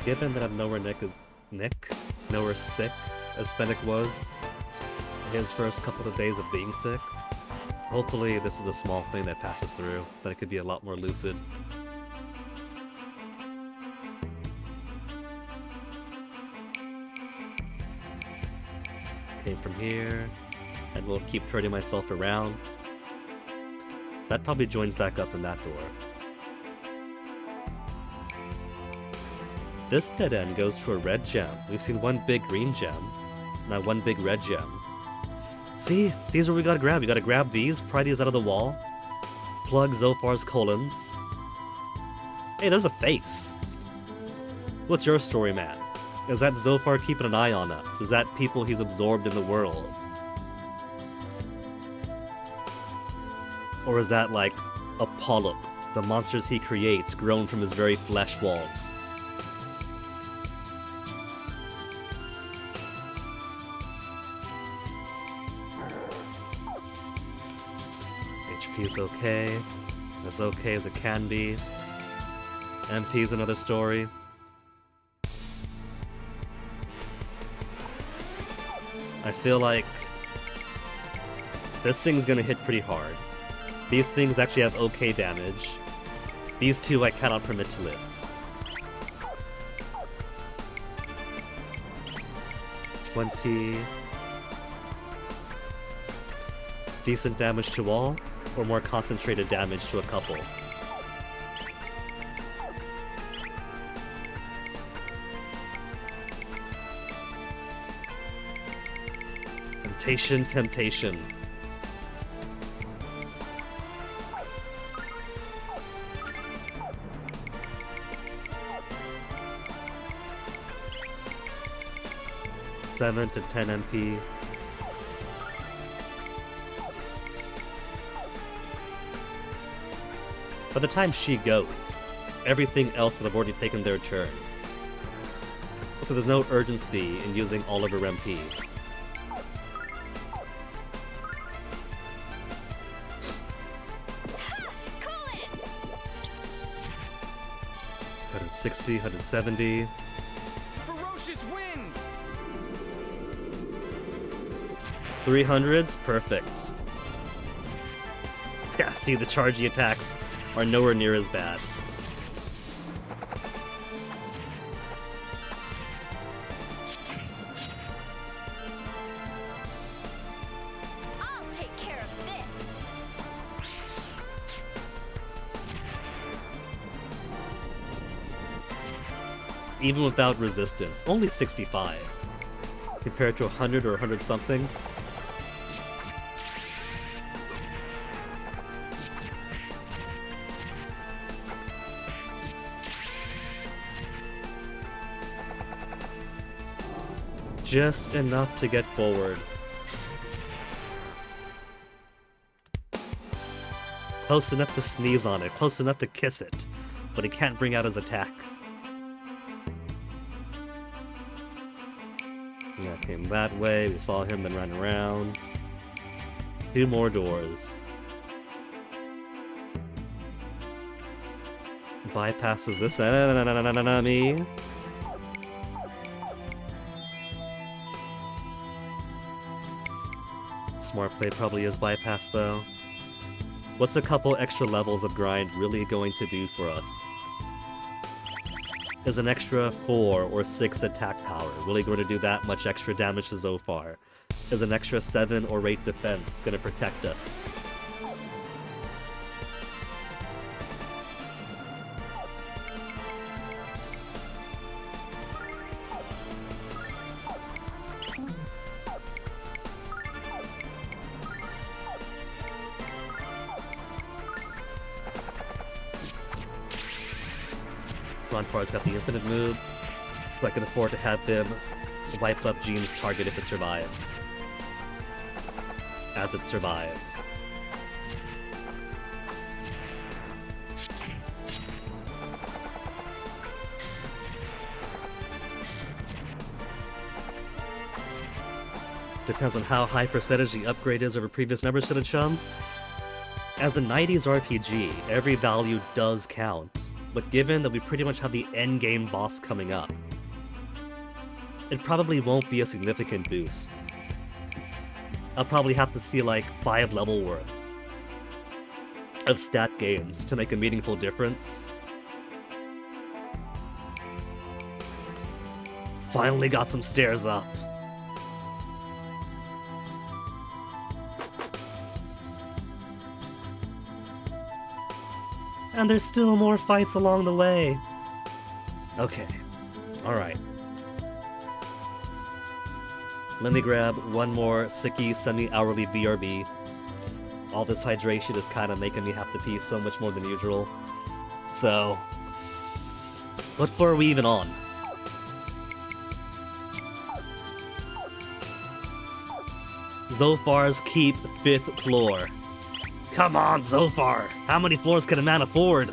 Given that I'm nowhere nowhere sick as Fennec was his first couple of days of being sick, hopefully this is a small thing that passes through, that it could be a lot more lucid. Came from here, and we'll keep turning myself around. That probably joins back up in that door. This dead end goes to a red gem. We've seen one big green gem, now one big red gem. See? These are what we gotta grab. We gotta grab these, pry these out of the wall, plug Zophar's colons. Hey, there's a face. What's your story, man? Is that Zophar keeping an eye on us? Is that people he's absorbed in the world? Or is that like a polyp, the monsters he creates grown from his very flesh walls? HP's okay. As okay as it can be. MP's another story. I feel like this thing's gonna hit pretty hard. These things actually have okay damage. These two I cannot permit to live. 20. Decent damage to all, or more concentrated damage to a couple? Temptation, temptation. Seven to 10 MP. By the time she goes, everything else will have already taken their turn. So there's no urgency in using all of her MP. Cool it! 160, 170. Ferocious wind! 300s, perfect. Yeah, see, the chargey attacks are nowhere near as bad. I'll take care of this. Even without resistance, only 65. Compared to 100 or 100 something. Just enough to get forward. Close enough to sneeze on it, close enough to kiss it, but he can't bring out his attack. Yeah, came that way, we saw him then run around. 2 more doors. Bypasses this enemy. Smart play probably is bypass though. What's a couple extra levels of grind really going to do for us? Is an extra 4 or 6 attack power really going to do that much extra damage to Zophar? Is an extra 7 or 8 defense going to protect us? Ronfar's got the infinite move, so I can afford to have him wipe up Jean's target if it survives. As it survived. Depends on how high percentage the upgrade is over previous numbers to the chum. As a 90s RPG, every value does count, but given that we pretty much have the endgame boss coming up, it probably won't be a significant boost. I'll probably have to see like 5 level worth of stat gains to make a meaningful difference. Finally got some stairs up. And there's still more fights along the way. Okay. Alright. Let me grab one more sicky semi-hourly BRB. All this hydration is kind of making me have to pee so much more than usual. So, what floor are we even on? Zophar's Keep 5th floor. Come on, Zophar! How many floors can a man afford?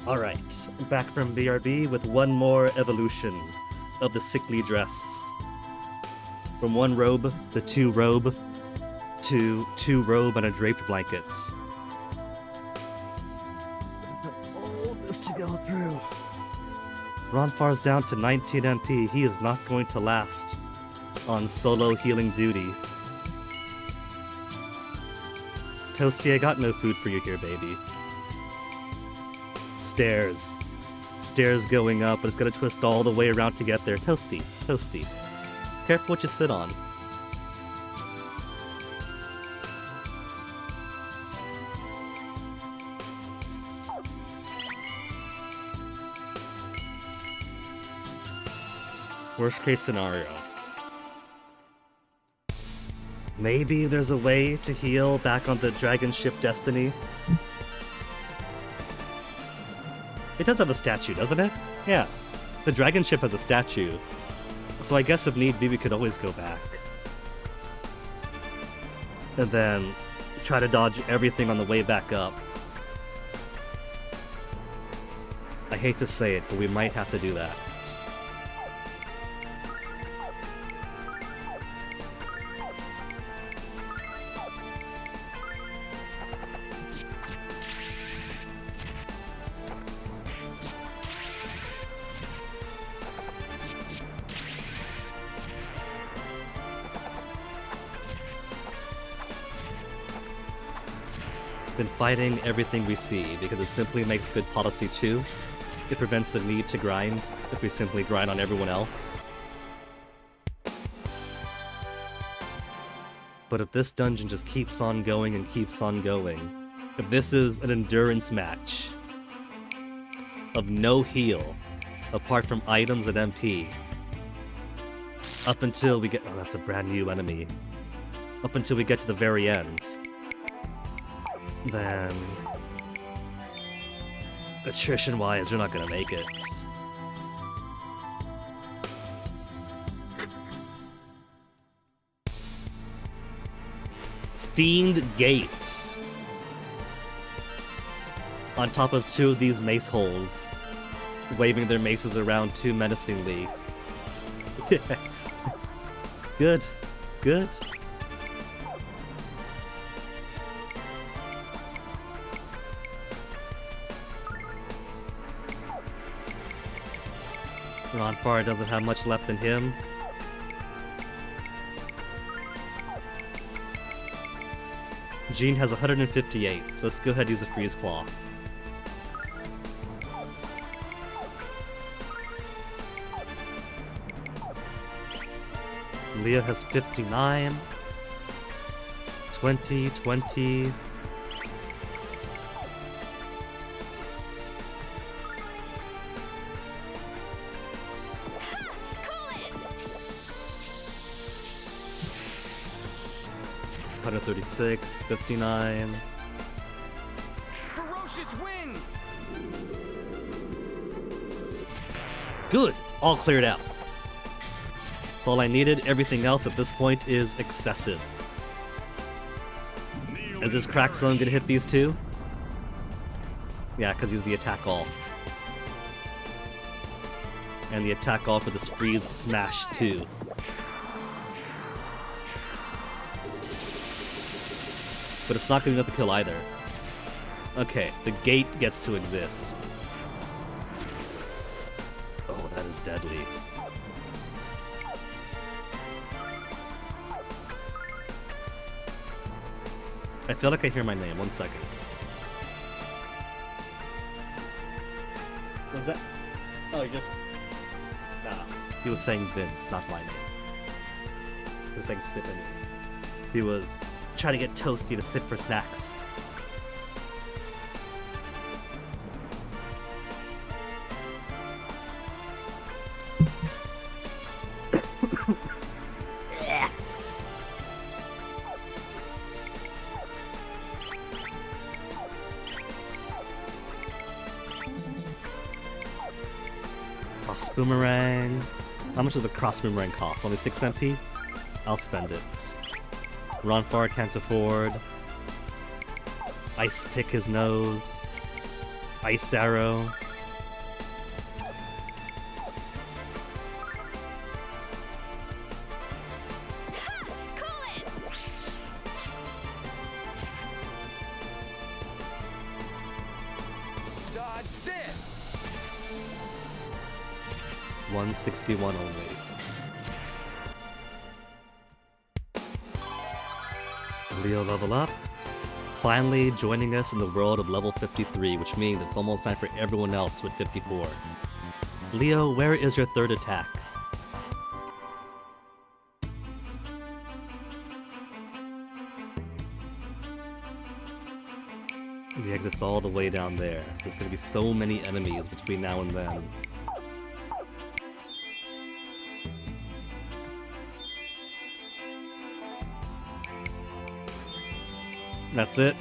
Alright, back from BRB with one more evolution of the sickly dress. From one robe to two robe to two robe and a draped blanket. All this to go through. Ronfar's down to 19 MP. He is not going to last on solo healing duty. Toasty, I got no food for you here, baby. Stairs. Stairs going up, but it's gonna twist all the way around to get there. Toasty, Toasty. Careful what you sit on. Worst case scenario. Maybe there's a way to heal back on the dragon ship Destiny. It does have a statue, doesn't it? Yeah. The dragon ship has a statue. So I guess if need be, we could always go back. And then try to dodge everything on the way back up. I hate to say it, but we might have to do that. Been fighting everything we see because it simply makes good policy too. It prevents the need to grind if we simply grind on everyone else. But if this dungeon just keeps on going and keeps on going, if this is an endurance match of no heal apart from items and MP, up until we get— oh, that's a brand new enemy. Up until we get to the very end, then attrition-wise, we're not gonna make it. Fiend Gates. On top of two of these mace holes, waving their maces around too menacingly. Good. Good. Ronfar doesn't have much left in him. Jean has 158, so let's go ahead and use a Freeze Claw. Leah has 59. 20, 20. $136, 59. Ferocious wind! Good! All cleared out. That's all I needed. Everything else at this point is excessive. Is this crack zone gonna hit these two? Yeah, because use the attack all. And the attack all for the freeze smash too. But it's not good enough to kill either. Okay, the gate gets to exist. Oh, that is deadly. I feel like I hear my name. 1 second. Was that? Oh, you just... Nah. He was saying Vince, not my name. He was saying Sippin. He was trying to get Toasty to sit for snacks. Cross boomerang. How much does a cross boomerang cost? Only 6 MP? I'll spend it. Ronfar can't afford. Ice pick his nose. Ice Arrow. Dodge this! 161 only. Leo level up. Finally joining us in the world of level 53, which means it's almost time for everyone else with 54. Leo, where is your third attack? The exit's all the way down there. There's gonna be so many enemies between now and then. That's it.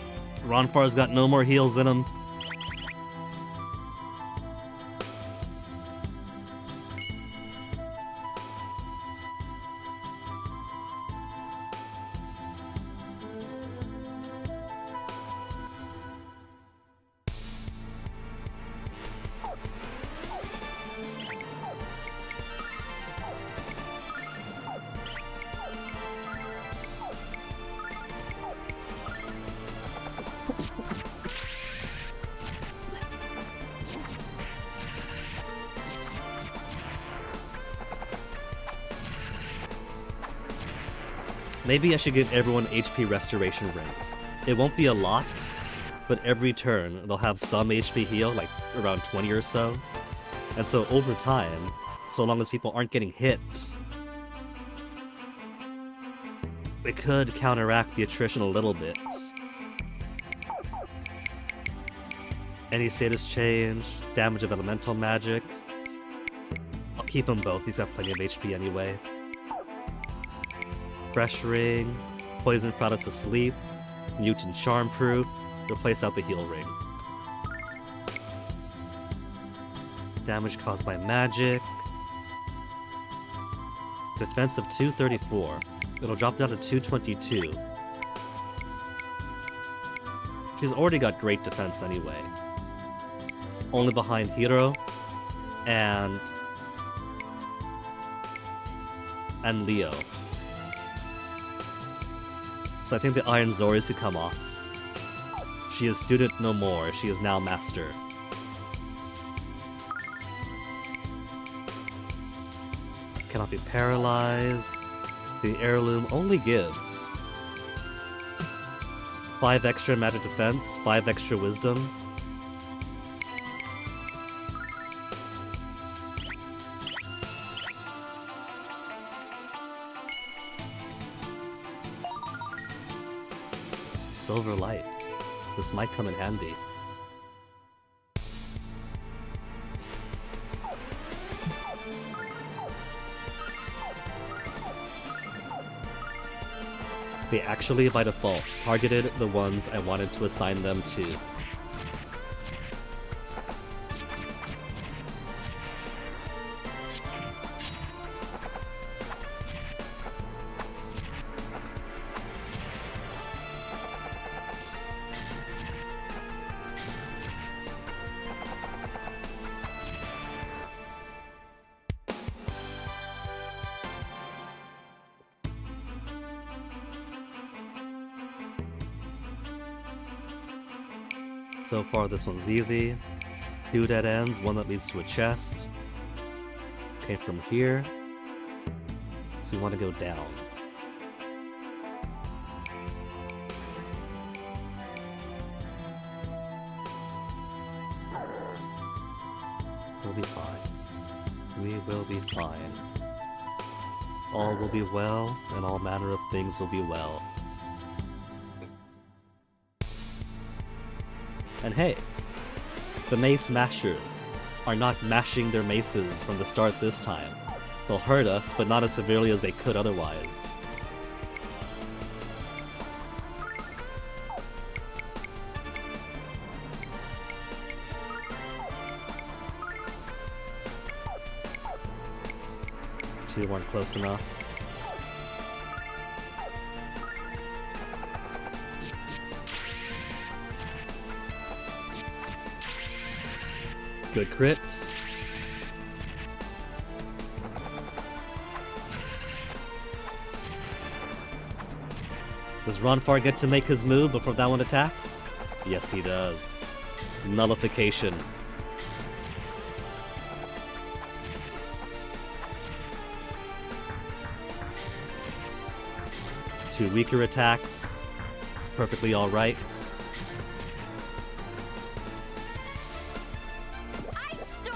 Ronfar's got no more heals in him. Maybe I should give everyone HP restoration rings. It won't be a lot, but every turn they'll have some HP heal, like around 20 or so. And so over time, so long as people aren't getting hit, it could counteract the attrition a little bit. Any status change, damage of elemental magic. I'll keep them both, these have plenty of HP anyway. Fresh ring, poison products asleep, mutant charm proof, replace out the heal ring. Damage caused by magic. Defense of 234. It'll drop down to 222. She's already got great defense anyway. Only behind Hiro and Leo. So I think the Iron Zoris could come off. She is student no more, she is now master. Cannot be paralyzed. The heirloom only gives 5 extra magic defense, 5 extra wisdom. Silver light. This might come in handy. They actually, by default, targeted the ones I wanted to assign them to. So far, this one's easy. 2 dead ends, one that leads to a chest. Okay, from here. So we want to go down. We'll be fine. We will be fine. All will be well, and all manner of things will be well. And hey, the mace mashers are not mashing their maces from the start this time. They'll hurt us, but not as severely as they could otherwise. Two weren't close enough. Good crit. Does Ronfar get to make his move before that one attacks? Yes, he does. Nullification. Two weaker attacks. It's perfectly alright. Ice storm!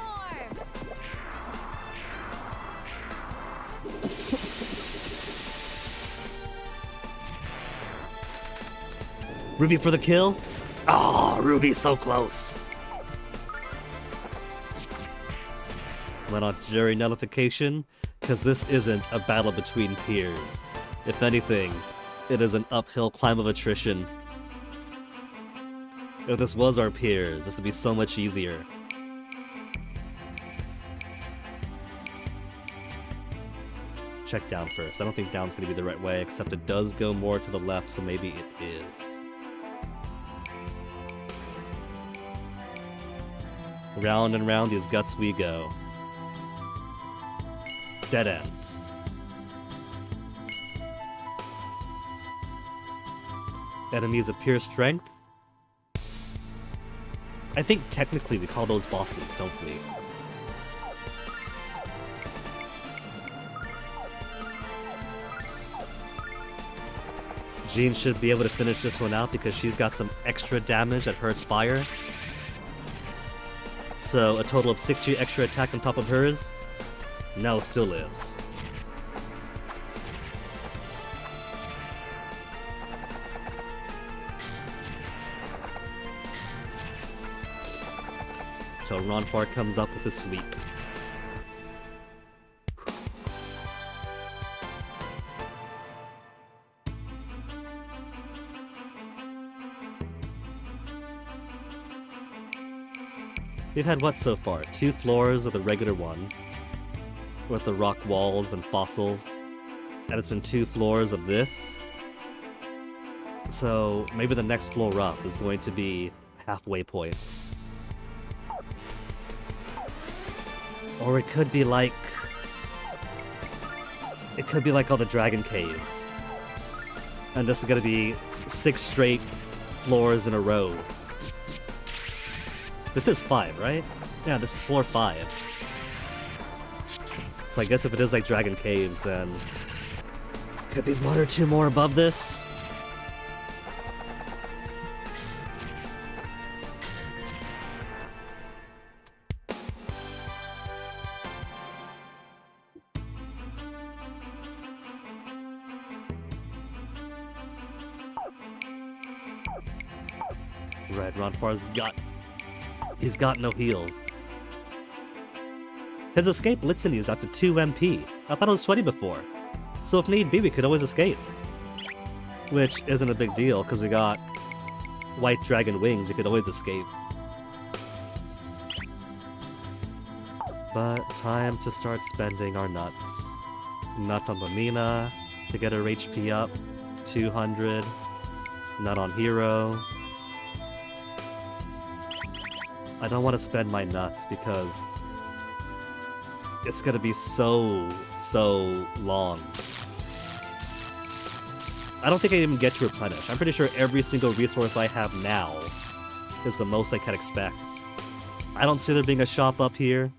Ruby for the kill? Oh, Ruby's so close! Went on Jerry nullification, because this isn't a battle between peers. If anything, it is an uphill climb of attrition. If this was our peers, this would be so much easier. Check down first. I don't think down's gonna be the right way, except it does go more to the left, so maybe it is. Round and round these guts we go. Dead end. Enemies of pure strength? I think technically we call those bosses, don't we? Jean should be able to finish this one out because she's got some extra damage that hurts fire. So a total of 60 extra attack on top of hers. Now still lives. Till Ronfar comes up with a sweep. We've had what so far? 2 floors of the regular one, with the rock walls and fossils, and it's been 2 floors of this. So maybe the next floor up is going to be halfway points. Or it could be like... It could be like all the dragon caves. And this is gonna be 6 straight floors in a row. This is 5, right? Yeah, this is floor 5. So I guess if it is like Dragon Caves, then... Could be 1 or 2 more above this? Right, Ronfar's got... He's got no heals. His escape litany is out to 2 MP. I thought it was 20 before. So if need be, we could always escape. Which isn't a big deal, because we got white dragon wings, we could always escape. But time to start spending our nuts. Nut on Lamina to get her HP up. 200. Nut on Hero. I don't want to spend my nuts because it's gonna be so long. I don't think I even get to replenish. I'm pretty sure every single resource I have now is the most I can expect. I don't see there being a shop up here.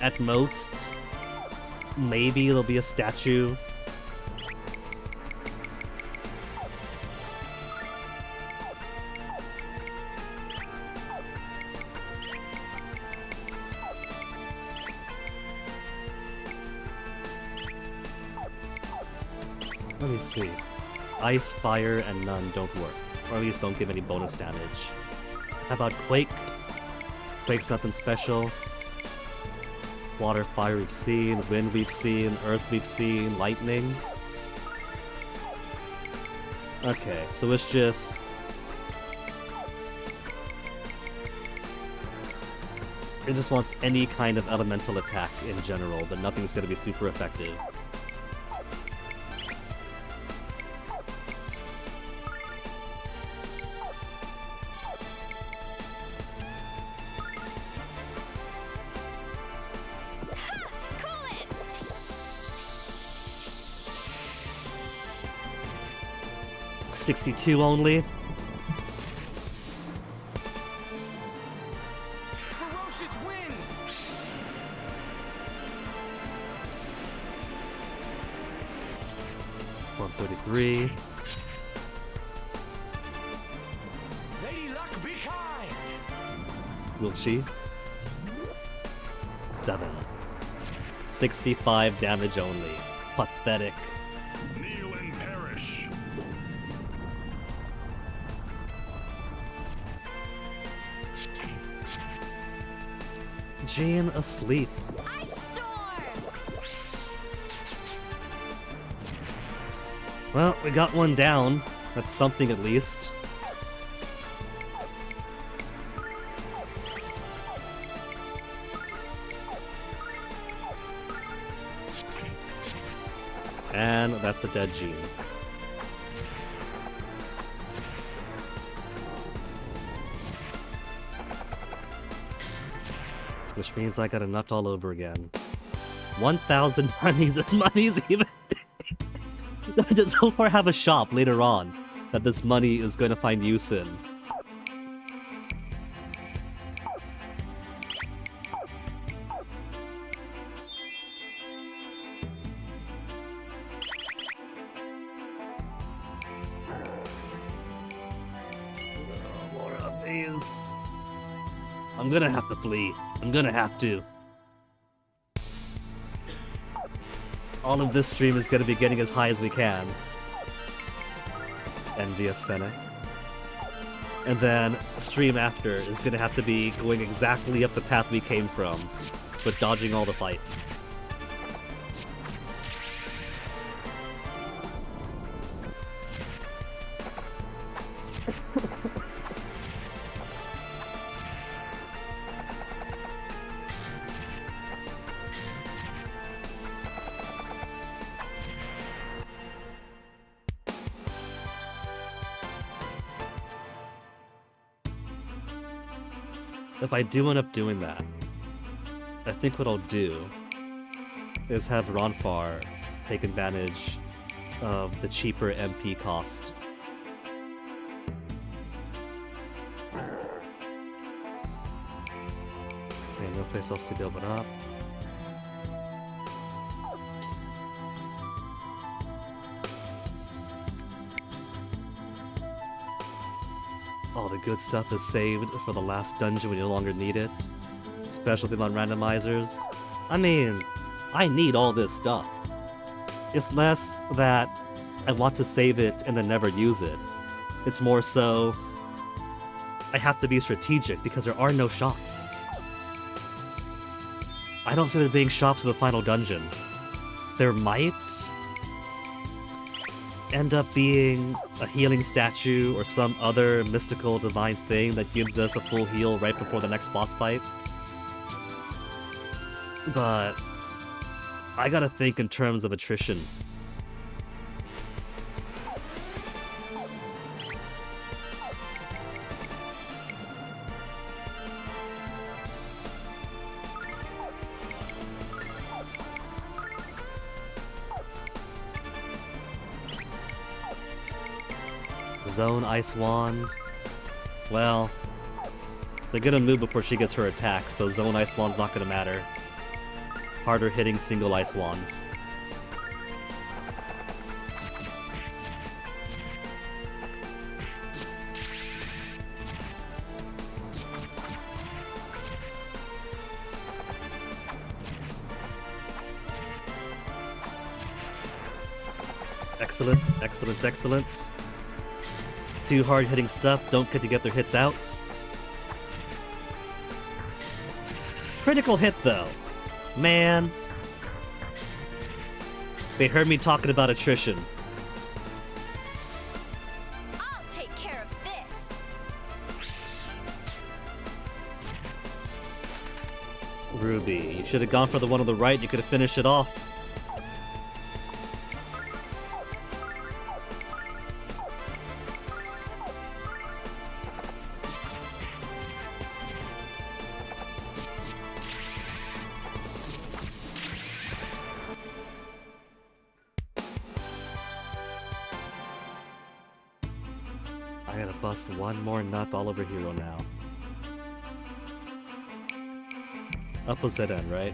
At most, maybe there'll be a statue. Let me see. Ice, fire, and none don't work. Or at least don't give any bonus damage. How about Quake? Quake's nothing special. Water, fire we've seen, wind we've seen, earth we've seen, lightning. Okay, so it's just It just wants any kind of elemental attack in general, but nothing's gonna be super effective. Cool it! 62 only. Ferocious wind! 133. Lady Luck be kind! Will she? 7. 65 damage only. Pathetic. Kneel and perish. Jean asleep. Ice storm! Well, we got one down. That's something at least. And that's a dead Jean. Which means I gotta nut all over again. 1,000 monies. This money's even. Does Zophar have a shop later on that this money is going to find use in? Oh, more of these. I'm gonna have to flee. I'm gonna have to. All of this stream is gonna be getting as high as we can. Envious Fennec. And then stream after is gonna have to be going exactly up the path we came from, but dodging all the fights. If I do end up doing that, I think what I'll do is have Ronfar take advantage of the cheaper MP cost. Okay, no place else to go but up. All the good stuff is saved for the last dungeon when you no longer need it. Specialty on randomizers. I mean, I need all this stuff. It's less that I want to save it and then never use it. It's more so I have to be strategic because there are no shops. I don't see there being shops in the final dungeon. There might end up being a healing statue or some other mystical divine thing that gives us a full heal right before the next boss fight. But I gotta think in terms of attrition. Zone Ice Wand. Well, they're gonna move before she gets her attack, so Zone Ice Wand's not gonna matter. Harder hitting single Ice Wand. Excellent, excellent, excellent. Too hard-hitting stuff don't get their hits out. Critical hit, though. Man. They heard me talking about attrition. I'll take care of this. Ruby, you should have gone for the one on the right, you could have finished it off. I gotta bust one more nut all over Hero now. Up was dead end, right?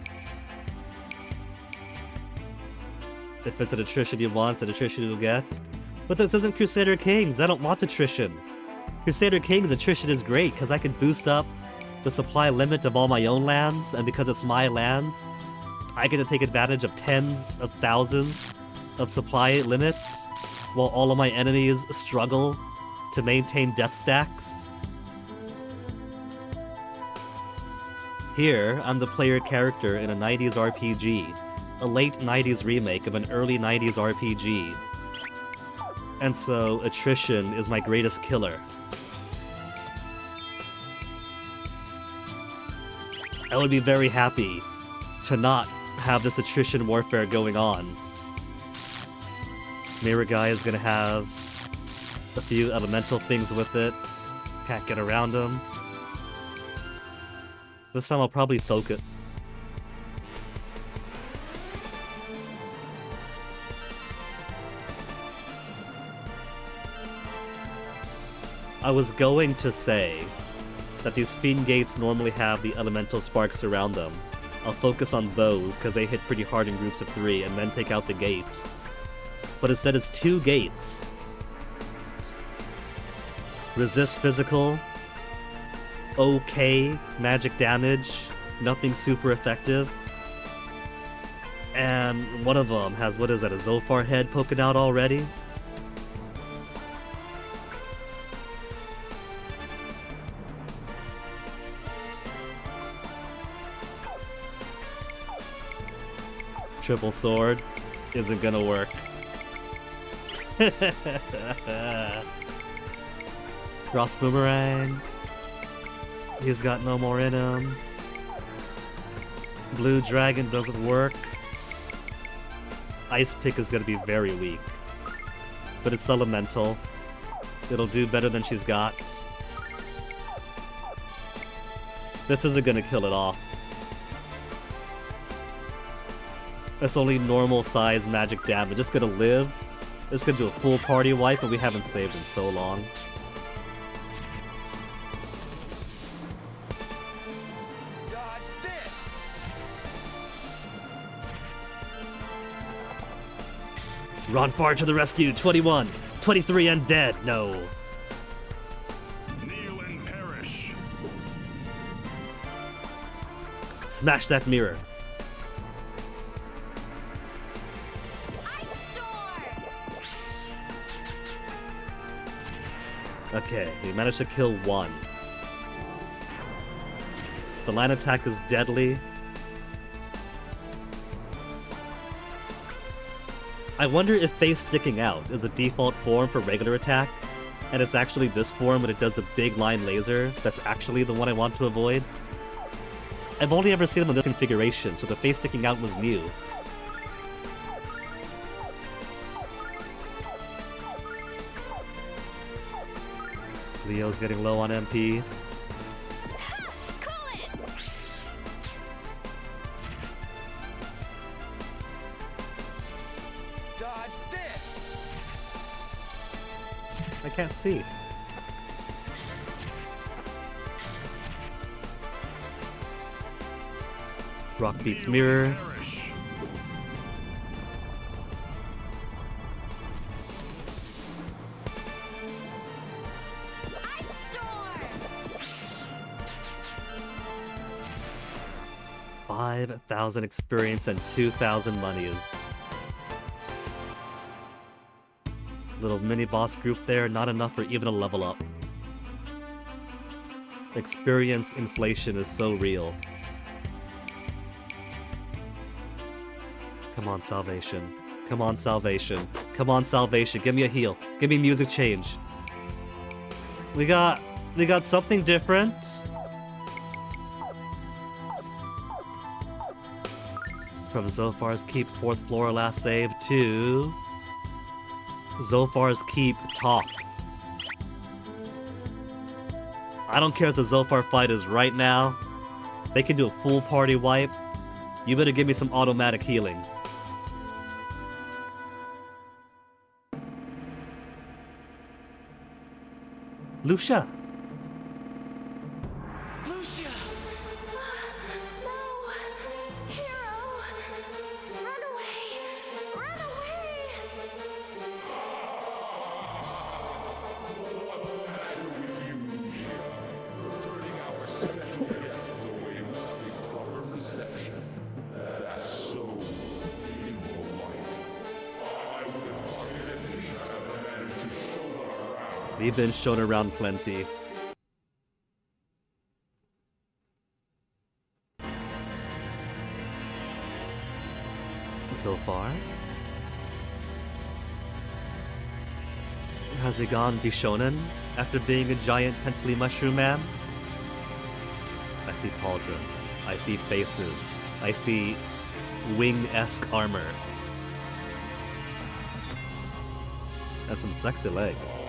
If it's an attrition he wants, an attrition he'll get. But this isn't Crusader Kings, I don't want attrition. Crusader Kings attrition is great, because I can boost up the supply limit of all my own lands, and because it's my lands, I get to take advantage of tens of thousands of supply limits, while all of my enemies struggle to maintain death stacks. Here, I'm the player character in a 90s RPG, a late 90s remake of an early 90s RPG. And so, attrition is my greatest killer. I would be very happy to not have this attrition warfare going on. Mirror Guy is gonna have a few elemental things with it. Can't get around them. This time I'll probably thoke it. I was going to say that these Fiend Gates normally have the elemental sparks around them. I'll focus on those because they hit pretty hard in groups of 3 and then take out the gate. But instead it's 2 gates. Resist physical, okay magic damage, nothing super effective. And one of them has, what is that, a Zophar head poking out already? Triple sword isn't gonna work. Cross boomerang. He's got no more in him. Blue dragon doesn't work. Ice pick is gonna be very weak. But it's elemental. It'll do better than she's got. This isn't gonna kill it off. That's only normal size magic damage. It's gonna live. It's gonna do a full party wipe, and we haven't saved in so long. Dodge this! Ronfar to the rescue! 21! 23 and dead! No. Kneel and perish. Smash that mirror. Okay, we managed to kill one. The line attack is deadly. I wonder if face sticking out is a default form for regular attack, and it's actually this form when it does the big line laser that's actually the one I want to avoid. I've only ever seen them in this configuration, so the face sticking out was new. Leo's getting low on MP. Dodge this! I can't see. Rock beats mirror. Ice storm! 5,000 experience and 2,000 monies. Little mini boss group there, not enough for even a level up. Experience inflation is so real. Come on, Salvation. Come on, Salvation. Come on, Salvation. Give me a heal. Give me music change. We got something different. From Zophar's Keep 4th floor last save to Zophar's Keep top. I don't care if the Zophar fight is right now. They can do a full party wipe. You better give me some automatic healing. Lucia! Lucia! No! Hero! Run away! Run away! We've been shown around plenty. So far? Has he gone Bishonen after being a giant tentacly mushroom man? I see pauldrons. I see faces. I see wing-esque armor. And some sexy legs.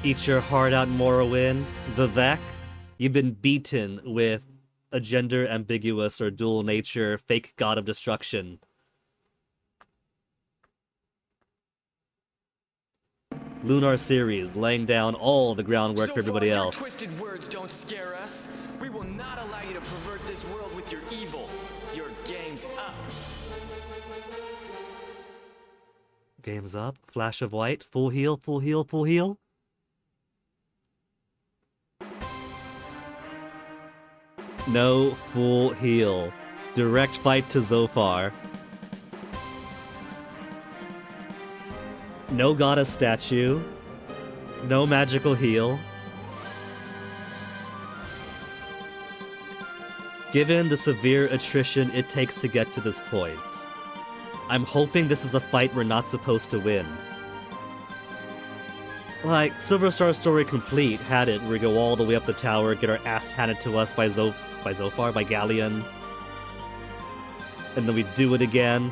Eat your heart out, Morrowind. Vivek, you've been beaten with a gender ambiguous or dual nature fake god of destruction. Lunar series laying down all the groundwork for everybody Your else. twisted words don't scare us. We will not allow you to pervert this world with your evil. Your game's up. Game's up. Flash of white. Full heal, full heal, full heal. No full heal. Direct fight to Zophar. No goddess statue. No magical heal. Given the severe attrition it takes to get to this point, I'm hoping this is a fight we're not supposed to win. Like, Silver Star Story Complete had it where we go all the way up the tower, get our ass handed to us by Zophar, by Galleon. And then we do it again.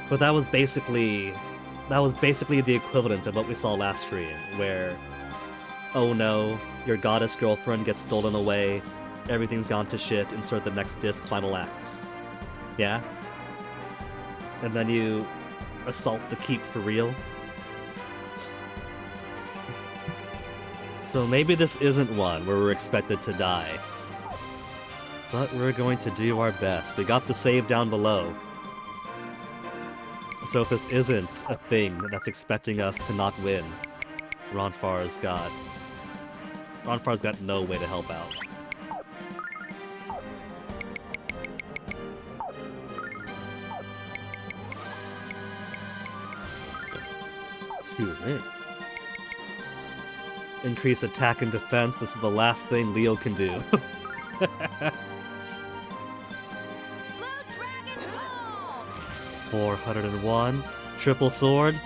But that was basically the equivalent of what we saw last stream, where, oh no, your goddess girlfriend gets stolen away, everything's gone to shit, insert the next disc, final act. Yeah? And then you assault the keep for real. So maybe this isn't one where we're expected to die. But we're going to do our best. We got the save down below. So if this isn't a thing that's expecting us to not win, Ronfar's got no way to help out. Excuse me. Increase attack and defense. This is the last thing Leo can do. 401. Triple sword.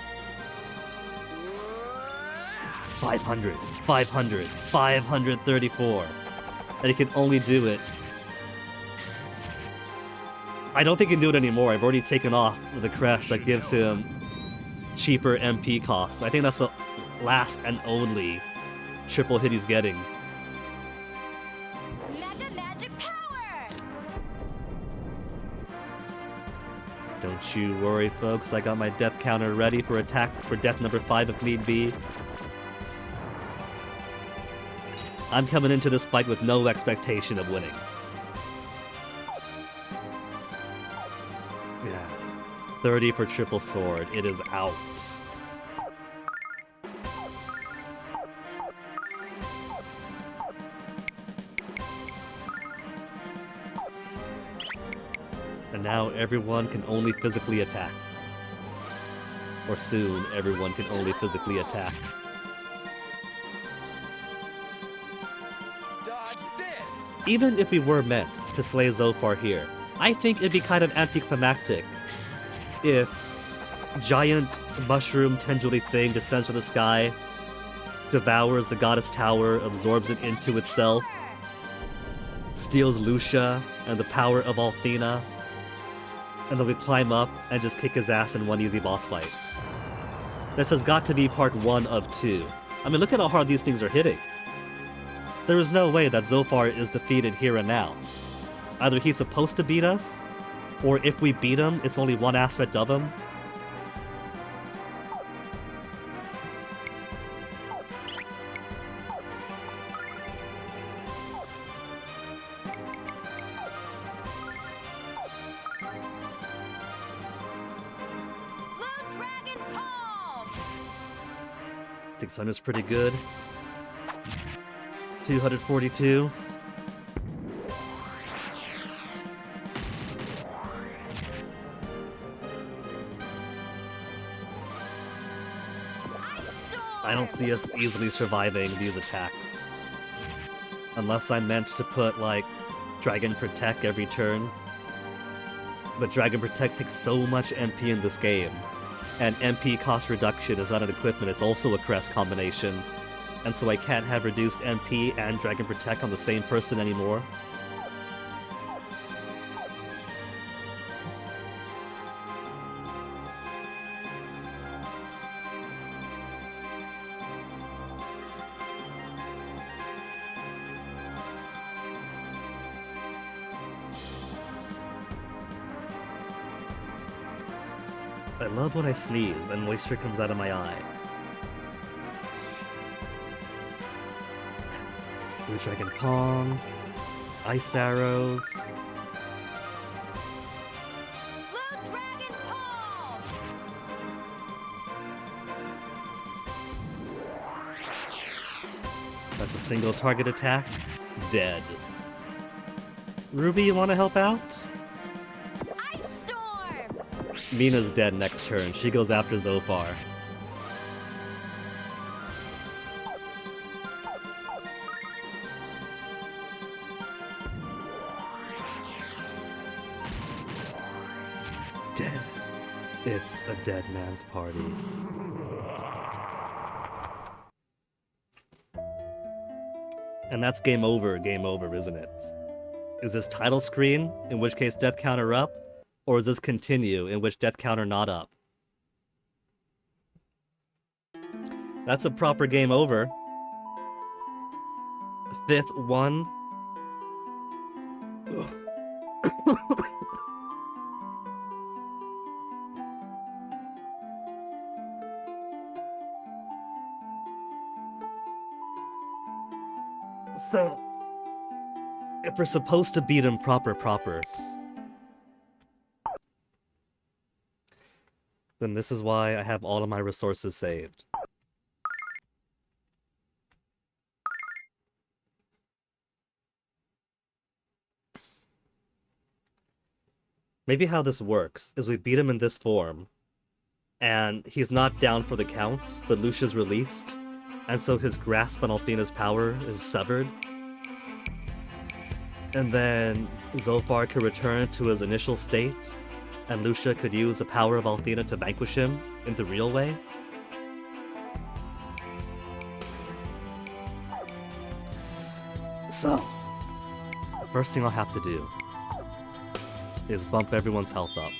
500. 500. 534. And he can only do it. I don't think he can do it anymore. I've already taken off the crest that gives him cheaper MP costs. I think that's the last and only triple hit he's getting. Mega magic power! Don't you worry, folks. I got my death counter ready for death number 5 if need be. I'm coming into this fight with no expectation of winning. Yeah. 30 for triple sword. It is out. now everyone can only physically attack. Or soon, everyone can only physically attack. Dodge this! Even if we were meant to slay Zophar here, I think it'd be kind of anticlimactic if giant mushroom tendrily thing descends from the sky, devours the goddess tower, absorbs it into itself, steals Lucia and the power of Althena, and then we climb up and just kick his ass in one easy boss fight. This has got to be part 1 of 2. I mean, look at how hard these things are hitting. There is no way that Zophar is defeated here and now. Either he's supposed to beat us, or if we beat him, it's only one aspect of him. Blue Dragon Palm! 600 is pretty good. 242. I don't see us easily surviving these attacks. Unless I'm meant to put, like, Dragon Protect every turn. But Dragon Protect takes so much MP in this game. And MP cost reduction is not an equipment, it's also a crest combination. And so I can't have reduced MP and Dragon Protect on the same person anymore. I love when I sneeze and moisture comes out of my eye. Blue Dragon Pong, Ice Arrows. Blue Dragon Palm! That's a single target attack. Dead. Ruby, you want to help out? Ice Storm! Mina's dead next turn. She goes after Zophar. Dead. It's a dead man's party. And that's game over, isn't it? Is this title screen, in which case death counter up? Or is this continue, in which death counter not up? That's a proper game over. 5th one. So, if we're supposed to beat him proper, then this is why I have all of my resources saved. Maybe how this works is we beat him in this form, and he's not down for the count, but Lucia's released, and so his grasp on Althena's power is severed. And then Zophar could return to his initial state, and Lucia could use the power of Althena to vanquish him in the real way. So, the first thing I'll have to do is bump everyone's health up.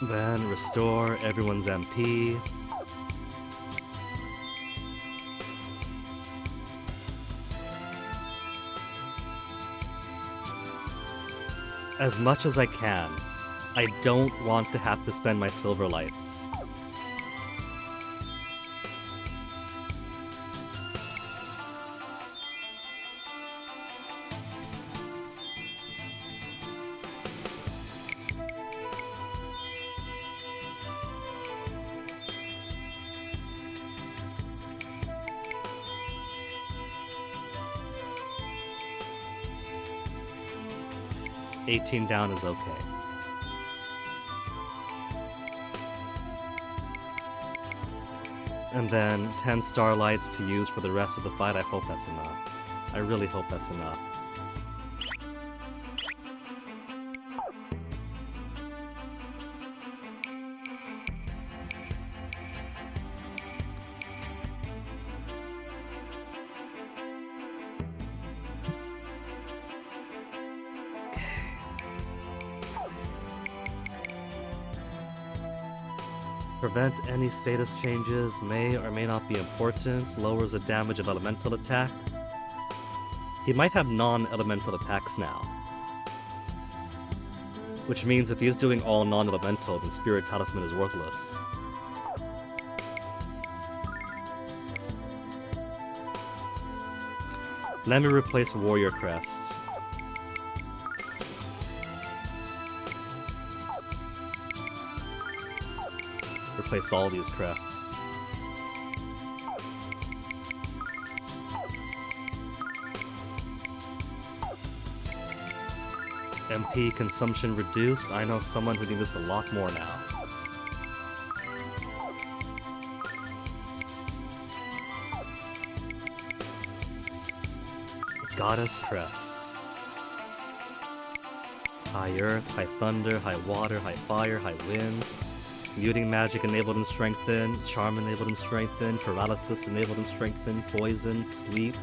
Then restore everyone's MP. As much as I can, I don't want to have to spend my silver lights. 18 down is okay. And then 10 starlights to use for the rest of the fight. I hope that's enough. I really hope that's enough. Prevent any status changes, may or may not be important, lowers the damage of elemental attack. He might have non-elemental attacks now. Which means if he's doing all non-elemental, then Spirit Talisman is worthless. Let me replace Warrior Crest. Replace all these crests. MP consumption reduced. I know someone who needs this a lot more now. Goddess Crest. High Earth, High Thunder, High Water, High Fire, High Wind. Muting Magic enabled and strengthened, Charm enabled and strengthened, Paralysis enabled and strengthened, Poison, Sleep,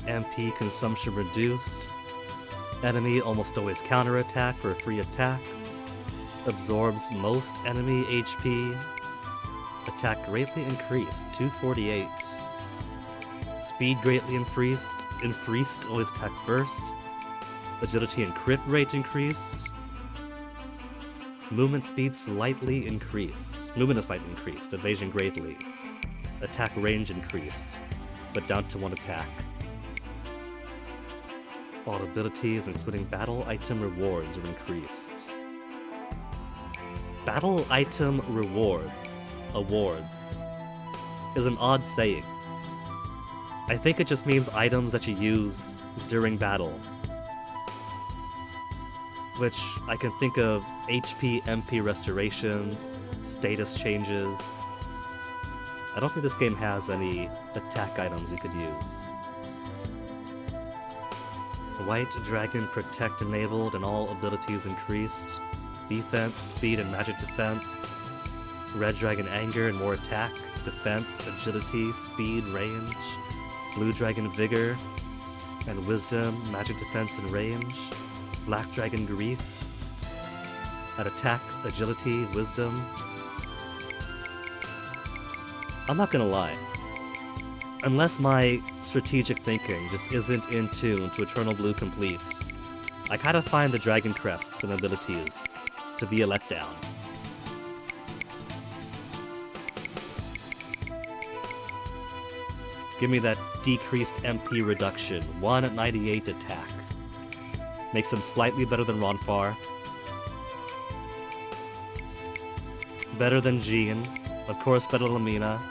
MP consumption reduced, enemy almost always counterattack for a free attack, absorbs most enemy HP, attack greatly increased, 248, speed greatly increased, always attack first, agility and crit rate increased, movement speed slightly increased. Movement is slightly increased. Evasion greatly. Attack range increased, but down to 1 attack. All abilities, including battle item rewards, are increased. Battle item rewards, awards, is an odd saying. I think it just means items that you use during battle. Which I can think of HP, MP restorations, status changes. I don't think this game has any attack items you could use. White Dragon Protect enabled and all abilities increased. Defense, speed, and magic defense. Red Dragon Anger and more attack, defense, agility, speed, range. Blue Dragon Vigor and wisdom, magic defense, and range. Black Dragon Grief, at attack, agility, wisdom. I'm not gonna lie. Unless my strategic thinking just isn't in tune to Eternal Blue Complete, I kind of find the Dragon Crests and abilities to be a letdown. Give me that decreased MP reduction, 1 at 98 attack. Makes him slightly better than Ronfar. Better than Jean. Of course better than Lamina.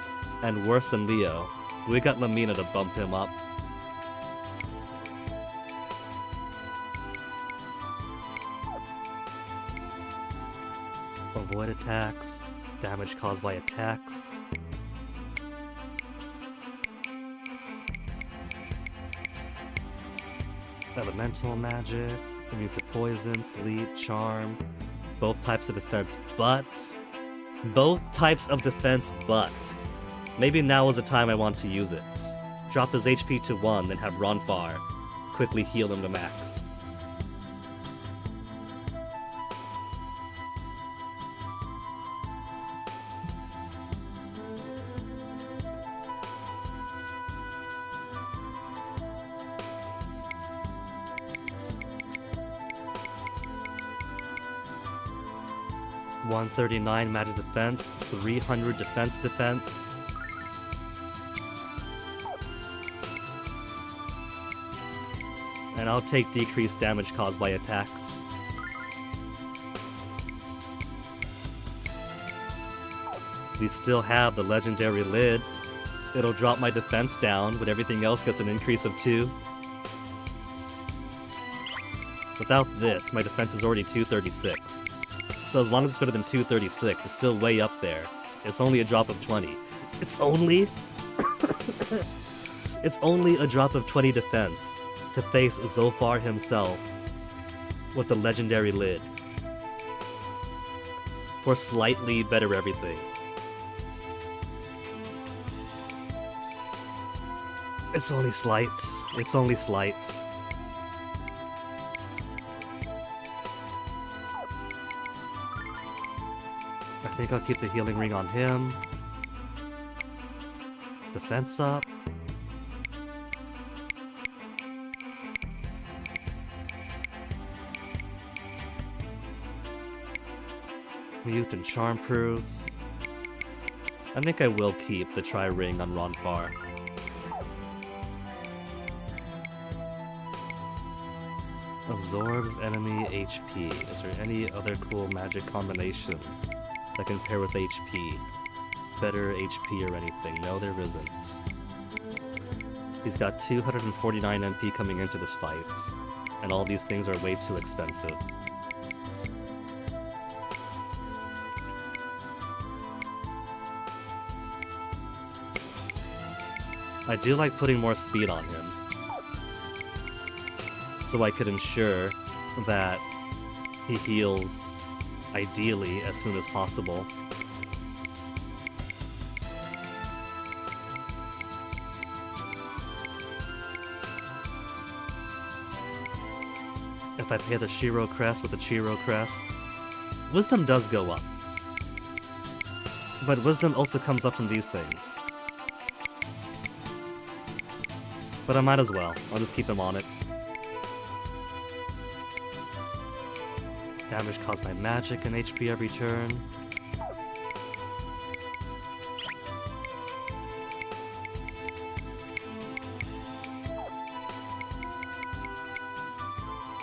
And worse than Leo. We got Lamina to bump him up. Avoid attacks. Damage caused by attacks. Elemental magic, immune to poison, sleep, charm, both types of defense, but maybe now is the time I want to use it. Drop his HP to 1, then have Ronfar quickly heal him to max. $139 magic defense, 300 defense. And I'll take decreased damage caused by attacks. We still have the legendary lid. It'll drop my defense down, but everything else gets an increase of 2. Without this, my defense is already 236. So as long as it's better than 236, it's still way up there. It's only a drop of 20. It's only... it's only a drop of 20 defense to face Zophar himself with the legendary lid. For slightly better everythings. It's only slight. It's only slight. I think I'll keep the healing ring on him. Defense up. Mute and charm proof. I think I will keep the tri-ring on Ronfar. Absorbs enemy HP. Is there any other cool magic combinations that can pair with HP? Better HP or anything? No, there isn't. He's got 249 MP coming into this fight, and all these things are way too expensive. I do like putting more speed on him, so I could ensure that he heals, ideally, as soon as possible. If I pay the Shiro Crest with the Chiro Crest, Wisdom does go up. But Wisdom also comes up from these things. But I might as well. I'll just keep him on it. Damage caused by magic and HP every turn.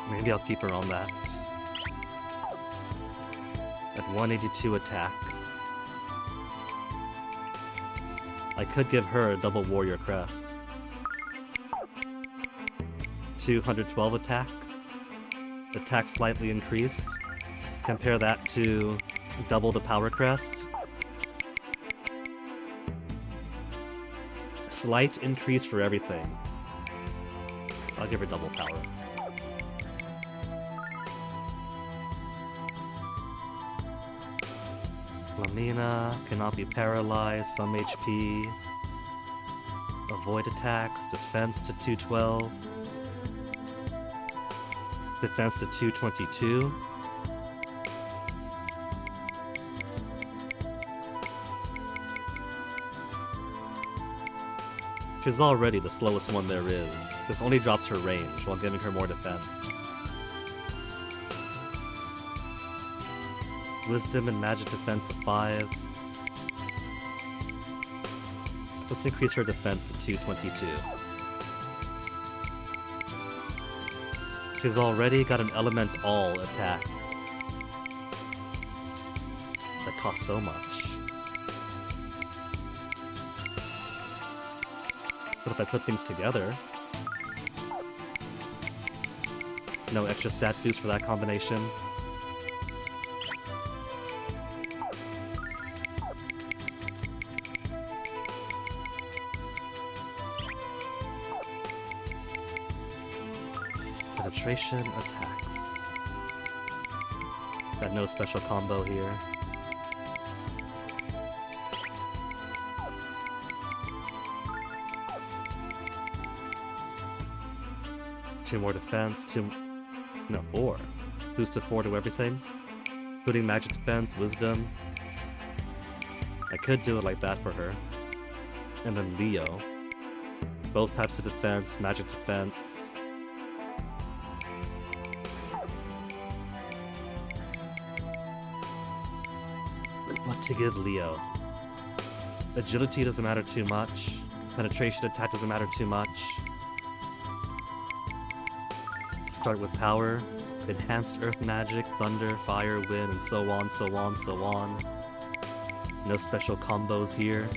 Maybe I'll keep her on that. At 182 attack. I could give her a double warrior crest. 212 attack. Attack slightly increased. Compare that to double the power crest. Slight increase for everything. I'll give her double power. Lamina cannot be paralyzed, some HP. Avoid attacks, defense to 212. Defense to 222. She's already the slowest one there is. This only drops her range while giving her more defense. Wisdom and magic defense to 5. Let's increase her defense to 222. She's already got an element all attack. That costs so much. But if I put things together... No extra stat boost for that combination. Penetration attacks. Got no special combo here. Two more defense, no, 4. Boost to 4 to everything. Including magic defense, wisdom. I could do it like that for her. And then Leo. Both types of defense, magic defense. What to give Leo? Agility doesn't matter too much. Penetration attack doesn't matter too much. Start with power, enhanced earth magic, thunder, fire, wind, and so on, so on, so on. No special combos here.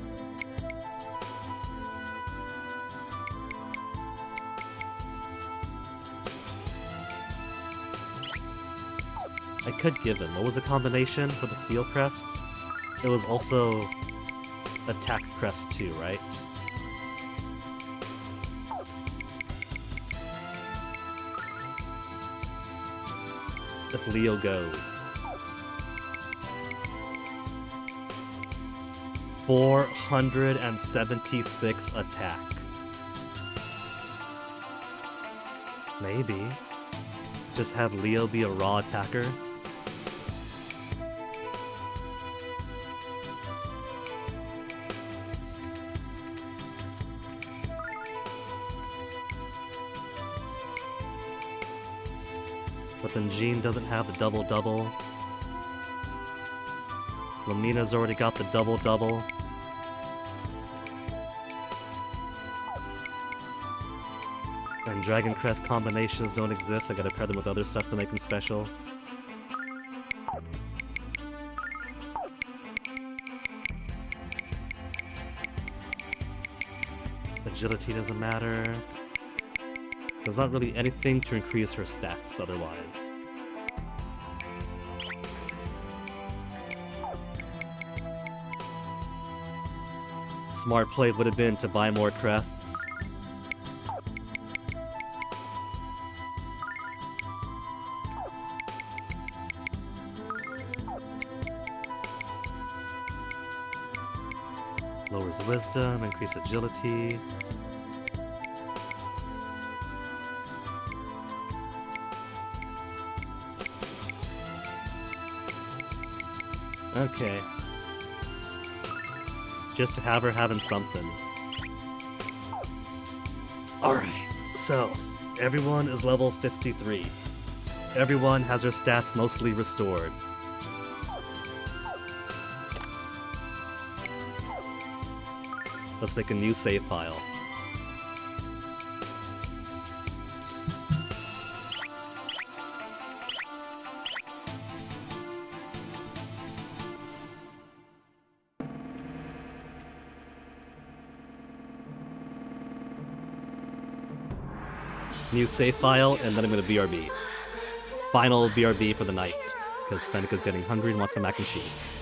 I could give him. What was the combination for the Seal Crest? It was also Attack Crest too, right? If Leo goes. 476 attack. Maybe. Just have Leo be a raw attacker. But then Jean doesn't have the double-double. Lamina's already got the double-double. And Dragon Crest combinations don't exist, I gotta pair them with other stuff to make them special. Agility doesn't matter. There's not really anything to increase her stats otherwise. Smart play would have been to buy more crests. Lowers wisdom, increase agility. Okay. Just to have her having something. Alright, so everyone is level 53. Everyone has their stats mostly restored. Let's make a new save file. New save file, and then I'm gonna BRB. Final BRB for the night, because Fenneca's getting hungry and wants some mac and cheese.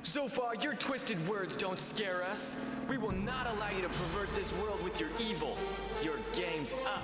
Zophar, your twisted words don't scare us. We will not allow you to pervert this world with your evil. Your game's up.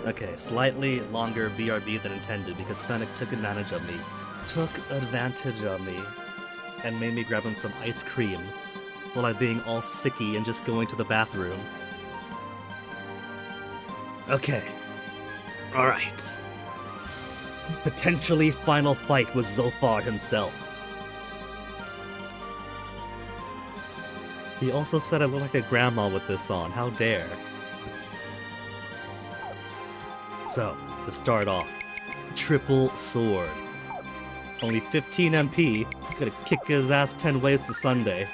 Okay, slightly longer BRB than intended because Fennec took advantage of me. And made me grab him some ice cream while I'm being all sicky and just going to the bathroom. Okay. Alright. Potentially final fight with Zophar himself. He also said I look like a grandma with this on. How dare. So, to start off, triple sword. Only 15 MP, gonna kick his ass 10 ways to Sunday.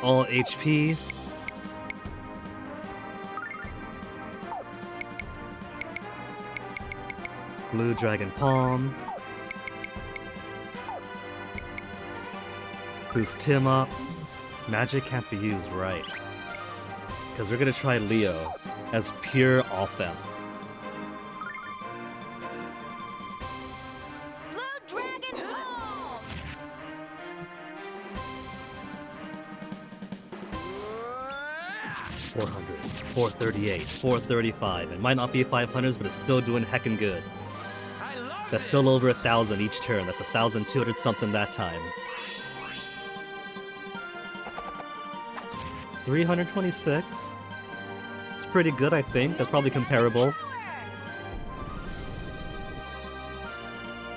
All HP. Blue Dragon Palm. Boost him up. Magic can't be used right. Because we're gonna try Leo as pure offense. Blue Dragon Palm! 400, 438, 435. It might not be 500s, but it's still doing heckin' good. That's still over 1,000 each turn. That's 1,200 something that time. 326. It's pretty good, I think. That's probably comparable.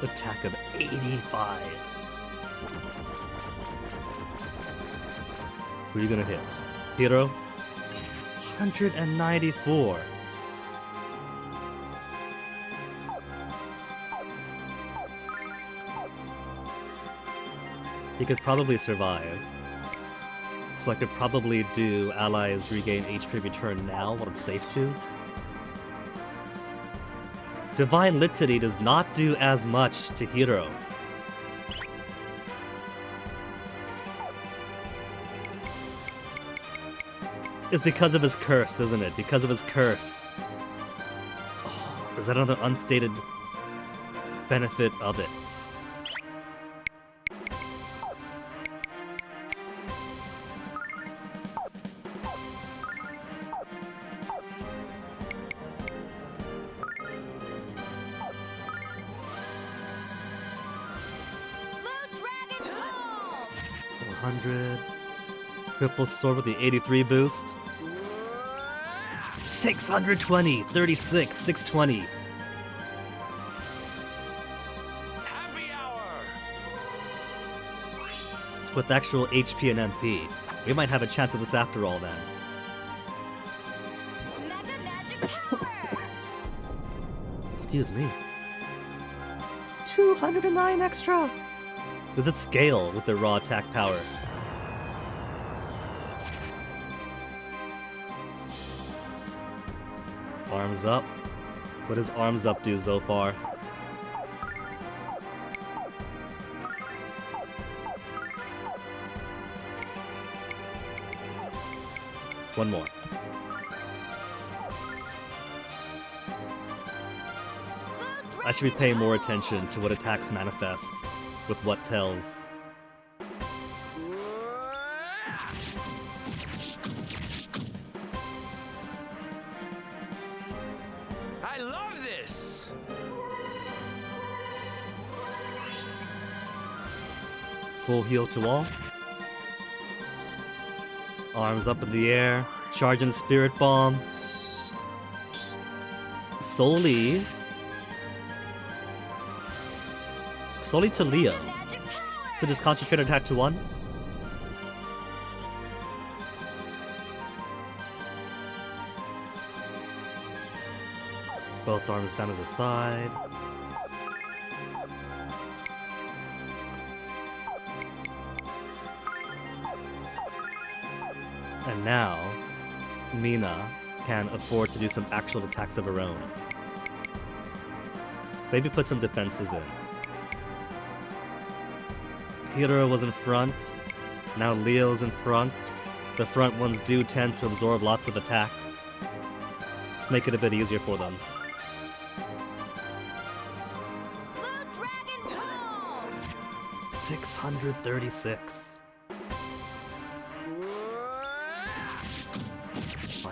Attack of 85. Who are you gonna hit? Hero? 194. He could probably survive. So I could probably do allies regain HP return now while it's safe to. Divine Litany does not do as much to Hero. It's because of his curse, isn't it? Because of his curse. Oh, is that another unstated benefit of it? Blue Dragon Palm! 400. Triple sword with the 83 boost. 620, 36, 620. Happy hour! With actual HP and MP. We might have a chance at this after all then. Mega Magic Power! Excuse me. 209 extra! Does it scale with the raw attack power? Arms up. What does arms up do, Zophar? One more. I should be paying more attention to what attacks manifest with what tells. I love this! Full heal to all. Arms up in the air. Charging the Spirit Bomb. Solely to Leo. So just concentrate attack to 1. Both arms down to the side. And now, Mina can afford to do some actual attacks of her own. Maybe put some defenses in. Hero was in front, now Leo's in front. The front ones do tend to absorb lots of attacks. Let's make it a bit easier for them. Blue Dragon Palm! 636.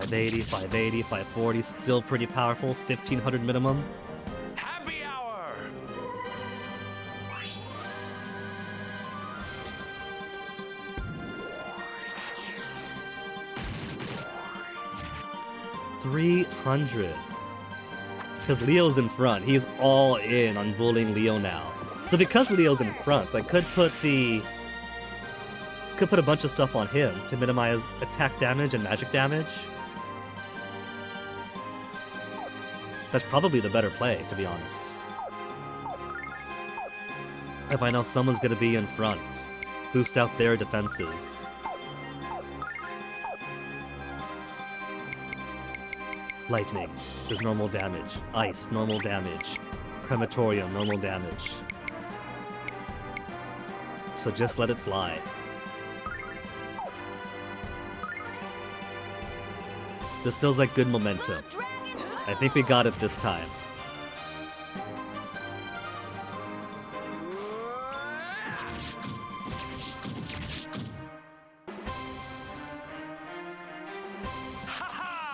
580, 580, 540, still pretty powerful, 1500 minimum. Happy hour! $300. Because Leo's in front, he's all in on bullying Leo now. So because Leo's in front, I could put a bunch of stuff on him to minimize attack damage and magic damage. That's probably the better play, to be honest. If I know someone's gonna be in front, boost out their defenses. Lightning is normal damage. Ice, normal damage. Crematorium, normal damage. So just let it fly. This feels like good momentum. I think we got it this time.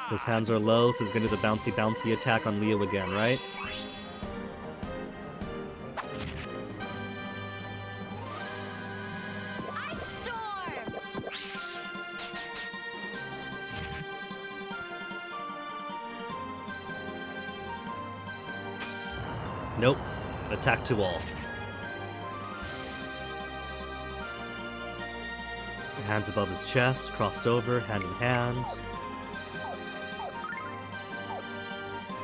His hands are low, so he's gonna do the bouncy attack on Leo again, right? Ice storm! Nope. Attack to all. Hands above his chest, crossed over, hand in hand.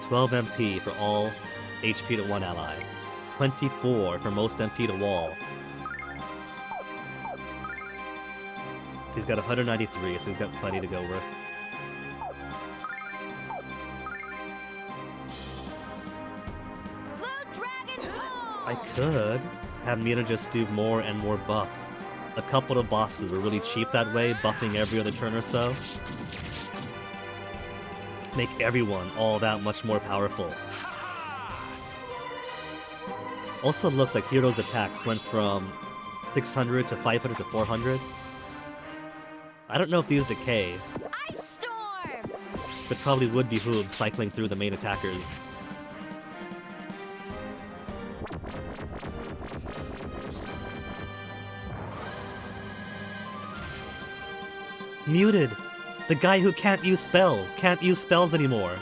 12 MP for all HP to one ally. 24 for most MP to wall. He's got 193, so he's got plenty to go with. I could have Mina just do more and more buffs. A couple of bosses were really cheap that way, buffing every other turn or so. Make everyone all that much more powerful. Also looks like Hero's attacks went from 600 to 500 to 400. I don't know if these decay, Ice storm! but probably would behoove cycling through the main attackers. Muted! The guy who can't use spells anymore.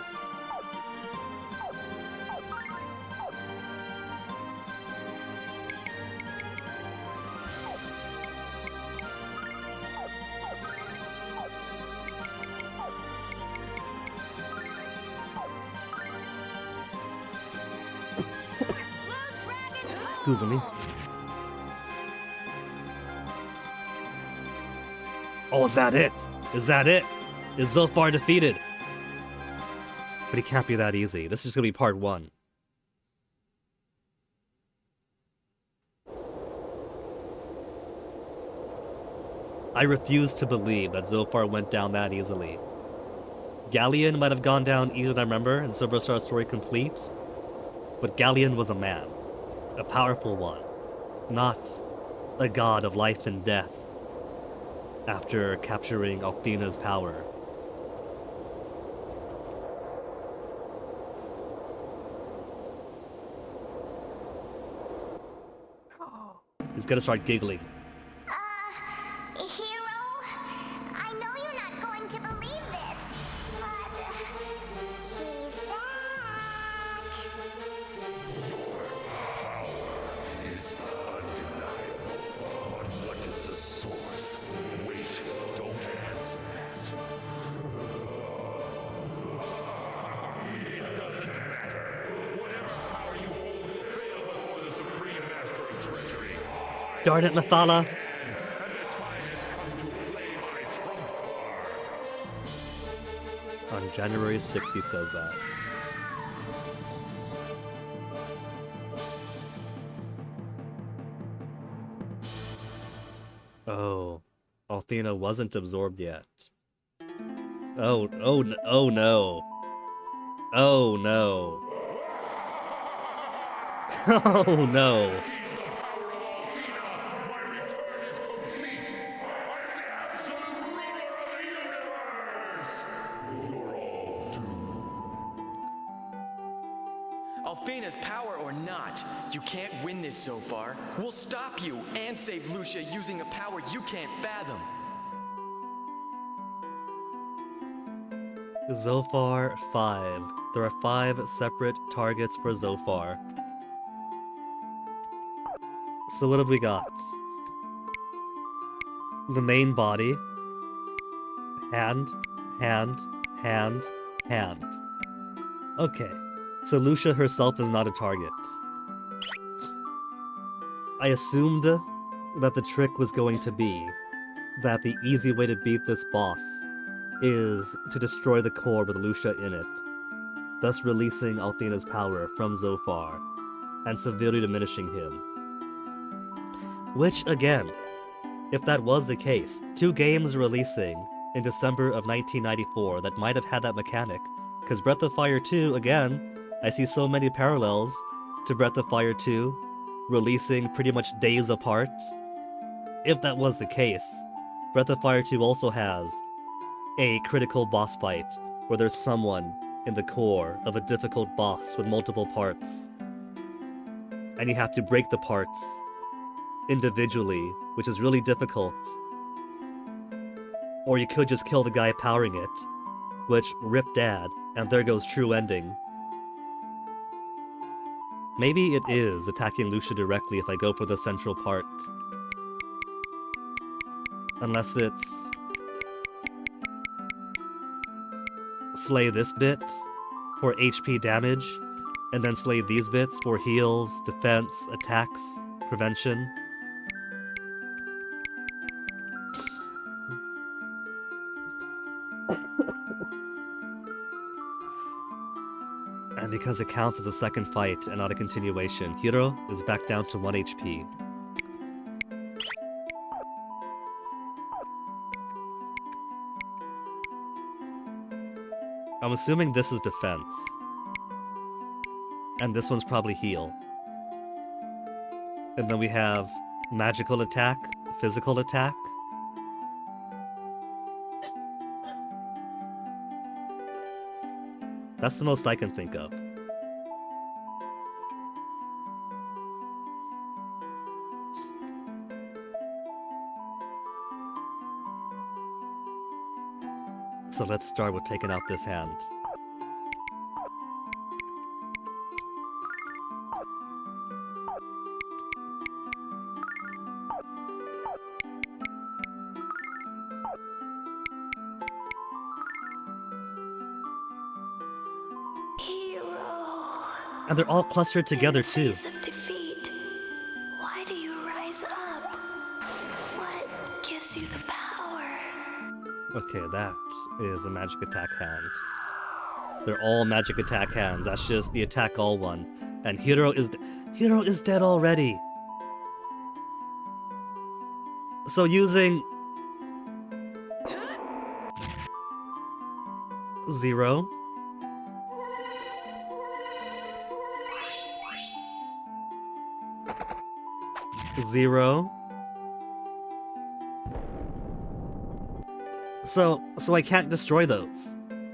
Excuse me. Oh, is that it? Is that it? Is Zophar defeated? But he can't be that easy. This is just gonna be part 1. I refuse to believe that Zophar went down that easily. Galleon might have gone down easier than I remember in Silver Star Story Complete, but Galleon was a man. A powerful one. Not a god of life and death after capturing Althena's power. He's gonna start giggling. Hero? I know you're not going to believe this, but he's back. Is undeniable. But what is the source? Wait, don't answer that. It doesn't matter. Whatever power you hold will fail before the Supreme Master of Treachery. Darn it, Mathala! And the time has come to play my trump card. On January 6th, he says that. Oh, Althena wasn't absorbed yet. Oh no. Oh no. Oh no. Althena's power or not, you can't win this so far. We'll stop you and save Lucia using a power you can't fathom. Zophar 5. There are 5 separate targets for Zophar. So what have we got? The main body. Hand, hand, hand, hand. Okay, so Lucia herself is not a target. I assumed that the trick was going to be that the easy way to beat this boss is to destroy the core with Lucia in it, thus releasing Althena's power from Zophar and severely diminishing him. Which, again, if that was the case, 2 games releasing in December of 1994 that might have had that mechanic, because Breath of Fire 2, again, I see so many parallels to Breath of Fire 2, releasing pretty much days apart. If that was the case, Breath of Fire 2 also has a critical boss fight where there's someone in the core of a difficult boss with multiple parts, and you have to break the parts individually, which is really difficult. Or you could just kill the guy powering it, which rip dad, and there goes true ending. Maybe it is attacking Lucia directly if I go for the central part. Unless it's slay this bit for HP damage, and then slay these bits for heals, defense, attacks, prevention. And because it counts as a second fight and not a continuation, Hiro is back down to 1 HP. I'm assuming this is defense. And this one's probably heal. And then we have magical attack, physical attack. That's the most I can think of. So let's start with taking out this hand. And they're all clustered together too. Of defeat, why do you rise up? What gives you the power? Okay, that is a magic attack hand. They're all magic attack hands. That's just the attack all one. And Hiro is dead already. So using 0. Zero. So I can't destroy those,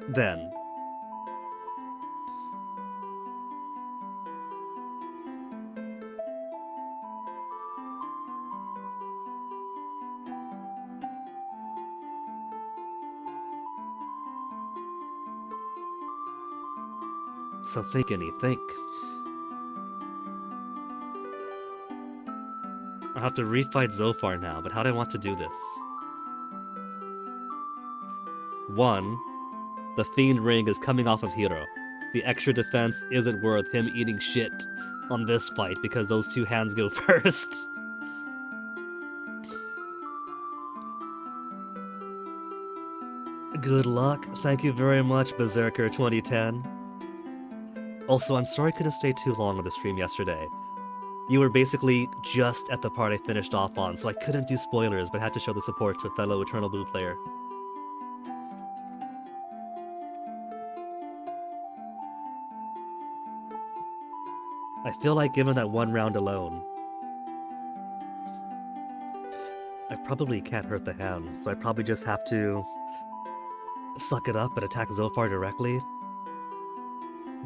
then. So think, Annie, think. I'll have to refight Zophar now, but how do I want to do this? 1. The Fiend Ring is coming off of Hiro. The extra defense isn't worth him eating shit on this fight because those 2 hands go first. Good luck. Thank you very much, Berserker 2010. Also, I'm sorry I couldn't stay too long on the stream yesterday. You were basically just at the part I finished off on, so I couldn't do spoilers, but had to show the support to a fellow Eternal Blue player. I feel like given that 1 round alone, I probably can't hurt the hands, so I probably just have to suck it up and attack Zophar directly.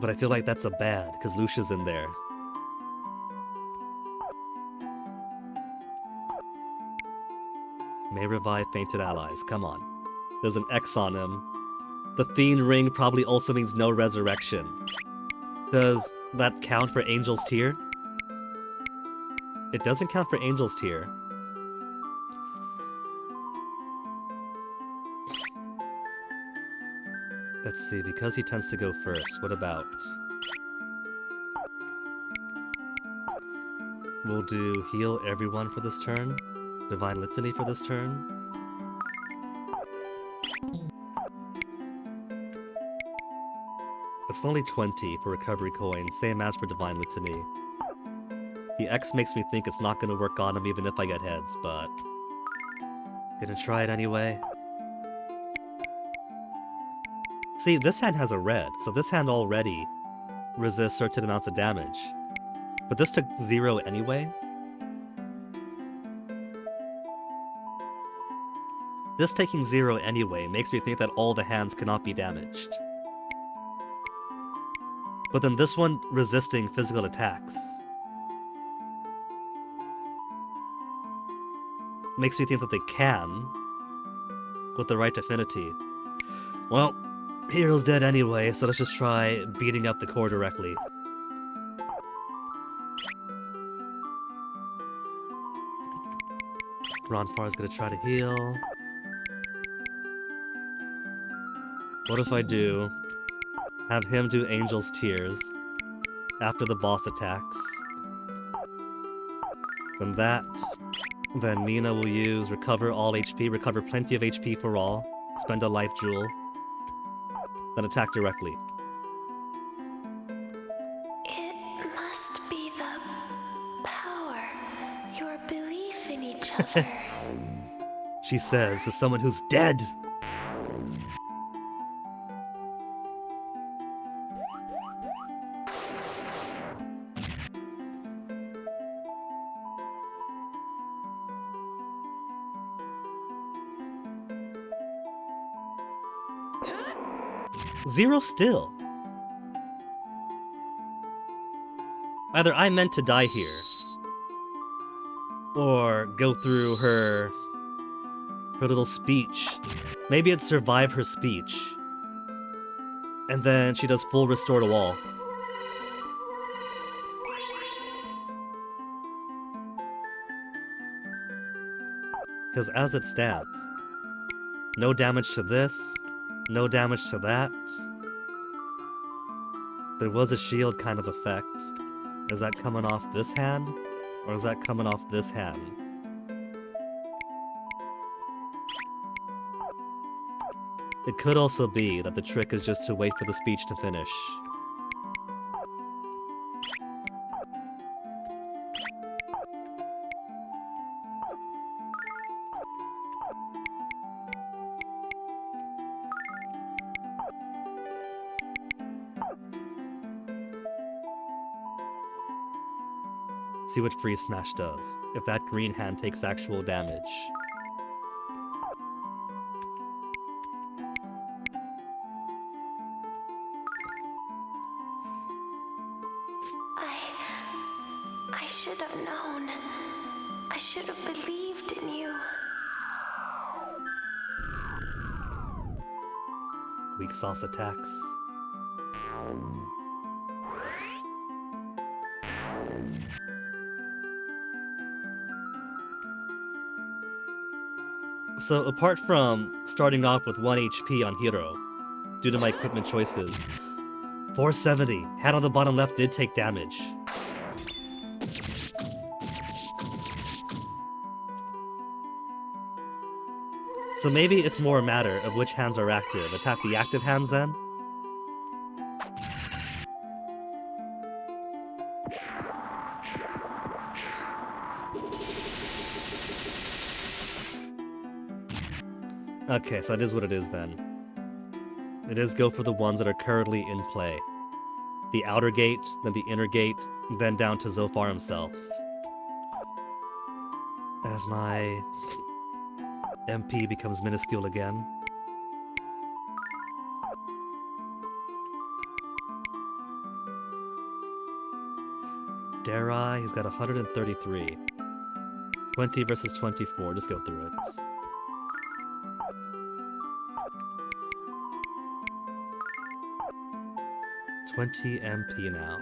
But I feel like that's a bad, because Lucia's in there. May revive fainted allies. Come on. There's an X on him. The Fiend Ring probably also means no resurrection. Does that count for Angel's Tear? It doesn't count for Angel's Tear. Let's see, because he tends to go first, what about... We'll do heal everyone for this turn. Divine Litany for this turn. It's only 20 for recovery coin, same as for Divine Litany. The X makes me think it's not gonna work on him even if I get heads, but... Gonna try it anyway. See, this hand has a red, so this hand already resists certain amounts of damage. But this took 0 anyway. This taking 0 anyway makes me think that all the hands cannot be damaged. But then this one resisting physical attacks makes me think that they can with the right affinity. Well, Hero's dead anyway, so let's just try beating up the core directly. Ronfar's gonna try to heal. What if I do? Have him do Angel's Tears after the boss attacks. Then Mina will use Recover all HP, recover plenty of HP for all, spend a life jewel, then attack directly. It must be the power, your belief in each other. She says to someone who's dead! Zero still. Either I meant to die here, or go through her little speech. Maybe it's survive her speech, and then she does full restore to all. Because as it stands, no damage to this, no damage to that. There was a shield kind of effect. Is that coming off this hand? Or is that coming off this hand? It could also be that the trick is just to wait for the speech to finish. See what Freeze Smash does, if that green hand takes actual damage. I should have known. I should have believed in you. Weak sauce attacks. So apart from starting off with 1 HP on Hero, due to my equipment choices, 470, hand on the bottom left did take damage. So maybe it's more a matter of which hands are active. Attack the active hands then? Okay, so that is what it is then. It is go for the ones that are currently in play. The outer gate, then the inner gate, then down to Zophar himself. As my MP becomes minuscule again. Dare I? He's got 133. 20 versus 24. Just go through it. $20 MP now.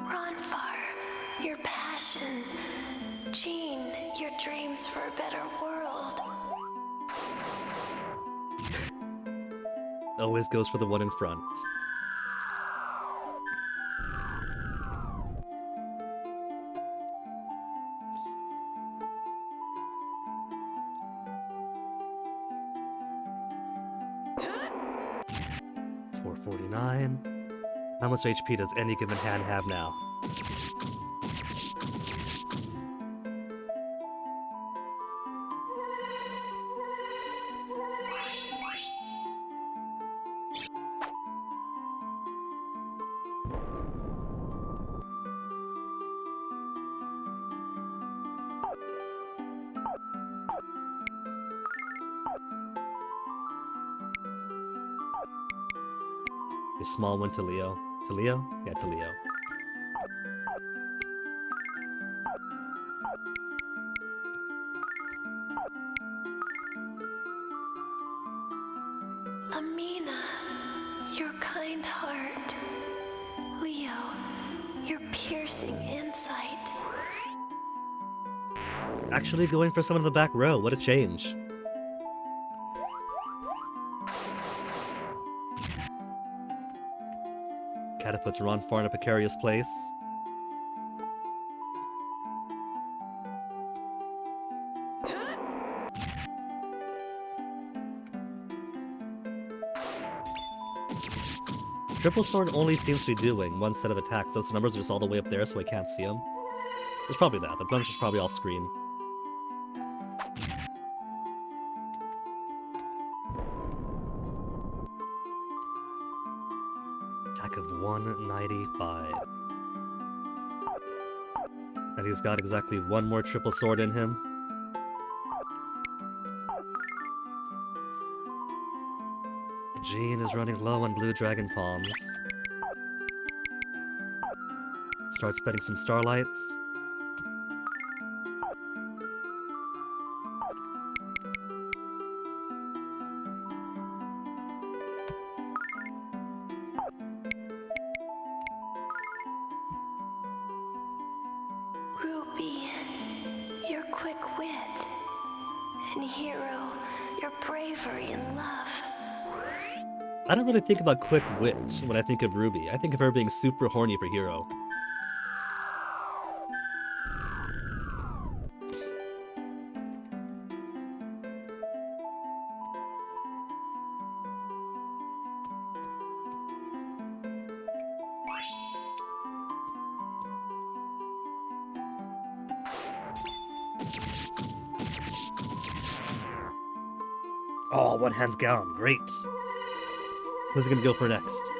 Ronfar, your passion. Jean, your dreams for a better world. Always goes for the one in front. $449. How much HP does any given hand have now? A small one to Leo. To Leo? Yeah, to Leo. Amina, your kind heart. Leo, your piercing insight. Actually going for someone in the back row. What a change. Kinda puts Ronfar in a precarious place. Triple Sword only seems to be doing one set of attacks. Those numbers are just all the way up there, so I can't see them. It's probably that. The numbers are probably off screen. Attack of 195. And he's got exactly one more triple sword in him. Jean is running low on blue dragon palms. Starts spending some starlights. Ruby, your quick wit. And Hero, your bravery and love. I don't really think about quick wit when I think of Ruby. I think of her being super horny for Hero. Oh, one hand's down. Great. Who's it gonna go for next?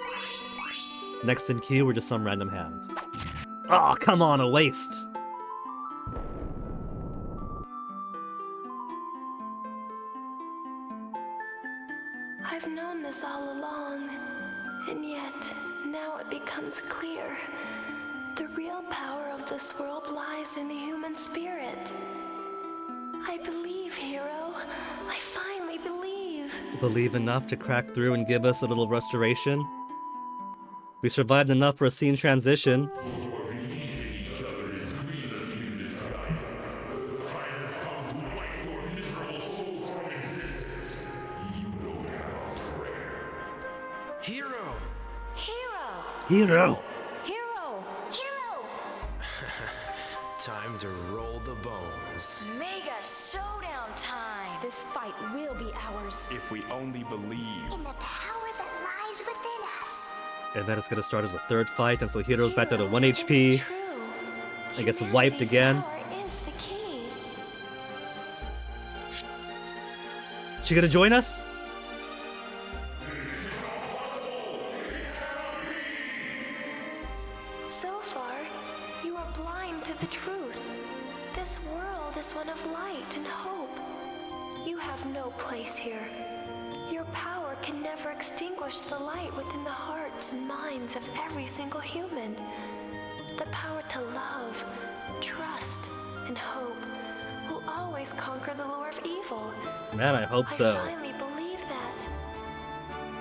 Next in queue or just some random hand? Oh, come on, a waste. I've known this all along, and yet now it becomes clear. The real power of this world lies in the human spirit. I believe, Hero. I finally believe. Believe enough to crack through and give us a little restoration? We survived enough for a scene transition. Hero! Hero! Hero! Hero! Hero! Time to roll the bones. Mega showdown time! This fight will be ours. If we only believe. In the power that lies within us. And then it's gonna start as a third fight, and so Hero's back down to 1 HP. And gets wiped again. Is the key. She gonna join us? Zophar, you are blind to the truth. This world is one of light and hope. You have no place here. Your power can never extinguish the light within the hearts and minds of every single human. The power to love, trust, and hope will always conquer the lure of evil. Man, I hope so. I finally believe that.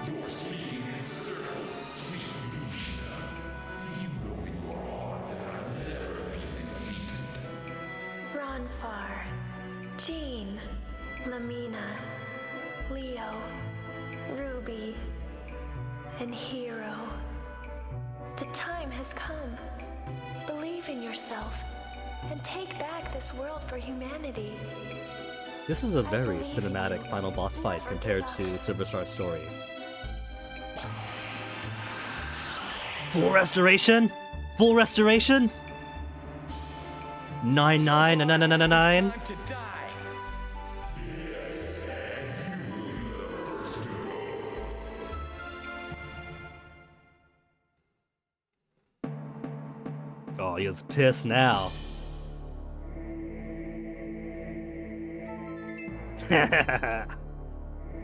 You're speaking in circles, sweet Lucia. You know you are that I'll never be defeated. Ronfar, Jean, Lamina, Leo, Ruby, and Hero. The time has come. Believe in yourself and take back this world for humanity. This is a very cinematic final boss fight compared to Superstar Story. Full restoration? Full restoration? 9999999. Time to die. Oh, he is pissed now.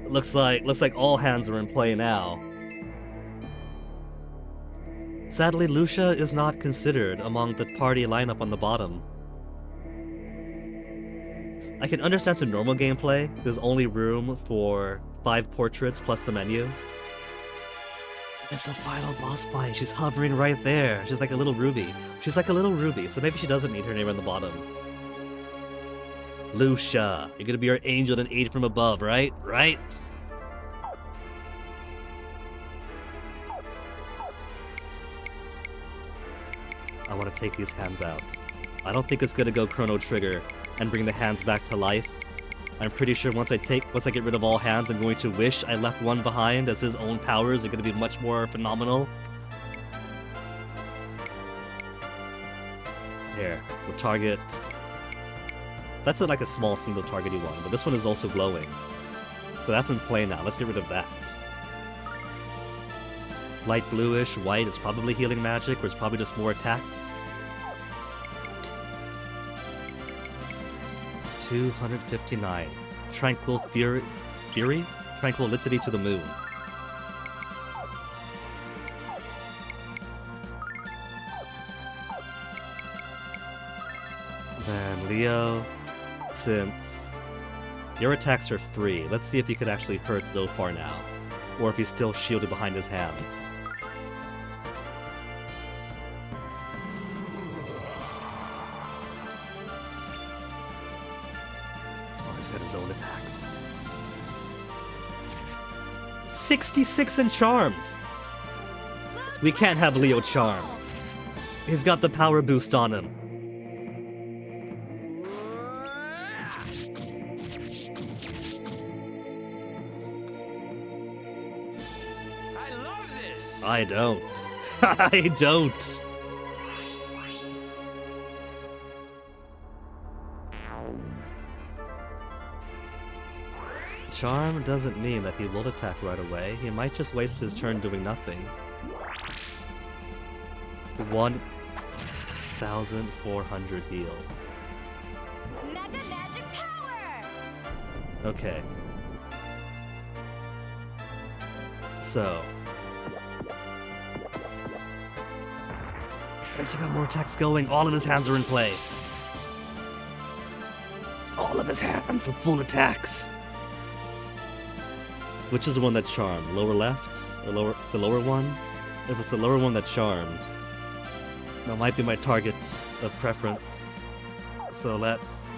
looks like all hands are in play now. Sadly, Lucia is not considered among the party lineup on the bottom. I can understand the normal gameplay. There's only room for 5 portraits plus the menu. It's the final boss fight. She's hovering right there. She's like a little ruby. She's like a little ruby, so maybe she doesn't need her name on the bottom. Lucia, you're gonna be our angel and aid from above, right? Right? I want to take these hands out. I don't think it's gonna go Chrono Trigger and bring the hands back to life. I'm pretty sure once I get rid of all hands, I'm going to wish I left one behind, as his own powers are going to be much more phenomenal. Here, we'll target... That's like a small single targety one, but this one is also glowing. So that's in play now. Let's get rid of that. Light bluish, white is probably healing magic, or it's probably just more attacks. 259. Tranquil Fury? Tranquility to the moon. Then Leo, since your attacks are free, let's see if he could actually hurt Zophar now, or if he's still shielded behind his hands. He's got his own attacks. 66 and Charmed! We can't have Leo Charmed. He's got the power boost on him. I love this! I don't. I don't. Charm doesn't mean that he will attack right away. He might just waste his turn doing nothing. 1,400 heal. Mega magic power! Okay. So. He's got more attacks going. All of his hands are in play. All of his hands are full attacks. Which is the one that's charmed? Lower left? Or the lower one? If it's the lower one that's charmed, that might be my target of preference. So let's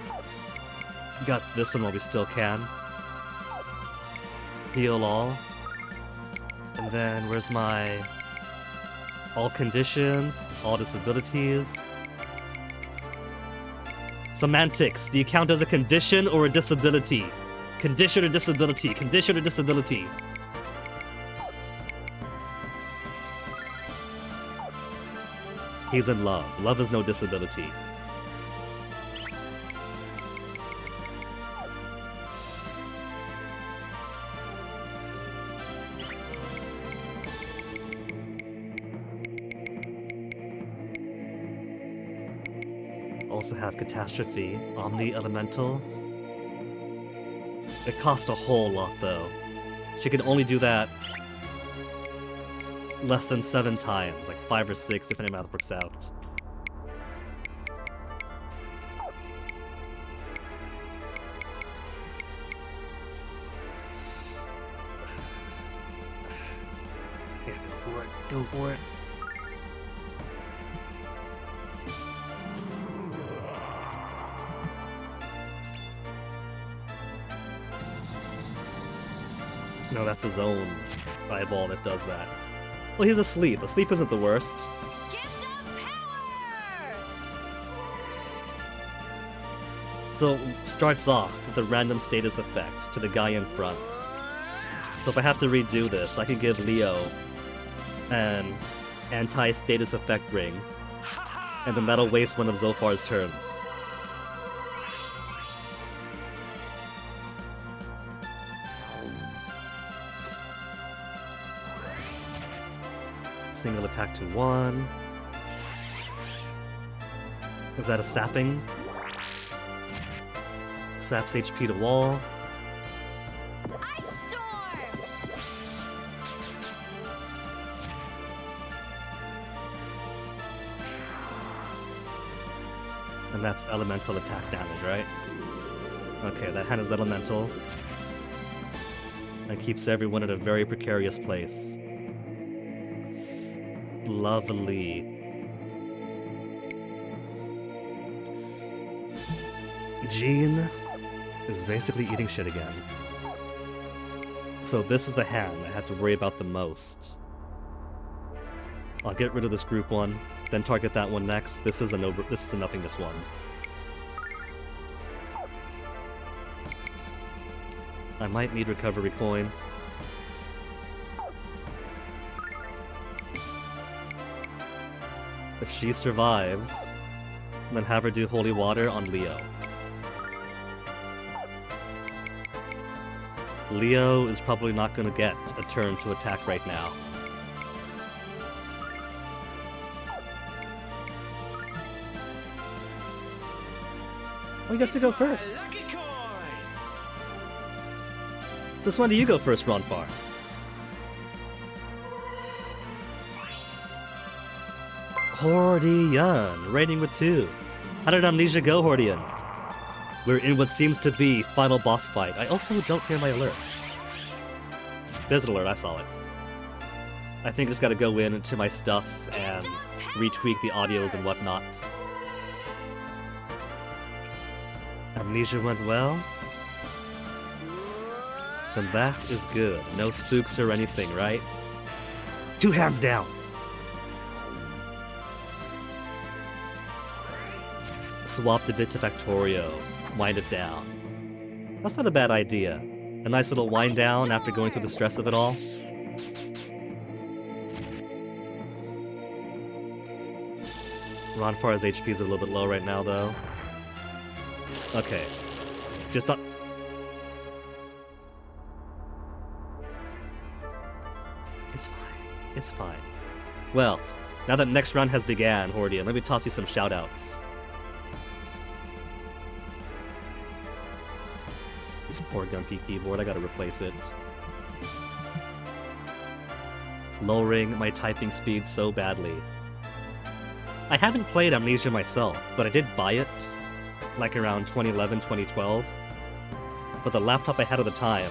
got this one while we still can. Heal all. And then where's my all conditions, all disabilities? Semantics, do you count as a condition or a disability? Condition or disability? Condition or disability? He's in love. Love is no disability. Also have Catastrophe, Omni Elemental. It costs a whole lot, though. She can only do that less than 7 times, like 5 or 6, depending on how it works out. Yeah, go for it. Go for it. No, that's his own eyeball that does that. Well, he's asleep. Asleep isn't the worst. So, starts off with a random status effect to the guy in front. So if I have to redo this, I can give Leo an anti-status effect ring, and then that'll waste one of Zophar's turns. Single attack to 1. Is that a sapping? Saps HP to wall. Ice storm. And that's elemental attack damage, right? Okay, that hand is elemental. And keeps everyone in a very precarious place. Lovely. Jean is basically eating shit again. So this is the hand I have to worry about the most. I'll get rid of this group one, then target that one next. This is a nothingness one. I might need recovery coin. If she survives, then have her do holy water on Leo. Leo is probably not going to get a turn to attack right now. Well, he gets to go first. Since when do you go first, Ronfar? Hordian, raiding with 2. How did Amnesia go, Hordian? We're in what seems to be final boss fight. I also don't hear my alert. There's an alert, I saw it. I think I just gotta go into my stuffs and retweak the audios and whatnot. Amnesia went well? Then that is good. No spooks or anything, right? 2 hands down! Swapped a bit to Factorio. Wind it down. That's not a bad idea. A nice little wind down after going through the stress of it all. Ronfar's HP is a little bit low right now, though. Okay. Just on... It's fine. It's fine. Well, now that next round has began, Hordian, let me toss you some shoutouts. This poor gunky keyboard, I gotta replace it. Lowering my typing speed so badly. I haven't played Amnesia myself, but I did buy it, like around 2011, 2012. But the laptop I had at the time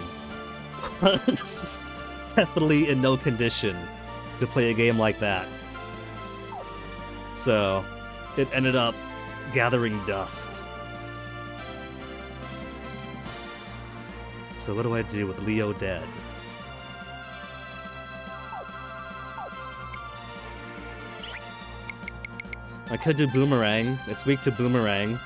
was definitely in no condition to play a game like that. So, it ended up gathering dust. So what do I do with Leo dead? I could do Boomerang. It's weak to Boomerang.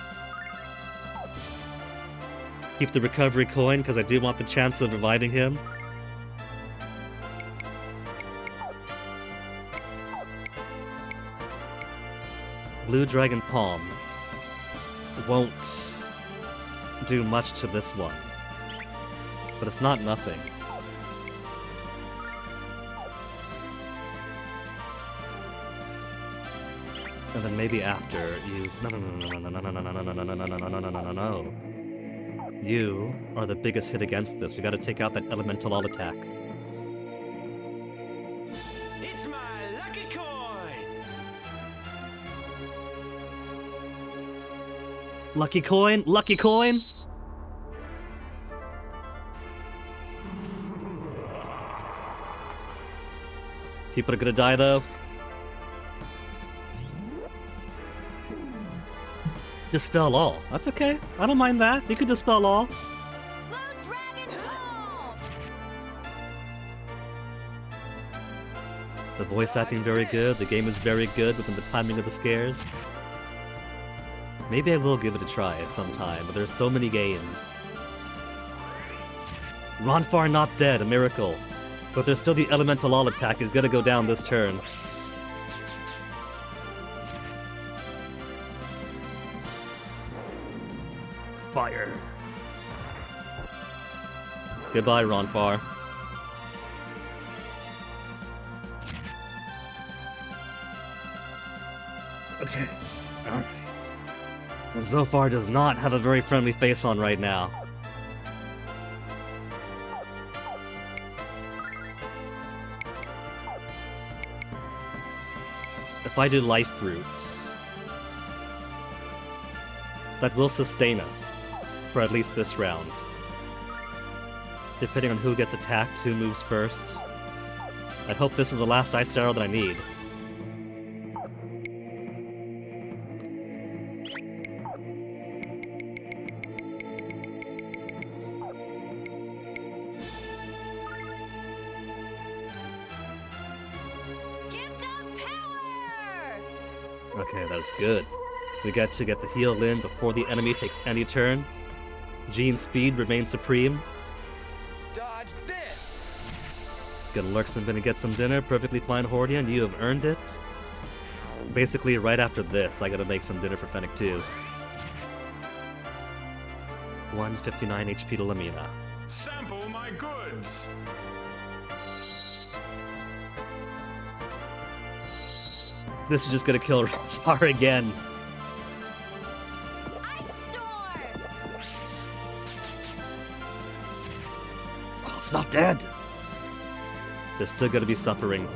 Keep the recovery coin, because I do want the chance of reviving him. Blue Dragon Palm won't do much to this one. But it's not nothing. And then maybe after use no. You are the biggest hit against this. We gotta take out that elemental all attack. It's my lucky coin! Lucky coin? Lucky coin? People are gonna die though. Dispel all. That's okay. I don't mind that. You could dispel all. The voice acting very good. The game is very good within the timing of the scares. Maybe I will give it a try at some time, but there's so many games. Ronfar not dead, a miracle. But there's still the elemental all attack. He's gonna go down this turn. Fire. Goodbye, Ronfar. Okay. Alright. And Zophar does not have a very friendly face on right now. If I do life fruits, that will sustain us for at least this round. Depending on who gets attacked, who moves first. I hope this is the last ice arrow that I need. Okay, that's good. We get to get the heal in before the enemy takes any turn. Gene's speed remains supreme. Dodge this! Gonna lurk some bin and get some dinner. Perfectly fine, Hordian. You have earned it. Basically, right after this, I gotta make some dinner for Fennec too. 159 HP to Lamina. Sample my goods. This is just gonna kill Jar again. Oh, it's not dead. They're still gonna be suffering.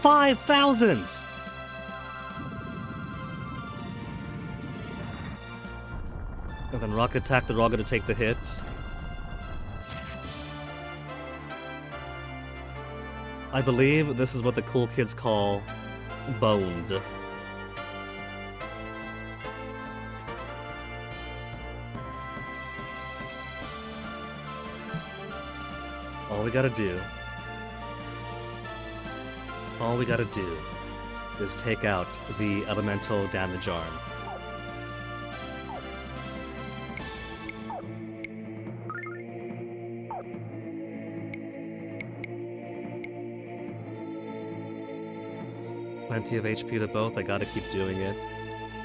$5,000! And then Rock Attack, they're all gonna take the hit. I believe this is what the cool kids call boned. All we gotta do is take out the elemental damage arm. Plenty of HP to both, I gotta keep doing it.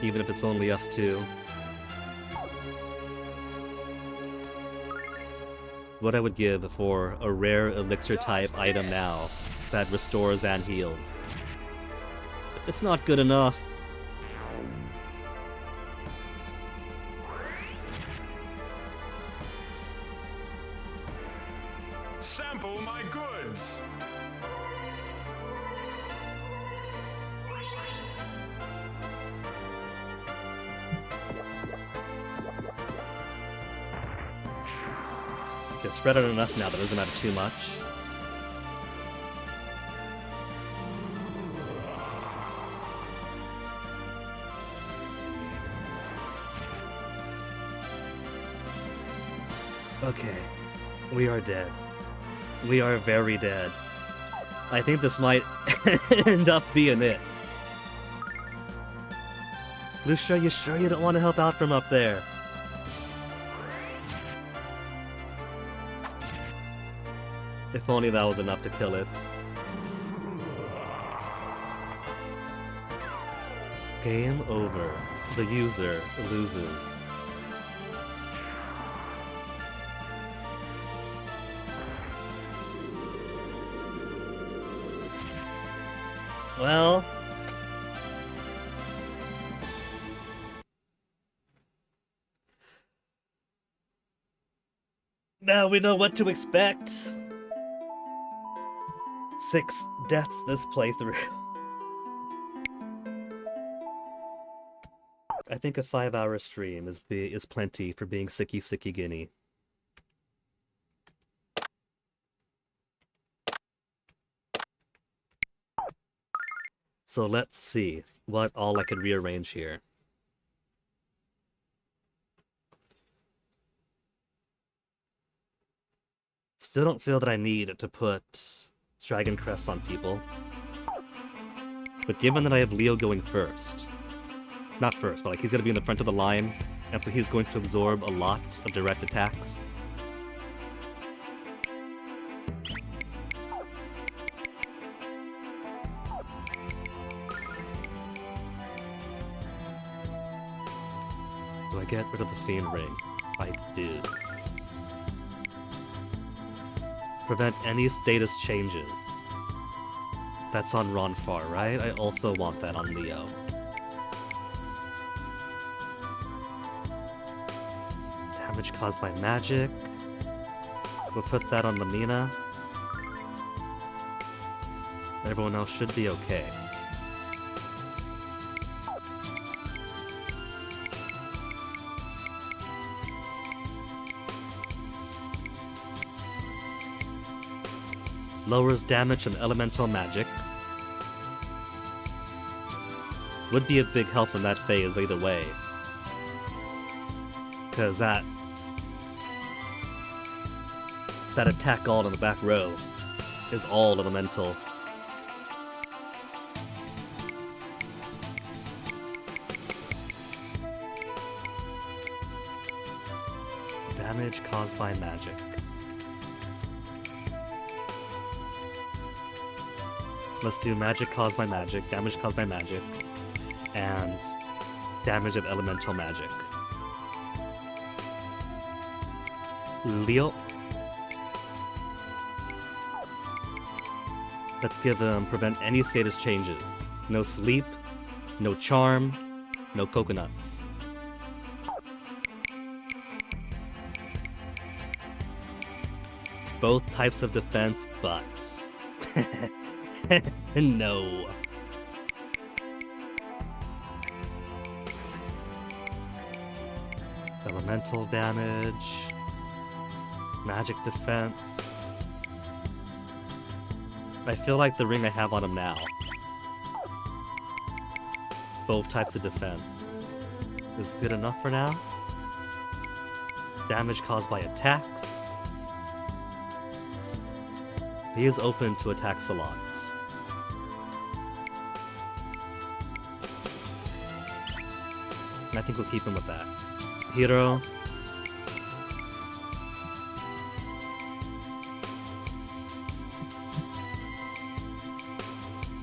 Even if it's only us two. What I would give for a rare elixir type item now that restores and heals. It's not good enough. Sample my goods. It's spread out enough now that it doesn't matter too much. Okay, we are dead. We are very dead. I think this might end up being it. Lucia, you sure you don't want to help out from up there? If only that was enough to kill it. Game over. The user loses. Well, Now we know what to expect. 6 deaths this playthrough. I think a 5-hour stream is plenty for being sicky guinea. So let's see what all I could rearrange here. Still don't feel that I need to put Dragon Crests on people. But given that I have Leo going first, not first, but like he's going to be in the front of the line, and so he's going to absorb a lot of direct attacks. Do I get rid of the Fiend Ring? I do. Prevent any status changes. That's on Ronfar, right? I also want that on Leo. Damage caused by magic. We'll put that on Lamina. Everyone else should be okay. Lowers damage and elemental magic. Would be a big help in that phase either way. Because that attack all in the back row is all elemental. Damage caused by magic. Let's do magic caused by magic, damage caused by magic, and damage of elemental magic. Leo. Let's give him prevent any status changes. No sleep, no charm, no coconuts. Both types of defense, but... no. Elemental damage. Magic defense. I feel like the ring I have on him now. Both types of defense is good enough for now. Damage caused by attacks. He is open to attacks a lot. And I think we'll keep him with that. Hero.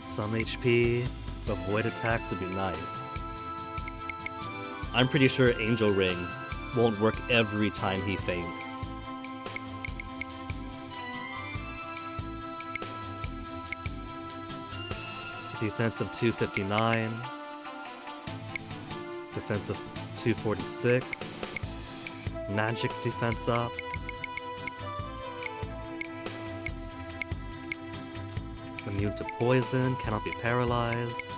Some HP. Avoid attacks would be nice. I'm pretty sure Angel Ring won't work every time he faints. Defense of 259. Defense of 246. Magic defense up. Immune to poison, cannot be paralyzed.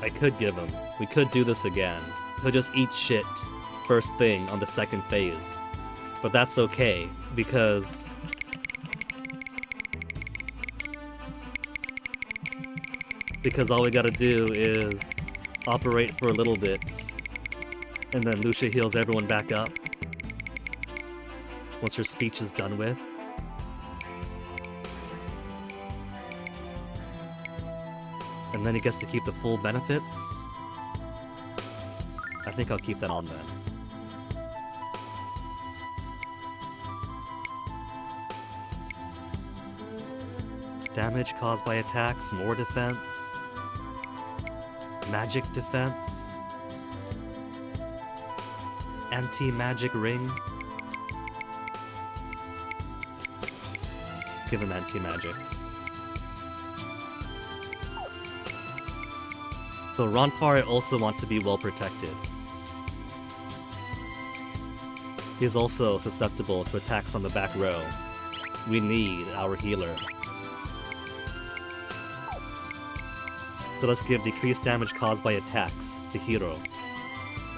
I could give him. We could do this again. He'll just eat shit first thing on the second phase. But that's okay, because all we gotta do is operate for a little bit, and then Lucia heals everyone back up once her speech is done with. And then he gets to keep the full benefits. I think I'll keep that on then. Damage caused by attacks, more defense. Magic defense. Anti-magic ring. Let's give him anti-magic. So Ronfar I also want to be well protected. He's also susceptible to attacks on the back row. We need our healer. So let's give decreased damage caused by attacks to Hiro.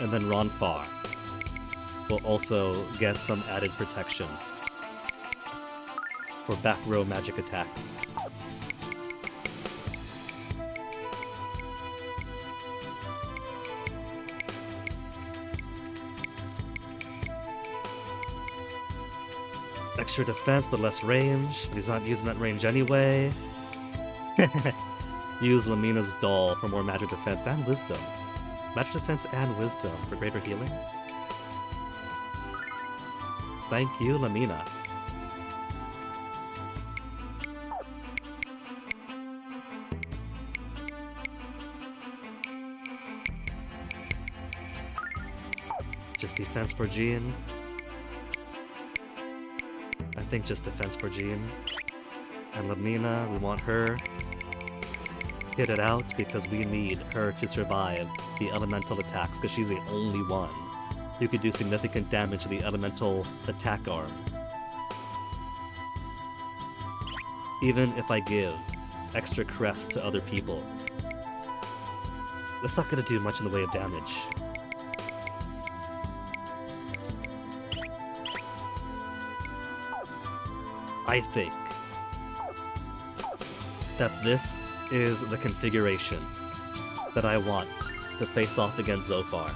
And then Ronfar will also get some added protection for back row magic attacks. Extra defense but less range. He's not using that range anyway. Use Lamina's doll for more magic defense and wisdom. Magic defense and wisdom for greater healings. Thank you, Lamina. Just defense for Jean. I think just defense for Jean. And Lamina, we want her hit it out because we need her to survive the elemental attacks because she's the only one who could do significant damage to the elemental attack arm. Even if I give extra crests to other people, that's not going to do much in the way of damage. I think that this is the configuration that I want to face off against Zophar.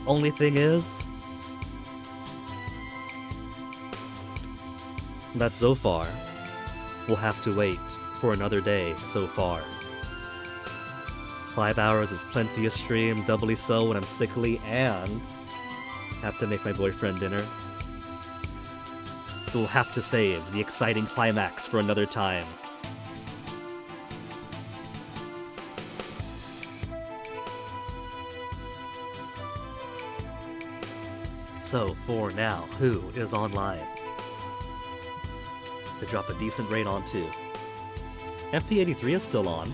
Only thing is that Zophar will have to wait for another day so far. 5 hours is plenty of stream, doubly so when I'm sickly and have to make my boyfriend dinner. So we'll have to save the exciting climax for another time. So, for now, who is online? To drop a decent raid on too. MP83 is still on.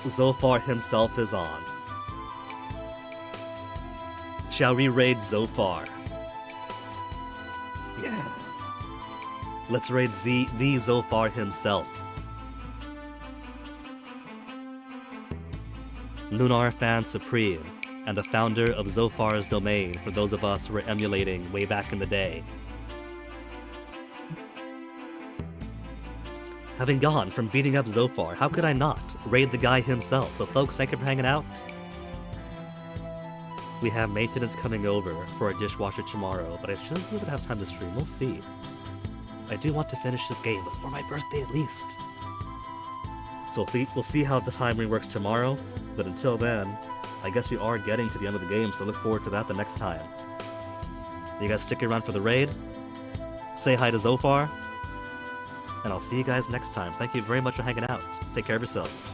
Zophar himself is on. Shall we raid Zophar? Yeah. Let's raid the Zophar himself. Lunar Fan Supreme, and the founder of Zophar's domain for those of us who were emulating way back in the day. Having gone from beating up Zophar, how could I not raid the guy himself? So folks, thank you for hanging out. We have maintenance coming over for our dishwasher tomorrow, but I shouldn't be able to have time to stream. We'll see. I do want to finish this game before my birthday at least. So we'll see how the timing works tomorrow, but until then, I guess we are getting to the end of the game, so look forward to that the next time. You guys stick around for the raid, say hi to Zophar, and I'll see you guys next time. Thank you very much for hanging out. Take care of yourselves.